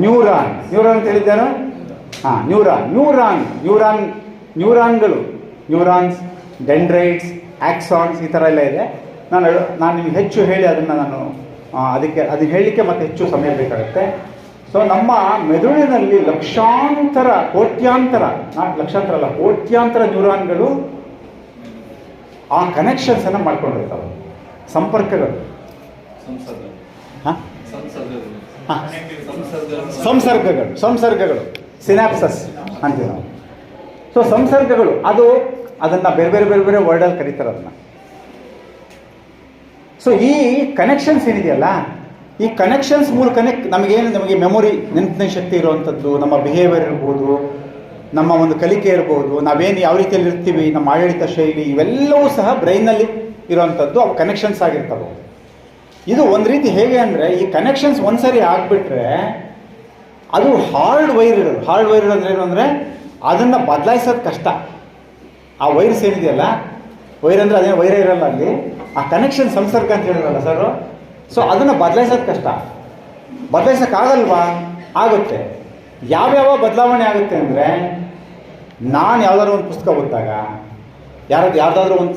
ನ್ಯೂರಾನ್. ನ್ಯೂರಾನ್ ಅಂತ ಹೇಳಿದ್ದಾರೋ? ಹಾಂ, ನ್ಯೂರಾನ್ಗಳು, ನ್ಯೂರಾನ್ಸ್, ಡೆಂಡ್ರೈಟ್ಸ್, ಆಕ್ಸಾನ್ಸ್, ಈ ಥರ ಎಲ್ಲ ಇದೆ. ನಾನು ನಿಮಗೆ ಹೆಚ್ಚು ಹೇಳಿ ಅದನ್ನು ಅದನ್ನು ಹೇಳಲಿಕ್ಕೆ ಮತ್ತೆ ಹೆಚ್ಚು ಸಮಯ ಬೇಕಾಗುತ್ತೆ. ಸೊ ನಮ್ಮ ಮೆದುಳಿನಲ್ಲಿ ಕೋಟ್ಯಾಂತರ ನ್ಯೂರಾನ್ಗಳು ಆ ಕನೆಕ್ಷನ್ಸನ್ನು ಮಾಡ್ಕೊಂಡಿರ್ತಾವೆ, ಸಂಪರ್ಕಗಳು. ಸಂಸರ್ಗಗಳು ಸಿನಾಪ್ಸಸ್ ಅಂತೀವಿ ನಾವು. ಸೊ ಸಂಸರ್ಗಗಳು ಅದನ್ನು ಬೇರೆ ಬೇರೆ ವರ್ಡಲ್ಲಿ ಕರೀತಾರೆ ಅದನ್ನು. ಸೊ ಈ ಕನೆಕ್ಷನ್ಸ್ ಏನಿದೆಯಲ್ಲ, ಈ ಕನೆಕ್ಷನ್ಸ್ ಮೂಲಕನೇ ನಮಗೆ ಮೆಮೊರಿ, ನೆನಪಿನ ಶಕ್ತಿ ಇರುವಂಥದ್ದು, ನಮ್ಮ ಬಿಹೇವಿಯರ್ ಇರ್ಬೋದು, ನಮ್ಮ ಒಂದು ಕಲಿಕೆ ಇರ್ಬೋದು, ನಾವೇನು ಯಾವ ರೀತಿಯಲ್ಲಿ ಇರ್ತೀವಿ, ನಮ್ಮ ಆಡಳಿತ ಶೈಲಿ, ಇವೆಲ್ಲವೂ ಸಹ ಬ್ರೈನಲ್ಲಿ ಇರುವಂಥದ್ದು. ಅವು ಕನೆಕ್ಷನ್ಸ್ ಆಗಿರ್ತವೆ. ಇದು ಒಂದು ರೀತಿ ಹೇಗೆ ಅಂದರೆ, ಈ ಕನೆಕ್ಷನ್ಸ್ ಒಂದ್ಸರಿ ಆಗಿಬಿಟ್ರೆ ಅದು ಹಾರ್ಡ್ ವೈರ್ ಇರೋದು ಏನು ಅಂದರೆ ಅದನ್ನು ಬದಲಾಯಿಸೋದು ಕಷ್ಟ. ಆ ವೈರ್ಸ್ ಏನಿದೆಯಲ್ಲ, ವೈರ್ ಅಂದರೆ ಅದೇನು ವೈರೇ ಇರಲ್ಲ ಅಲ್ಲಿ, ಆ ಕನೆಕ್ಷನ್ ಸಂಸರ್ಗ ಅಂತ ಹೇಳಿದ್ರಲ್ಲ ಸರ್. ಸೊ ಅದನ್ನು ಬದಲಾಯಿಸೋದು ಕಷ್ಟ. ಬದಲಾಯಿಸೋಕ್ಕಾಗಲ್ವಾ? ಆಗುತ್ತೆ. ಯಾವ್ಯಾವ ಬದಲಾವಣೆ ಆಗುತ್ತೆ ಅಂದರೆ, ನಾನು ಯಾವುದಾದ್ರು ಒಂದು ಪುಸ್ತಕ ಓದಿದಾಗ, ಯಾರ್ದಾದ್ರೂ ಒಂದು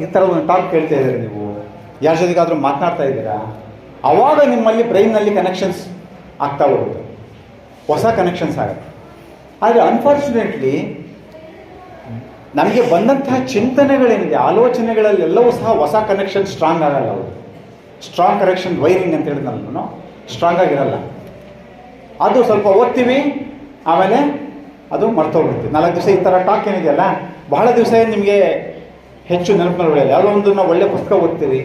ಈ ಥರ ಒಂದು ಟಾಕ್ ಕೇಳ್ತಾ ಇದ್ದೀರಿ, ನೀವು ಯಾರ ಜೊತೆಗಾದರೂ ಮಾತನಾಡ್ತಾ ಇದ್ದೀರಾ, ಆವಾಗ ನಿಮ್ಮಲ್ಲಿ ಬ್ರೈನ್ನಲ್ಲಿ ಕನೆಕ್ಷನ್ಸ್ ಆಗ್ತಾ ಹೋಗುತ್ತೆ, ಹೊಸ ಕನೆಕ್ಷನ್ಸ್ ಆಗುತ್ತೆ. ಆದರೆ ಅನ್ಫಾರ್ಚುನೇಟ್ಲಿ ನಮಗೆ ಬಂದಂತಹ ಚಿಂತನೆಗಳೇನಿದೆ, ಆಲೋಚನೆಗಳಲ್ಲೆಲ್ಲವೂ ಸಹ ಹೊಸ ಕನೆಕ್ಷನ್ ಸ್ಟ್ರಾಂಗ್ ಆಗಲ್ಲ. ಅವರು ಸ್ಟ್ರಾಂಗ್ ಕನೆಕ್ಷನ್ ವೈರಿಂಗ್ ಅಂತ ಹೇಳಿದ್ನಲ್ಲ, ಸ್ಟ್ರಾಂಗ್ ಆಗಿರಲ್ಲ. ಅದು ಸ್ವಲ್ಪ ಓದ್ತೀವಿ, ಆಮೇಲೆ ಅದು ಮರ್ತೋಗ್ಬಿಡ್ತೀವಿ. 4 ದಿವಸ ಈ ಥರ ಟಾಕ್ ಏನಿದೆಯಲ್ಲ, ಬಹಳ ದಿವಸ ನಿಮಗೆ ಹೆಚ್ಚು ನೆನಪಿನಲ್ಲಿ ಉಳಿಯಲ್ಲ. ಯಾವುದೋ ಒಂದು ನಾವು ಒಳ್ಳೆ ಪುಸ್ತಕ ಓದ್ತೀವಿ,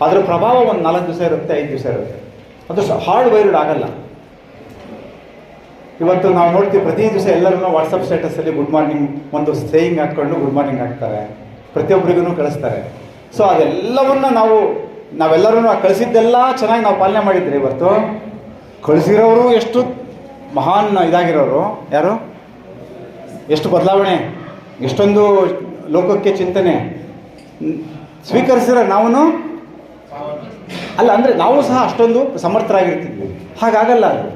ಅದರ ಪ್ರಭಾವ ಒಂದು 4 ದಿವಸ ಇರುತ್ತೆ, 5 ದಿವಸ ಇರುತ್ತೆ. ಅದು ಹಾರ್ಡ್ ವೈರ್ಡ್ ಆಗಲ್ಲ. ಇವತ್ತು ನಾವು ನೋಡ್ತೀವಿ, ಪ್ರತಿ ದಿವಸ ಎಲ್ಲರೂ ವಾಟ್ಸಪ್ ಸ್ಟೇಟಸಲ್ಲಿ ಗುಡ್ ಮಾರ್ನಿಂಗ್ ಒಂದು ಸೇಯಿಂಗ್ ಹಾಕ್ಕೊಂಡು ಗುಡ್ ಮಾರ್ನಿಂಗ್ ಹಾಕ್ತಾರೆ, ಪ್ರತಿಯೊಬ್ಬರಿಗೂ ಕಳಿಸ್ತಾರೆ. ಸೊ ಅದೆಲ್ಲವನ್ನು ನಾವೆಲ್ಲರೂ ಕಳಿಸಿದ್ದೆಲ್ಲ ಚೆನ್ನಾಗಿ ನಾವು ಪಾಲನೆ ಮಾಡಿದ್ರಿ. ಇವತ್ತು ಕಳಿಸಿರೋರು ಎಷ್ಟು ಮಹಾನ್ ಇದಾಗಿರೋರು, ಯಾರು ಎಷ್ಟು ಬದಲಾವಣೆ, ಎಷ್ಟೊಂದು ಲೋಕಕ್ಕೆ ಚಿಂತನೆ ಸ್ವೀಕರಿಸಿರೋ ನಾವು ಅಲ್ಲ ಅಂದರೆ ನಾವು ಸಹ ಅಷ್ಟೊಂದು ಸಮರ್ಥರಾಗಿರ್ತಿದ್ವಿ. ಹಾಗಾಗಲ್ಲ ಅದು.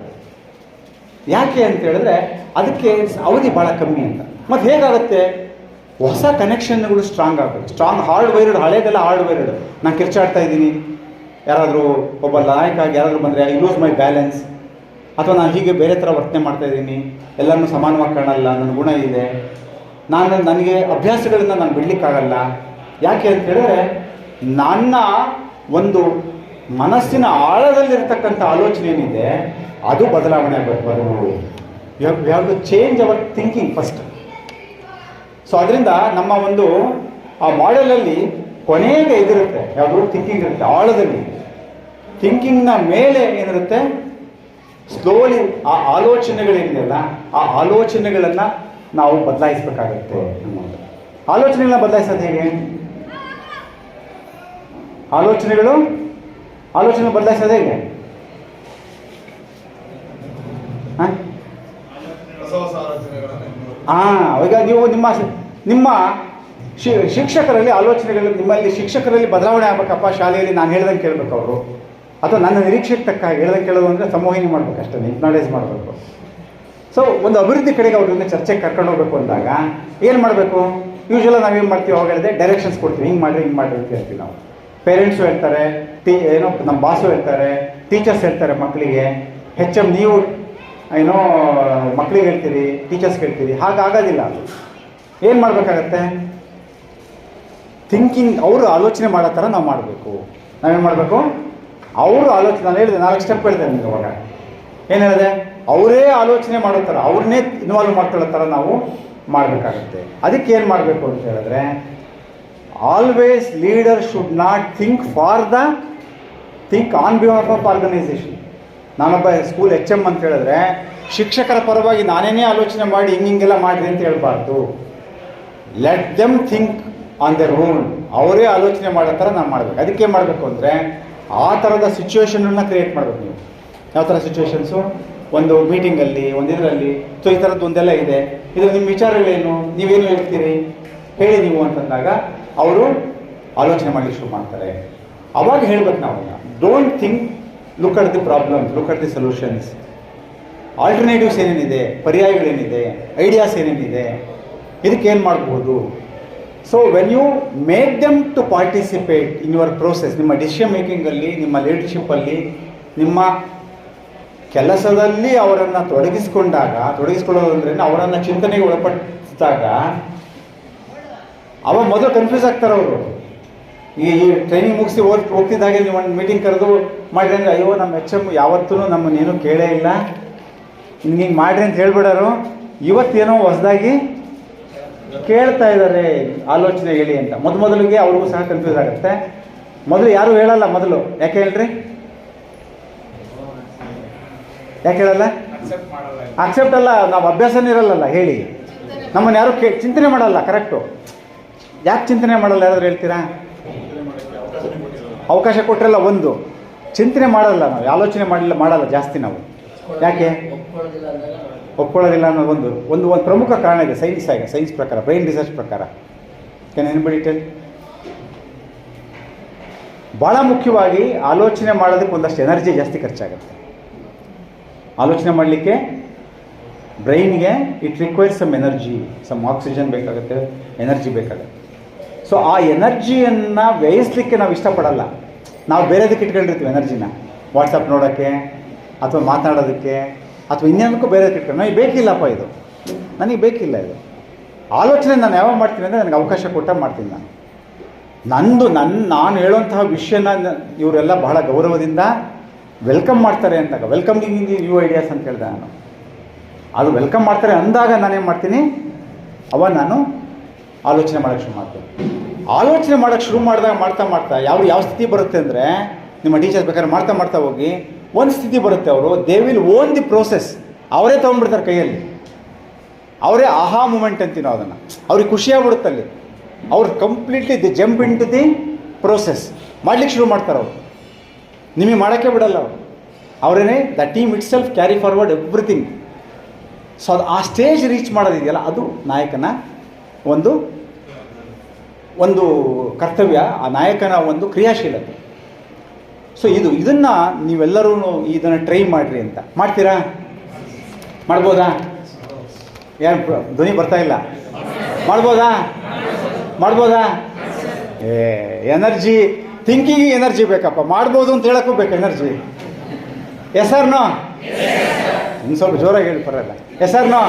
ಯಾಕೆ ಅಂತ ಹೇಳಿದ್ರೆ ಅದಕ್ಕೆ ಅವಧಿ ಭಾಳ ಕಮ್ಮಿ ಅಂತ. ಮತ್ತು ಹೇಗಾಗುತ್ತೆ? ಹೊಸ ಕನೆಕ್ಷನ್ಗಳು ಸ್ಟ್ರಾಂಗ್ ಆಗಬೇಕು. ಹಾರ್ಡ್ ವೈರ್ಡ್, ಹಳೇದೆಲ್ಲ ಹಾರ್ಡ್ ವೈರ್ಡ್. ನಾನು ಕಿರ್ಚಾಡ್ತಾ ಇದ್ದೀನಿ, ಯಾರಾದರೂ ಒಬ್ಬ ನಾಯಕ ಯಾರಾದರೂ ಬಂದರೆ ಐ ಲೂಸ್ ಮೈ ಬ್ಯಾಲೆನ್ಸ್, ಅಥವಾ ನಾನು ಹೀಗೆ ಬೇರೆ ಥರ ವರ್ತನೆ ಮಾಡ್ತಾಯಿದ್ದೀನಿ, ಎಲ್ಲರನ್ನೂ ಸಮಾನವಾಗಿ ಕಾಣಲ್ಲ, ನನ್ನ ಗುಣ ಇದೆ, ನನಗೆ ಅಭ್ಯಾಸಗಳನ್ನು ನಾನು ಬಿಡಲಿಕ್ಕಾಗಲ್ಲ. ಯಾಕೆ ಅಂತ ಹೇಳಿದ್ರೆ ನನ್ನ ಒಂದು ಮನಸ್ಸಿನ ಆಳದಲ್ಲಿರ್ತಕ್ಕಂಥ ಆಲೋಚನೆ ಏನಿದೆ ಅದು ಬದಲಾವಣೆ ಆಗಬೇಕು. You have to change our thinking first. So ಅದರಿಂದ ನಮ್ಮ ಒಂದು ಆ ಮಾಡೆಲಲ್ಲಿ ಕೊನೆಗೆ ಇದಿರುತ್ತೆ, ಯಾವುದು ಥಿಂಕಿಂಗ್ ಇರುತ್ತೆ ಆಳದಲ್ಲಿ. ಥಿಂಕಿಂಗ್ನ ಮೇಲೆ ಏನಿರುತ್ತೆ, ಸ್ಲೋಲಿ ಆ ಆಲೋಚನೆಗಳೇನಿದೆಯಲ್ಲ ಆ ಆಲೋಚನೆಗಳನ್ನು ನಾವು ಬದಲಾಯಿಸಬೇಕಾಗತ್ತೆ. ಆಲೋಚನೆಗಳನ್ನ ಬದಲಾಯಿಸೋದು ಹೇಗೆ? ಆಲೋಚನೆ ಬದಲಾಯಿಸೋದು ಹೇಗೆ? ಈಗ ನೀವು ನಿಮ್ಮ ಶಿಕ್ಷಕರಲ್ಲಿ ಆಲೋಚನೆಗಳು, ನಿಮ್ಮಲ್ಲಿ ಶಿಕ್ಷಕರಲ್ಲಿ ಬದಲಾವಣೆ ಆಗ್ಬೇಕಪ್ಪ. ಶಾಲೆಯಲ್ಲಿ ನಾನು ಹೇಳ್ದಂಗೆ ಕೇಳಬೇಕು ಅವರು, ಅಥವಾ ನನ್ನ ನಿರೀಕ್ಷೆಗೆ ತಕ್ಕ ಹೇಳ್ದಂಗೆ ಕೇಳೋದು ಅಂದರೆ ಸಂಮೋಹಿನಿ ಮಾಡ್ಬೇಕು, ಅಷ್ಟೇ ಹಿಪ್ನಾಟೈಸ್ ಮಾಡಬೇಕು. ಸೊ ಒಂದು ಅಭಿವೃದ್ಧಿ ಕಡೆಗೆ ಅವ್ರನ್ನ ಚರ್ಚೆಗೆ ಕರ್ಕೊಂಡು ಹೋಗ್ಬೇಕು ಅಂದಾಗ ಏನು ಮಾಡಬೇಕು? ಯೂಶ್ವಲಾಗಿ ನಾವೇನು ಮಾಡ್ತೀವಿ, ಅವಾಗ ಹೇಳಿದೆ ಡೈರೆಕ್ಷನ್ಸ್ ಕೊಡ್ತೀವಿ, ಹಿಂಗೆ ಮಾಡಿರಿ ಅಂತ ಹೇಳ್ತೀವಿ ನಾವು. ಪೇರೆಂಟ್ಸು ಹೇಳ್ತಾರೆ, ನಮ್ಮ ಬಾಸು ಹೇಳ್ತಾರೆ, ಟೀಚರ್ಸ್ ಹೇಳ್ತಾರೆ ಮಕ್ಕಳಿಗೆ, HM ನೀವು ಮಕ್ಕಳಿಗೆ ಹೇಳ್ತೀರಿ, ಟೀಚರ್ಸ್ಗೆ ಹೇಳ್ತೀರಿ. ಹಾಗಾಗೋದಿಲ್ಲ. ಅದು ಏನು ಮಾಡಬೇಕಾಗತ್ತೆ? ಥಿಂಕಿಂಗ್, ಅವರು ಆಲೋಚನೆ ಮಾಡೋ ಥರ ನಾವು ಮಾಡಬೇಕು. ನಾವೇನು ಮಾಡಬೇಕು? ಅವರು ಆಲೋಚನೆ, ನಾನು ಹೇಳಿದೆ 4 ಸ್ಟೆಪ್ ಹೇಳಿದೆ ನಿಮಗೆ. ಅವಾಗ ಏನು ಹೇಳಿದೆ? ಅವರೇ ಆಲೋಚನೆ ಮಾಡೋ ಥರ, ಅವ್ರನ್ನೇ ಇನ್ವಾಲ್ವ್ ಮಾಡ್ಕೊಳ್ಳೋ ಥರ ನಾವು ಮಾಡಬೇಕಾಗುತ್ತೆ. ಅದಕ್ಕೆ ಏನು ಮಾಡಬೇಕು ಅಂತ ಹೇಳಿದ್ರೆ, always leader should not think on behalf of organisation. ನಾನೊಬ್ಬ ಸ್ಕೂಲ್ HM ಅಂತ ಹೇಳಿದ್ರೆ ಶಿಕ್ಷಕರ ಪರವಾಗಿ ನಾನೇನೇ ಆಲೋಚನೆ ಮಾಡಿ ಹಿಂಗೆಲ್ಲ ಮಾಡಿರಿ ಅಂತ ಹೇಳ್ಬಾರ್ದು. Let them think on their own. ಅವರೇ ಆಲೋಚನೆ ಮಾಡೋ ಥರ ನಾವು ಮಾಡಬೇಕು. ಅದಕ್ಕೆ ಏನು ಮಾಡಬೇಕು ಅಂದರೆ, ಆ ಥರದ ಸಿಚುವೇಶನನ್ನು ಕ್ರಿಯೇಟ್ ಮಾಡಬೇಕು ನೀವು. ಯಾವ ಥರ ಸಿಚುವೇಶನ್ಸು? ಒಂದು ಮೀಟಿಂಗಲ್ಲಿ, ಒಂದು ಇದರಲ್ಲಿ, ಸೊ ಈ ಥರದ್ದು ಒಂದೆಲ್ಲ ಇದೆ, ಇದು ನಿಮ್ಮ ವಿಚಾರಗಳೇನು, ನೀವೇನು ಹೇಳ್ತೀರಿ ಹೇಳಿ ನೀವು ಅಂತಂದಾಗ ಅವರು ಆಲೋಚನೆ ಮಾಡಲಿಕ್ಕೆ ಶುರು ಮಾಡ್ತಾರೆ. ಅವಾಗ ಹೇಳ್ಬೇಕು ನಾವು, don't think, look at the problems, look at the solutions, alternatives ಏನೇನಿದೆ, ಪರ್ಯಾಯಗಳೇನಿದೆ, ಐಡಿಯಾಸ್ ಏನೇನಿದೆ, ಇದಕ್ಕೇನು ಮಾಡ್ಬೋದು. So when you make them to participate in your process, ನಿಮ್ಮ ಡಿಸಿಷನ್ ಮೇಕಿಂಗಲ್ಲಿ, ನಿಮ್ಮ ಲೀಡರ್ಶಿಪ್ಪಲ್ಲಿ, ನಿಮ್ಮ ಕೆಲಸದಲ್ಲಿ ಅವರನ್ನು ತೊಡಗಿಸ್ಕೊಳ್ಳೋದು ಅಂದರೆ ಅವರನ್ನು ಚಿಂತನೆಗೆ ಒಳಪಡಿಸಿದಾಗ ಅವ ಮೊದಲು ಕನ್ಫ್ಯೂಸ್ ಆಗ್ತಾರೆ ಅವರು. ಈ ಟ್ರೈನಿಂಗ್ ಮುಗಿಸಿ ಹೋಗ್ತಿದ್ದಾಗೆ ನೀವು ಒಂದು ಮೀಟಿಂಗ್ ಕರೆದು ಮಾಡಿರಿ ಅಂದರೆ, ಅಯ್ಯೋ ನಮ್ಮ HM ಯಾವತ್ತೂ ನಮ್ಮನ್ನೇನು ಕೇಳೇ ಇಲ್ಲ, ಹಿಂಗೆ ಮಾಡಿರಿ ಅಂತ ಹೇಳ್ಬಿಡೋರು. ಇವತ್ತೇನೋ ಹೊಸದಾಗಿ ಕೇಳ್ತಾ ಇದ್ದಾರೆ, ಆಲೋಚನೆ ಹೇಳಿ ಅಂತ. ಮೊದಲಿಗೆ ಅವ್ರಿಗೂ ಸಹ ಕನ್ಫ್ಯೂಸ್ ಆಗುತ್ತೆ. ಮೊದಲು ಯಾರೂ ಹೇಳಲ್ಲ. ಮೊದಲು ಯಾಕೆ ಹೇಳ್ರಿ? ಯಾಕೆ ಹೇಳಲ್ಲ? ಅಕ್ಸೆಪ್ಟ್ ಅಲ್ಲ, ನಾವು ಅಭ್ಯಾಸನೇ ಇರಲ್ಲ ಹೇಳಿ. ನಮ್ಮನ್ನು ಯಾರು ಚಿಂತನೆ ಮಾಡಲ್ಲ. ಕರೆಕ್ಟು. ಯಾಕೆ ಚಿಂತನೆ ಮಾಡಲ್ಲ ಯಾರಾದ್ರೂ ಹೇಳ್ತೀರಾ? ಅವಕಾಶ ಕೊಟ್ಟರಲ್ಲ. ಒಂದು ಚಿಂತನೆ ಮಾಡಲ್ಲ ನಾವು, ಆಲೋಚನೆ ಮಾಡಲ್ಲ ಜಾಸ್ತಿ ನಾವು. ಯಾಕೆ ಒಪ್ಕೊಳ್ಳೋದಿಲ್ಲ ಅನ್ನೋ ಒಂದು ಪ್ರಮುಖ ಕಾರಣ ಇದೆ. ಸೈನ್ಸ್ ಪ್ರಕಾರ, ಬ್ರೈನ್ ರಿಸರ್ಚ್ ಪ್ರಕಾರ. Can anybody tell? ಭಾಳ ಮುಖ್ಯವಾಗಿ ಆಲೋಚನೆ ಮಾಡೋದಕ್ಕೆ ಒಂದಷ್ಟು ಎನರ್ಜಿ ಜಾಸ್ತಿ ಖರ್ಚಾಗುತ್ತೆ. ಆಲೋಚನೆ ಮಾಡಲಿಕ್ಕೆ ಬ್ರೈನ್ಗೆ it requires some energy, some oxygen ಬೇಕಾಗುತ್ತೆ, ಎನರ್ಜಿ ಬೇಕಾಗುತ್ತೆ. ಸೊ ಆ ಎನರ್ಜಿಯನ್ನು ವ್ಯಯಿಸಲಿಕ್ಕೆ ನಾವು ಇಷ್ಟಪಡಲ್ಲ. ನಾವು ಬೇರೆದಕ್ಕೆ ಇಟ್ಕೊಂಡಿರ್ತೀವಿ ಎನರ್ಜಿನ, ವಾಟ್ಸಪ್ ನೋಡೋಕ್ಕೆ ಅಥವಾ ಮಾತನಾಡೋದಕ್ಕೆ ಅಥವಾ ಇನ್ನೇನಕ್ಕೂ ಬೇರೆದಕ್ಕೆ ಇಟ್ಕೊಂಡು. ನನಗೆ ಬೇಕಿಲ್ಲಪ್ಪ ಇದು, ನನಗೆ ಬೇಕಿಲ್ಲ ಇದು. ಆಲೋಚನೆ ನಾನು ಯಾವಾಗ ಮಾಡ್ತೀನಿ ಅಂದರೆ ನನಗೆ ಅವಕಾಶ ಕೊಟ್ಟ ಮಾಡ್ತೀನಿ. ನಾನು ಹೇಳುವಂತಹ ವಿಷಯನ ಇವರೆಲ್ಲ ಬಹಳ ಗೌರವದಿಂದ ವೆಲ್ಕಮ್ ಮಾಡ್ತಾರೆ ಅಂದಾಗ, welcoming in the new ideas ಅಂತ ಹೇಳಿದೆ ನಾನು. ಅದು ವೆಲ್ಕಮ್ ಮಾಡ್ತಾರೆ ಅಂದಾಗ ನಾನೇನು ಮಾಡ್ತೀನಿ, ನಾನು ಆಲೋಚನೆ ಮಾಡೋಕ್ಕೆ ಶುರು ಮಾಡ್ತೀನಿ. ಆಲೋಚನೆ ಮಾಡೋಕ್ಕೆ ಶುರು ಮಾಡಿದಾಗ ಮಾಡ್ತಾ ಯಾವ ಸ್ಥಿತಿ ಬರುತ್ತೆ ಅಂದರೆ, ನಿಮ್ಮ ಟೀಚರ್ಸ್ ಬೇಕಾದ್ರೆ ಮಾಡ್ತಾ ಹೋಗಿ ಒಂದು ಸ್ಥಿತಿ ಬರುತ್ತೆ. ಅವರು they will own the process. ಅವರೇ ತೊಗೊಂಡ್ಬಿಡ್ತಾರೆ ಕೈಯಲ್ಲಿ, ಅವರೇ ಆಹಾ ಮೂಮೆಂಟ್ ಅಂತೀವಿ ನಾವು ಅದನ್ನು. ಅವ್ರಿಗೆ ಖುಷಿಯಾಗ್ಬಿಡುತ್ತೆ ಅಲ್ಲಿ. ಅವ್ರು completely the jump into the process ಮಾಡ್ಲಿಕ್ಕೆ ಶುರು ಮಾಡ್ತಾರೆ ಅವರು. ನಿಮಗೆ ಮಾಡೋಕ್ಕೆ ಬಿಡಲ್ಲ ಅವರು. ಅವರೇನೆ the team itself carry forward everything. So ಅದು ಆ ಸ್ಟೇಜ್ ರೀಚ್ ಮಾಡೋದಿದೆಯಲ್ಲ, ಅದು ನಾಯಕನ ಒಂದು ಕರ್ತವ್ಯ, ಆ ನಾಯಕನ ಒಂದು ಕ್ರಿಯಾಶೀಲತೆ. ಸೊ ಇದನ್ನು ನೀವೆಲ್ಲರೂ ಇದನ್ನು ಟ್ರೈ ಮಾಡಿರಿ ಅಂತ. ಮಾಡ್ತೀರಾ? ಮಾಡ್ಬೋದಾ? ಏನು ಧ್ವನಿ ಬರ್ತಾ ಇಲ್ಲ? ಮಾಡ್ಬೋದಾ? ಎನರ್ಜಿ, ಥಿಂಕಿಂಗಿಗೆ ಎನರ್ಜಿ ಬೇಕಪ್ಪ. ಮಾಡ್ಬೋದು ಅಂತ ಹೇಳೋಕ್ಕೂ ಬೇಕು ಎನರ್ಜಿ. S or no? ಇನ್ನು ಸ್ವಲ್ಪ ಜೋರಾಗಿ ಹೇಳಿ ಬರಲ್ಲ. Yes or no?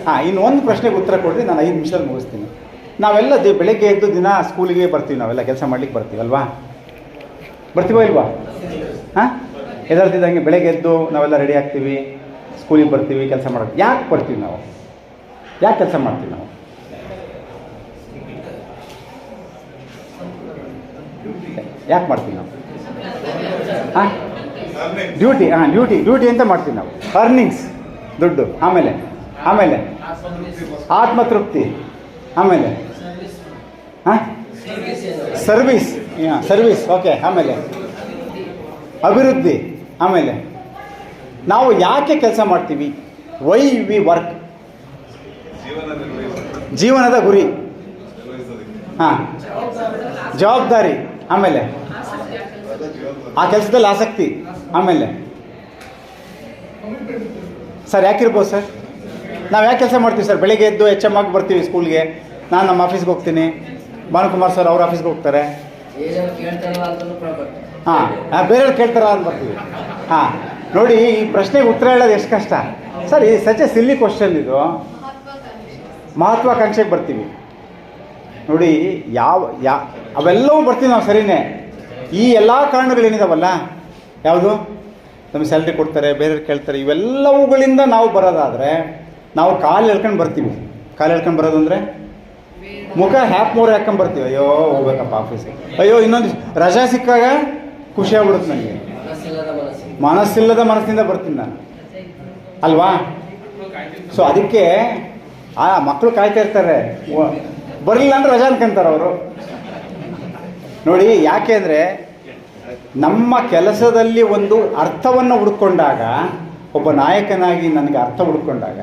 ಹಾಂ, ಇನ್ನು ಒಂದು ಪ್ರಶ್ನೆಗೆ ಉತ್ತರ ಕೊಡ್ರಿ, ನಾನು 5 ನಿಮಿಷದಲ್ಲಿ ಮುಗಿಸ್ತೀನಿ. ನಾವೆಲ್ಲ ಬೆಳಗ್ಗೆ ಎದ್ದು ದಿನ ಸ್ಕೂಲಿಗೆ ಬರ್ತೀವಿ, ನಾವೆಲ್ಲ ಕೆಲಸ ಮಾಡ್ಲಿಕ್ಕೆ ಬರ್ತೀವಲ್ವಾ? ಬರ್ತೀವೋ ಇಲ್ವಾ? ಹಾಂ, ಎದುರ್ತಿದ್ದಂಗೆ ಬೆಳಗ್ಗೆ ಎದ್ದು ನಾವೆಲ್ಲ ರೆಡಿ ಆಗ್ತೀವಿ, ಸ್ಕೂಲಿಗೆ ಬರ್ತೀವಿ, ಕೆಲಸ ಮಾಡೋದು. ಯಾಕೆ ಬರ್ತೀವಿ ನಾವು? ಯಾಕೆ ಕೆಲಸ ಮಾಡ್ತೀವಿ ನಾವು? ಯಾಕೆ ಮಾಡ್ತೀವಿ ನಾವು? ಹಾಂ ಡ್ಯೂಟಿ ಅಂತ ಮಾಡ್ತೀವಿ ನಾವು. ಅರ್ನಿಂಗ್ಸ್ ದುಡ್ಡು, ಆಮೇಲೆ ಆತ್ಮತೃಪ್ತಿ, ಆಮೇಲೆ ಹಾಂ ಸರ್ವಿಸ್ ಓಕೆ, ಆಮೇಲೆ ಅಭಿವೃದ್ಧಿ, ಆಮೇಲೆ ನಾವು ಯಾಕೆ ಕೆಲಸ ಮಾಡ್ತೀವಿ, ವೈ ವಿ ವರ್ಕ್, ಜೀವನದ ಗುರಿ, ಹಾಂ ಜವಾಬ್ದಾರಿ, ಆಮೇಲೆ ಆ ಕೆಲಸದಲ್ಲಿ ಆಸಕ್ತಿ, ಆಮೇಲೆ ಸರ್ ಯಾಕಿರ್ಬೋದು ಸರ್, ನಾವು ಯಾಕೆ ಕೆಲಸ ಮಾಡ್ತೀವಿ ಸರ್? ಬೆಳಿಗ್ಗೆ ಎದ್ದು HM ಆಗಿ ಬರ್ತೀವಿ ಸ್ಕೂಲ್ಗೆ, ನಾನು ನಮ್ಮ ಆಫೀಸ್ಗೆ ಹೋಗ್ತೀನಿ, ಭಾನುಕುಮಾರ್ ಸರ್ ಅವ್ರ ಆಫೀಸ್ಗೆ ಹೋಗ್ತಾರೆ, ಹಾಂ ಬೇರೆಯವ್ರು ಕೇಳ್ತಾರ ಅಂತ ಬರ್ತೀವಿ. ಹಾಂ ನೋಡಿ, ಈ ಪ್ರಶ್ನೆಗೆ ಉತ್ತರ ಹೇಳೋದು ಎಷ್ಟು ಕಷ್ಟ ಸರ್. ಈ ಸಚ್ ಎ ಸಿಲ್ಲಿ ಕ್ವಶನ್ ಇದು. ಮಹತ್ವಾಕಾಂಕ್ಷೆಗೆ ಬರ್ತೀವಿ ನೋಡಿ, ಅವೆಲ್ಲವೂ ಬರ್ತೀವಿ ನಾವು, ಸರಿನೇ. ಈ ಎಲ್ಲ ಕಾರಣಗಳೇನಿದಾವಲ್ಲ, ಯಾವುದು ನಮಗೆ ಸ್ಯಾಲ್ರಿ ಕೊಡ್ತಾರೆ, ಬೇರೆಯವ್ರು ಕೇಳ್ತಾರೆ, ಇವೆಲ್ಲವುಗಳಿಂದ ನಾವು ಬರೋದಾದರೆ ನಾವು ಕಾಲು ಎಳ್ಕೊಂಡು ಬರ್ತೀವಿ. ಕಾಲು ಎಳ್ಕೊಂಡು ಬರೋದು ಅಂದರೆ ಮುಖ ಮೋರ್ ಹಾಕ್ಕೊಂಡು ಬರ್ತೀವಿ. ಅಯ್ಯೋ ಹೋಗ್ಬೇಕಪ್ಪ ಆಫೀಸಿಗೆ, ಅಯ್ಯೋ ಇನ್ನೊಂದು ರಜಾ ಸಿಕ್ಕಾಗ ಖುಷಿ ಆಗ್ಬಿಡುತ್ತೆ ನನಗೆ, ಮನಸ್ಸಿಲ್ಲದ ಮನಸ್ಸಿಂದ ಬರ್ತೀನಿ ನಾನು, ಅಲ್ವಾ? ಸೊ ಅದಕ್ಕೆ ಆ ಮಕ್ಕಳು ಕಾಯ್ತಾ ಇರ್ತಾರೆ, ಬರಲಿಲ್ಲ ಅಂದ್ರೆ ರಜಾ ಅನ್ಕೊಂತಾರೆ ಅವರು. ನೋಡಿ ಯಾಕೆ ಅಂದರೆ, ನಮ್ಮ ಕೆಲಸದಲ್ಲಿ ಒಂದು ಅರ್ಥವನ್ನು ಹುಡ್ಕೊಂಡಾಗ, ಒಬ್ಬ ನಾಯಕನಾಗಿ ನನಗೆ ಅರ್ಥ ಹುಡ್ಕೊಂಡಾಗ,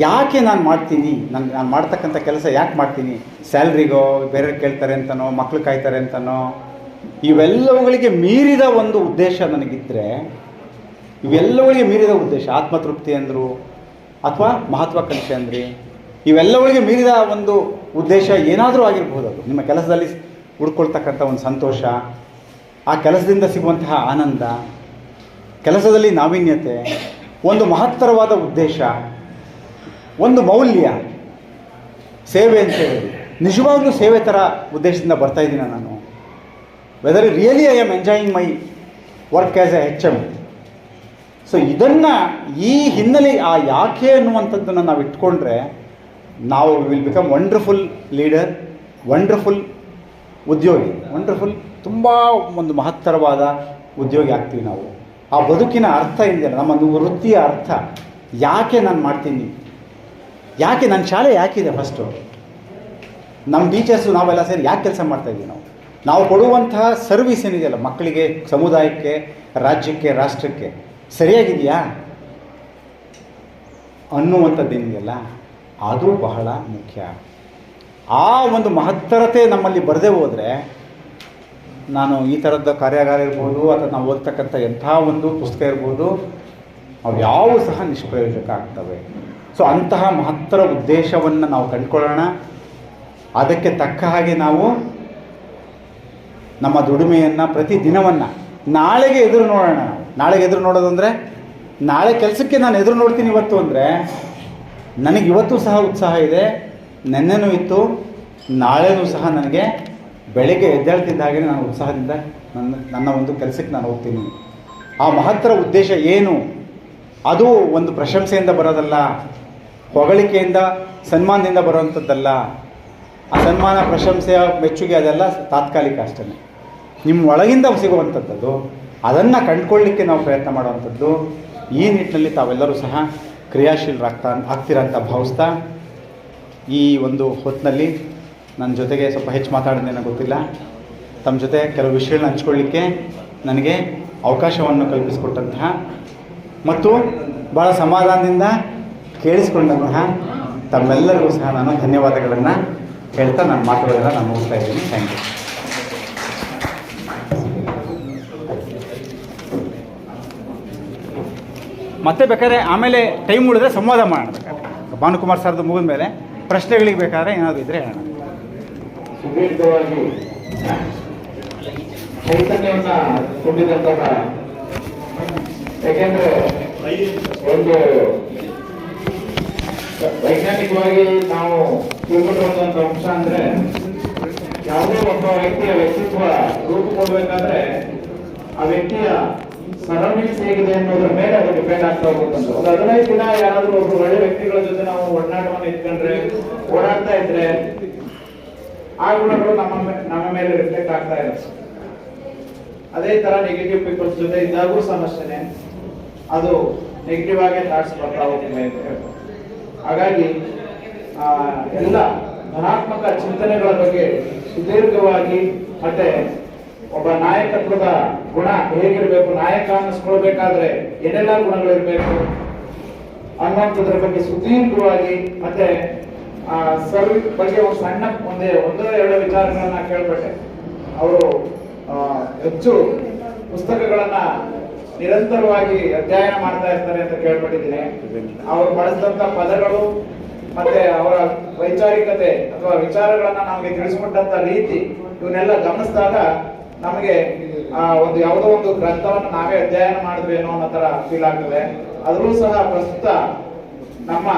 ಯಾಕೆ ನಾನು ಮಾಡ್ತೀನಿ, ನಾನು ಮಾಡ್ತಕ್ಕಂಥ ಕೆಲಸ ಯಾಕೆ ಮಾಡ್ತೀನಿ, ಸ್ಯಾಲ್ರಿಗೋ, ಬೇರೆ ಕೇಳ್ತಾರೆ ಅಂತನೋ, ಮಕ್ಕಳು ಕಾಯ್ತಾರೆ ಅಂತನೋ, ಇವೆಲ್ಲವುಗಳಿಗೆ ಮೀರಿದ ಒಂದು ಉದ್ದೇಶ ನನಗಿದ್ದರೆ, ಇವೆಲ್ಲವುಗಳಿಗೆ ಮೀರಿದ ಉದ್ದೇಶ, ಆತ್ಮತೃಪ್ತಿ ಅಂದರು ಅಥವಾ ಮಹತ್ವಾಕಾಂಕ್ಷೆ ಅಂದ್ರಿ, ಇವೆಲ್ಲವುಗಳಿಗೆ ಮೀರಿದ ಒಂದು ಉದ್ದೇಶ ಏನಾದರೂ ಆಗಿರ್ಬೋದು. ಅದು ನಿಮ್ಮ ಕೆಲಸದಲ್ಲಿ ಹುಡ್ಕೊಳ್ತಕ್ಕಂಥ ಒಂದು ಸಂತೋಷ, ಆ ಕೆಲಸದಿಂದ ಸಿಗುವಂತಹ ಆನಂದ, ಕೆಲಸದಲ್ಲಿ ನಾವೀನ್ಯತೆ, ಒಂದು ಮಹತ್ತರವಾದ ಉದ್ದೇಶ, ಒಂದು ಮೌಲ್ಯ, ಸೇವೆ ಅಂತ ಹೇಳಿ. ನಿಜವಾಗ್ಲೂ ಸೇವೆ ಥರ ಉದ್ದೇಶದಿಂದ ಬರ್ತಾಯಿದ್ದೀನಿ ನಾನು. Whether really I am enjoying my work as a HM. So ಇದನ್ನು, ಈ ಹಿನ್ನೆಲೆ, ಆ ಯಾಕೆ ಅನ್ನುವಂಥದ್ದನ್ನು ನಾವು ಇಟ್ಕೊಂಡ್ರೆ ನಾವು will become wonderful leader, wonderful ಉದ್ಯೋಗಿ, ವಂಡರ್ಫುಲ್ ತುಂಬ ಒಂದು ಮಹತ್ತರವಾದ ಉದ್ಯೋಗಿ ಆಗ್ತೀವಿ ನಾವು. ಆ ಬದುಕಿನ ಅರ್ಥ ಇದೆಯಲ್ಲ, ನಮ್ಮ ವೃತ್ತಿಯ ಅರ್ಥ, ಯಾಕೆ ನಾನು ಮಾಡ್ತೀನಿ, ಯಾಕೆ ನನ್ನ ಶಾಲೆ ಯಾಕಿದೆ, ಫಸ್ಟು ನಮ್ಮ ಟೀಚರ್ಸು ನಾವೆಲ್ಲ ಸೇರಿ ಯಾಕೆ ಕೆಲಸ ಮಾಡ್ತಾಯಿದ್ದೀವಿ, ನಾವು ಕೊಡುವಂತಹ ಸರ್ವಿಸ್ ಏನಿದೆಯಲ್ಲ ಮಕ್ಕಳಿಗೆ, ಸಮುದಾಯಕ್ಕೆ, ರಾಜ್ಯಕ್ಕೆ, ರಾಷ್ಟ್ರಕ್ಕೆ ಸರಿಯಾಗಿದೆಯಾ ಅನ್ನುವಂಥದ್ದೇನಿದೆಯಲ್ಲ, ಅದು ಬಹಳ ಮುಖ್ಯ. ಆ ಒಂದು ಮಹತ್ತರತೆ ನಮ್ಮಲ್ಲಿ ಬರದೇ ಹೋದರೆ, ನಾನು ಈ ಥರದ ಕಾರ್ಯಾಗಾರ ಇರ್ಬೋದು, ಅಥವಾ ನಾವು ಓದ್ತಕ್ಕಂಥ ಎಂಥ ಒಂದು ಪುಸ್ತಕ ಇರ್ಬೋದು, ಅವು ಯಾವೂ ಸಹ ನಿಷ್ಪ್ರಯೋಜಕ ಆಗ್ತವೆ. ಸೊ ಅಂತಹ ಮಹತ್ತರ ಉದ್ದೇಶವನ್ನು ನಾವು ಕಂಡುಕೊಳ್ಳೋಣ. ಅದಕ್ಕೆ ತಕ್ಕ ಹಾಗೆ ನಾವು ನಮ್ಮ ದುಡಿಮೆಯನ್ನು, ಪ್ರತಿ ದಿನವನ್ನು ನಾಳೆಗೆ ಎದುರು ನೋಡೋಣ. ನಾಳೆಗೆ ಎದುರು ನೋಡೋದು ಅಂದರೆ, ನಾಳೆ ಕೆಲಸಕ್ಕೆ ನಾನು ಎದುರು ನೋಡ್ತೀನಿ ಇವತ್ತು ಅಂದರೆ, ನನಗೆ ಇವತ್ತು ಸಹ ಉತ್ಸಾಹ ಇದೆ, ನೆನ್ನೆನೂ ಇತ್ತು, ನಾಳೆನೂ ಸಹ ನನಗೆ ಬೆಳಗ್ಗೆ ಎದ್ದೇಳ್ತಿದ್ದ ಹಾಗೆ ನಾನು ಉತ್ಸಾಹದಿಂದ ನನ್ನ ಒಂದು ಕೆಲಸಕ್ಕೆ ನಾನು ಹೋಗ್ತೀನಿ. ಆ ಮಹತ್ತರ ಉದ್ದೇಶ ಏನು, ಅದು ಒಂದು ಪ್ರಶಂಸೆಯಿಂದ ಬರೋದಲ್ಲ, ಹೊಗಳಿಕೆಯಿಂದ, ಸನ್ಮಾನದಿಂದ ಬರುವಂಥದ್ದಲ್ಲ. ಆ ಸನ್ಮಾನ, ಪ್ರಶಂಸೆಯ, ಮೆಚ್ಚುಗೆ ಅದೆಲ್ಲ ತಾತ್ಕಾಲಿಕ ಅಷ್ಟೇ. ನಿಮ್ಮ ಒಳಗಿಂದ ಸಿಗುವಂಥದ್ದು, ಅದನ್ನು ಕಂಡುಕೊಳ್ಳಿಕ್ಕೆ ನಾವು ಪ್ರಯತ್ನ ಮಾಡುವಂಥದ್ದು. ಈ ನಿಟ್ಟಿನಲ್ಲಿ ತಾವೆಲ್ಲರೂ ಸಹ ಆಗ್ತೀರ ಅಂತ ಭಾವಿಸ್ತಾ, ಈ ಒಂದು ಹೊತ್ತಿನಲ್ಲಿ ನನ್ನ ಜೊತೆಗೆ ಸ್ವಲ್ಪ ಹೆಚ್ಚು ಮಾತಾಡೋದೇನೋ ಗೊತ್ತಿಲ್ಲ, ತಮ್ಮ ಜೊತೆ ಕೆಲವು ವಿಷಯಗಳನ್ನ ಹಂಚ್ಕೊಳ್ಳಿಕ್ಕೆ ನನಗೆ ಅವಕಾಶವನ್ನು ಕಲ್ಪಿಸಿಕೊಟ್ಟಂತಹ ಮತ್ತು ಭಾಳ ಸಮಾಧಾನದಿಂದ ಕೇಳಿಸಿಕೊಂಡಂತಹ ತಮ್ಮೆಲ್ಲರಿಗೂ ಸಹ ನಾನು ಧನ್ಯವಾದಗಳನ್ನು ಹೇಳ್ತಾ ನನ್ನ ಮಾತುಗಳನ್ನ ನಾನು ಮುಗಿಸ್ತಾ ಇದ್ದೀನಿ. Thank you. ಮತ್ತೆ ಬೇಕಾದ್ರೆ ಆಮೇಲೆ ಟೈಮ್ ಉಳಿದ್ರೆ ಸಂವಾದ ಮಾಡೋಣ. ಬೇಕಾದ್ರೆ ಭಾನುಕುಮಾರ್ ಸರ್ದು ಮುಗಿದ ಮೇಲೆ ಪ್ರಶ್ನೆಗಳಿಗೆ ಬೇಕಾದ್ರೆ ಏನಾದರೂ ಇದ್ದರೆ ಹೇಳೋಣ. ಸುದೀರ್ಘವಾಗಿ ಚೈತನ್ಯವನ್ನು ತುಂಬಿದಂತಹ, ಯಾಕೆಂದ್ರೆ ಒಂದು ವೈಜ್ಞಾನಿಕವಾಗಿ ನಾವು ತಿಳ್ಕೊಂಡಿರುವಂತ ಅಂಶ ಅಂದ್ರೆ, ಯಾವುದೇ ಒಬ್ಬ ವ್ಯಕ್ತಿಯ ವ್ಯಕ್ತಿತ್ವ ರೂಪುಗೊಳ್ಬೇಕಾದ್ರೆ ಆ ವ್ಯಕ್ತಿಯ ಸರೌಂಡಿಂಗ್ಸ್ ಹೇಗಿದೆ ಅನ್ನೋದ್ರ ಮೇಲೆ ಅದು ಡಿಪೆಂಡ್ ಆಗ್ತಾ ಹೋಗುತ್ತಂತ. ಒಂದು 15 ದಿನ ಯಾರಾದ್ರೂ ಒಬ್ರು ಒಳ್ಳೆ ವ್ಯಕ್ತಿಗಳ ಜೊತೆ ನಾವು ಒಡನಾಟವನ್ನು ಇಟ್ಕೊಂಡ್ರೆ, ಓಡಾಡ್ತಾ ಇದ್ರೆ, ಆ ಗುಣಗಳು ನಮ್ಮ ಮೇಲೆ ರಿಫ್ಲೆಕ್ಟ್ ಆಗ್ತಾ ಇರುತ್ತೆ. ಅದೇ ತರ ನೆಗೆಟಿವ್ ಪೀಪಲ್ಸ್ ಜೊತೆ ಇದ್ದಾಗೂ ಸಮಸ್ಯೆನೆ, ಅದು ನೆಗೆಟಿವ್ ಆಗೇ ಥಾಟ್ಸ್ ಬರ್ತಾ ಹೋಗ್ತದೆ ಅಂತ ಹೇಳ್ಬೋದು. ಹಾಗಾಗಿ ಎಲ್ಲ ಧನಾತ್ಮಕ ಚಿಂತನೆಗಳ ಬಗ್ಗೆ ಸುದೀರ್ಘವಾಗಿ, ಮತ್ತೆ ಒಬ್ಬ ನಾಯಕತ್ವದ ಗುಣ ಹೇಗಿರ್ಬೇಕು, ನಾಯಕ ಅನ್ನಿಸ್ಕೊಳ್ಬೇಕಾದ್ರೆ ಏನೆಲ್ಲ ಗುಣಗಳಿರ್ಬೇಕು ಅನ್ನೋಂಥದ್ರ ಬಗ್ಗೆ ಸುದೀರ್ಘವಾಗಿ, ಮತ್ತೆ ಸರ್ವಿಸ್ ಬಗ್ಗೆ ಒಂದು ಸಣ್ಣ ಒಂದೋ ಎರಡು ವಿಚಾರಗಳನ್ನ ಕೇಳ್ಪಟ್ಟೆ. ಅವರು ಹೆಚ್ಚು ಪುಸ್ತಕಗಳನ್ನ ನಿರಂತರವಾಗಿ ಅಧ್ಯಯನ ಮಾಡ್ತಾ ಇರ್ತಾರೆ ಅಂತ ಕೇಳ್ಪಟ್ಟಿದ್ದೀನಿ. ಅವರು ಬಳಸಿದಂತ ಪದಗಳು ಮತ್ತೆ ಅವರ ವೈಚಾರಿಕತೆ ಅಥವಾ ವಿಚಾರಗಳನ್ನ ನಮಗೆ ತಿಳಿಸ್ಕೊಟ್ಟಂತ ರೀತಿ, ಇವನ್ನೆಲ್ಲ ಗಮನಿಸಿದಾಗ ನಮಗೆ ಒಂದು ಯಾವುದೋ ಒಂದು ಗ್ರಂಥವನ್ನು ನಾವೇ ಅಧ್ಯಯನ ಮಾಡಿದ್ವೇನೋ ಅನ್ನೋ ತರ ಫೀಲ್ ಆಗ್ತದೆ. ಆದರೂ ಸಹ ಪ್ರಸ್ತುತ ನಮ್ಮ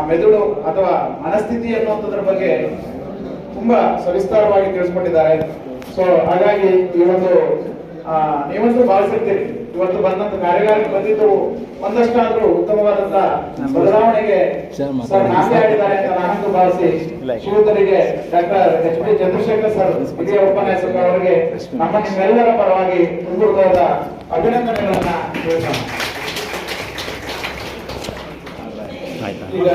ಮೆದುಳು ಅಥವಾ ಮನಸ್ಥಿತಿ ಅನ್ನುವಂಥದ್ರ ಬಗ್ಗೆ ತುಂಬಾ ಸವಿಸ್ತಾರವಾಗಿ ತಿಳಿಸ್ಕೊಟ್ಟಿದ್ದಾರೆ. ಸೊ ಹಾಗಾಗಿ ಈ ಒಂದು ನೀವಂತೂ ಭಾವಿಸಿರ್ತೀರಿ, ಇವತ್ತು ಬಂದಂತ ಕಾರ್ಯಗಾರಕ್ಕೆ ಬಂದಿದ್ದು ಒಂದಷ್ಟಾದ್ರೂ ಉತ್ತಮವಾದಂತ ಬದಲಾವಣೆಗೆ ನಾಂದಿ ಆಡಿದ್ದಾರೆ ಅಂತ ನಾನಂತೂ ಭಾವಿಸಿ ಶ್ರೀಯುತರಿಗೆ doctor H P Chandrashekhar sir ಹಿರಿಯ ಉಪನ್ಯಾಸಕ ಅವರಿಗೆ ನಮ್ಮ ನಿಮ್ಮೆಲ್ಲರ ಪರವಾಗಿ ತುಂಬುವುದಾದ ಅಭಿನಂದನೆಗಳನ್ನ ತಿಳಿಸೋಣ. ಈಗ